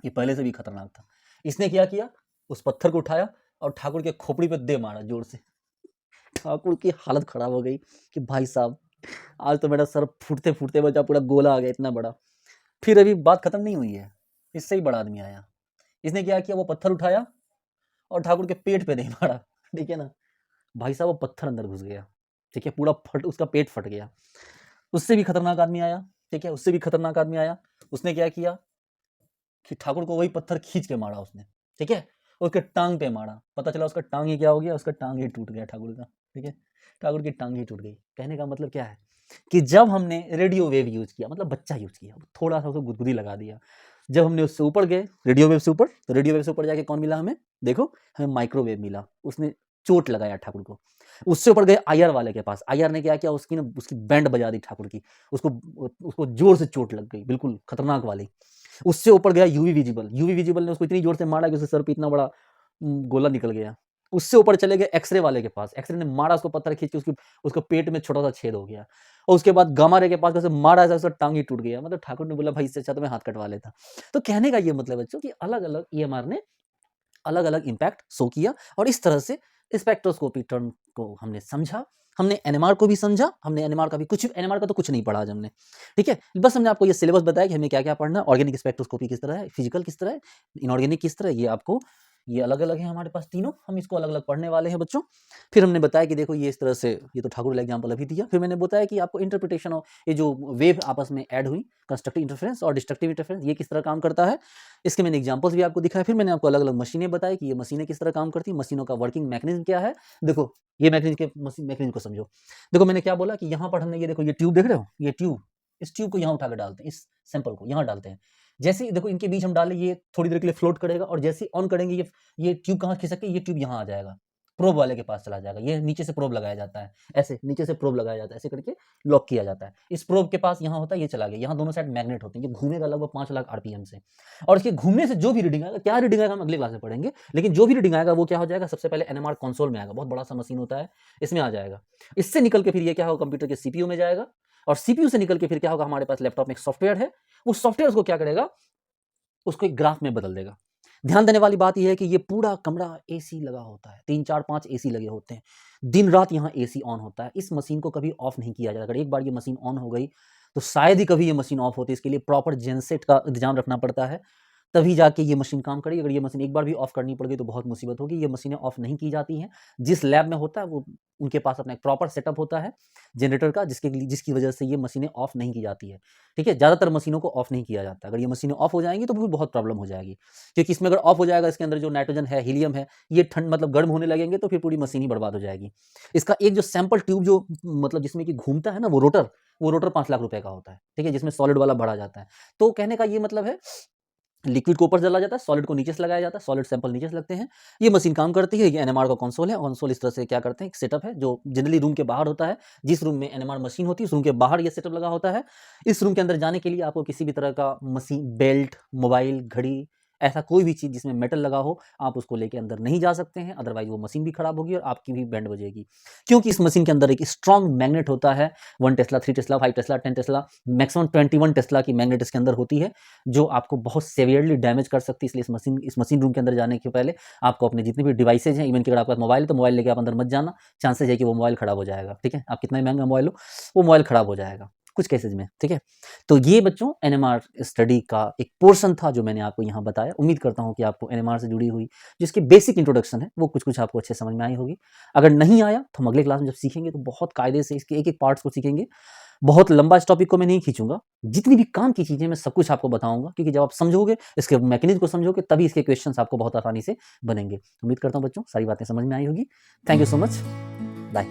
ये पहले से भी खतरनाक था, इसने क्या किया, उस पत्थर को उठाया और ठाकुर के खोपड़ी पे दे मारा जोर से। ठाकुर की हालत खराब हो गई कि भाई साहब आज तो मेरा सर फूटते फूटते बचा, पूरा गोला आ गया इतना बड़ा। फिर अभी बात खत्म नहीं हुई है, इससे ही बड़ा आदमी आया, इसने क्या किया, वो पत्थर उठाया और ठाकुर के पेट पे नहीं मारा, ठीक है ना, भाई साहब वो पत्थर अंदर घुस गया, ठीक है, पूरा फट, उसका पेट फट गया। उससे भी खतरनाक आदमी आया, ठीक है, उससे भी खतरनाक आदमी आया, उसने क्या किया कि ठाकुर को वही पत्थर खींच के मारा उसने, ठीक है, उसके टांग पे मारा, पता चला उसका टांग ही क्या हो गया, उसका टांग ही टूट गया ठाकुर का, ठीक है, ठाकुर की टांग ही टूट गई। कहने का मतलब क्या है कि जब हमने रेडियो वेव यूज किया, मतलब बच्चा यूज किया, थोड़ा सा उसको गुदगुदी लगा दिया, जब हमने उससे ऊपर गए रेडियो वेव से ऊपर, तो रेडियो वेव से ऊपर जाके कौन मिला हमें, देखो हमें माइक्रोवेव मिला, उसने चोट लगाया ठाकुर को। उससे ऊपर गए आईआर वाले के पास, आईआर ने क्या किया, उसकी ना उसकी बैंड बजा दी ठाकुर की, उसको उसको जोर से चोट लग गई, बिल्कुल खतरनाक वाली। उससे ऊपर गया यूवी विजिबल, यूवी विजिबल ने उसको इतनी जोर से मारा कि उसके सर पे इतना बड़ा गोला निकल गया। उससे ऊपर चले गए एक्सरे वाले के पास, एक्सरे ने मारा उसको, पत्थर खींच के उसको पेट में छोटा सा छेद हो गया। और उसके बाद गामा रे के पास कैसे मारा, ऐसा उसका टांग ही टूट गया। मतलब ठाकुर ने बोला भाई इससे अच्छा तो मैं हाथ कटवा लेता। तो कहने का ये मतलब बच्चों कि अलग अलग ईएमआर ने अलग अलग इम्पैक्ट शो किया, और इस तरह से स्पेक्ट्रोस्कोपी टर्म को हमने समझा, हमने एनएमआर को भी समझा, हमने एनएमआर का भी कुछ, एनएमआर का तो कुछ नहीं पढ़ा आज हमने, ठीक है, बस हमने आपको ये सिलेबस बताया कि हमें क्या क्या पढ़ना है, ऑर्गेनिक स्पेक्ट्रोस्कोपी किस तरह है, फिजिकल किस तरह है, इनऑर्गेनिक किस तरह है, ये आपको ये अलग अलग है हमारे पास तीनों, हम इसको अलग अलग पढ़ने वाले हैं बच्चों। फिर हमने बताया कि देखो ये इस तरह से, ये तो ठाकुर एग्जाम्पल अभी दिया, फिर मैंने बताया कि आपको इंटरप्रिटेशन ऑफ ये जो वेव आपस में ऐड हुई, कंस्ट्रक्टिव इंटरफेरेंस और डिस्ट्रक्टिव इंटरफेरेंस, ये किस तरह काम करता है, इसके मैंने एग्जाम्पल्स भी आपको दिखाया। फिर मैंने आपको अलग अलग मशीनें बताई कि ये मशीनें किस तरह काम करती हैं, मशीनों का वर्किंग मैकेनिज्म क्या है। देखो ये मैकेनिज्म को समझो। देखो मैंने क्या बोला कि यहाँ पर हमने ये देखो ये ट्यूब देख रहे हो, ये ट्यूब, इस ट्यूब को यहाँ उठा कर डालते हैं, इस सैंपल को यहाँ डालते हैं, जैसे देखो इनके बीच हम डालें, ये थोड़ी देर के लिए फ्लोट करेगा, और जैसे ऑन करेंगे ये ट्यूब कहाँ खिसक के ये ट्यूब यहाँ आ जाएगा, प्रोब वाले के पास चला जाएगा। ये नीचे से प्रोब लगाया जाता है, ऐसे नीचे से प्रोब लगाया जाता है, ऐसे करके लॉक किया जाता है। इस प्रोब के पास यहाँ होता है, ये चला गया, यहाँ दोनों साइड मैग्नेट होते हैं, ये घूमेगा लगभग 5 लाख आरपीएम से, और इसके घूमने से जो भी रीडिंग आएगा, क्या रीडिंग आएगा हम अगले क्लास में पढ़ेंगे, लेकिन जो भी रीडिंग आएगा वो क्या हो जाएगा, सबसे पहले एनएमआर कंसोल में आएगा, बहुत बड़ा सा मशीन होता है, इसमें आ जाएगा। इससे निकल के फिर ये क्या होगा, कंप्यूटर के सीपीयू में जाएगा, और सीपीयू से निकल के फिर क्या होगा, हमारे पास लैपटॉप में एक सॉफ्टवेयर है, वो सॉफ्टवेयर उसको क्या करेगा, उसको एक ग्राफ में बदल देगा। ध्यान देने वाली बात यह है कि ये पूरा कमरा एसी लगा होता है, 3 4 5 एसी लगे होते हैं, दिन रात यहाँ एसी ऑन होता है। इस मशीन को कभी ऑफ नहीं किया जाता। अगर एक बार ये मशीन ऑन हो गई तो शायद ही कभी ये मशीन ऑफ होती है। इसके लिए प्रॉपर जेनसेट का इंतजाम रखना पड़ता है, तभी जाके ये मशीन काम करेगी। अगर ये मशीन एक बार भी ऑफ करनी पड़ गई तो बहुत मुसीबत होगी। ये मशीनें ऑफ नहीं की जाती हैं। जिस लैब में होता है वो उनके पास अपना एक प्रॉपर सेटअप होता है जनरेटर का, जिसकी वजह से ये मशीनें ऑफ नहीं की जाती है। ठीक है, ज़्यादातर मशीनों को ऑफ नहीं किया जाता। अगर ये मशीनें ऑफ हो जाएंगी तो फिर बहुत प्रॉब्लम हो जाएगी, क्योंकि इसमें अगर ऑफ हो जाएगा, इसके अंदर जो नाइट्रोजन है, हीलियम है, ये ठंड मतलब गर्म होने लगेंगे तो फिर पूरी मशीन ही बर्बाद हो जाएगी। इसका एक जो सैंपल ट्यूब जो मतलब जिसमें कि घूमता है ना, वो रोटर 5 लाख रुपए का होता है। ठीक है, जिसमें सॉलिड वाला भरा जाता है। तो कहने का ये मतलब है, लिक्विड को ऊपर से डाला जाता है, सॉलिड को नीचे से लगाया जाता है, सॉलिड सैंपल नीचे से लगते हैं। ये मशीन काम करती है। ये एनएमआर का कंसोल है। कंसोल इस तरह से क्या करते हैं, एक सेटअप है जो जनरली रूम के बाहर होता है। जिस रूम में एनएमआर मशीन होती है उस रूम के बाहर ये सेटअप लगा होता है। इस रूम के अंदर जाने के लिए आपको किसी भी तरह का मशीन, बेल्ट, मोबाइल, घड़ी, ऐसा कोई भी चीज़ जिसमें मेटल लगा हो, आप उसको लेके अंदर नहीं जा सकते हैं। अदरवाइज वो मशीन भी खराब होगी और आपकी भी बैंड बजेगी, क्योंकि इस मशीन के अंदर एक स्ट्रॉन्ग मैग्नेट होता है। 1 Tesla, 3 Tesla, 5 Tesla, 10 Tesla, maximum 21 Tesla की मैग्नेट इसके अंदर होती है, जो आपको बहुत सेवियरली डैमेज कर सकती है। इसलिए इस मशीन रूम के अंदर जाने के पहले आपको अपने जितने भी डिवाइसेज हैं, इवन कि अगर आपका मोबाइल है तो मोबाइल लेके आप अंदर मत जाना। चांसेस है कि वो मोबाइल खराब हो जाएगा। ठीक है, आप कितना ही महंगा मोबाइल हो, वो मोबाइल खराब हो जाएगा कुछ केसेज में। ठीक है, तो ये बच्चों एनएमआर स्टडी का एक पोर्शन था जो मैंने आपको यहाँ बताया। उम्मीद करता हूँ कि आपको एनएमआर से जुड़ी हुई जिसकी बेसिक इंट्रोडक्शन है वो कुछ आपको अच्छे समझ में आई होगी। अगर नहीं आया तो हम अगले क्लास में जब सीखेंगे तो बहुत कायदे से इसके एक एक पार्ट्स को सीखेंगे। बहुत लंबा इस टॉपिक को मैं नहीं खींचूंगा, जितनी भी काम की चीज़ें मैं सब कुछ आपको बताऊंगा, क्योंकि जब आप समझोगे, इसके मैकेनिज्म को समझोगे, तभी इसके क्वेश्चंस आपको बहुत आसानी से बनेंगे। उम्मीद करता हूँ बच्चों सारी बातें समझ में आई होगी। Thank you so much, bye.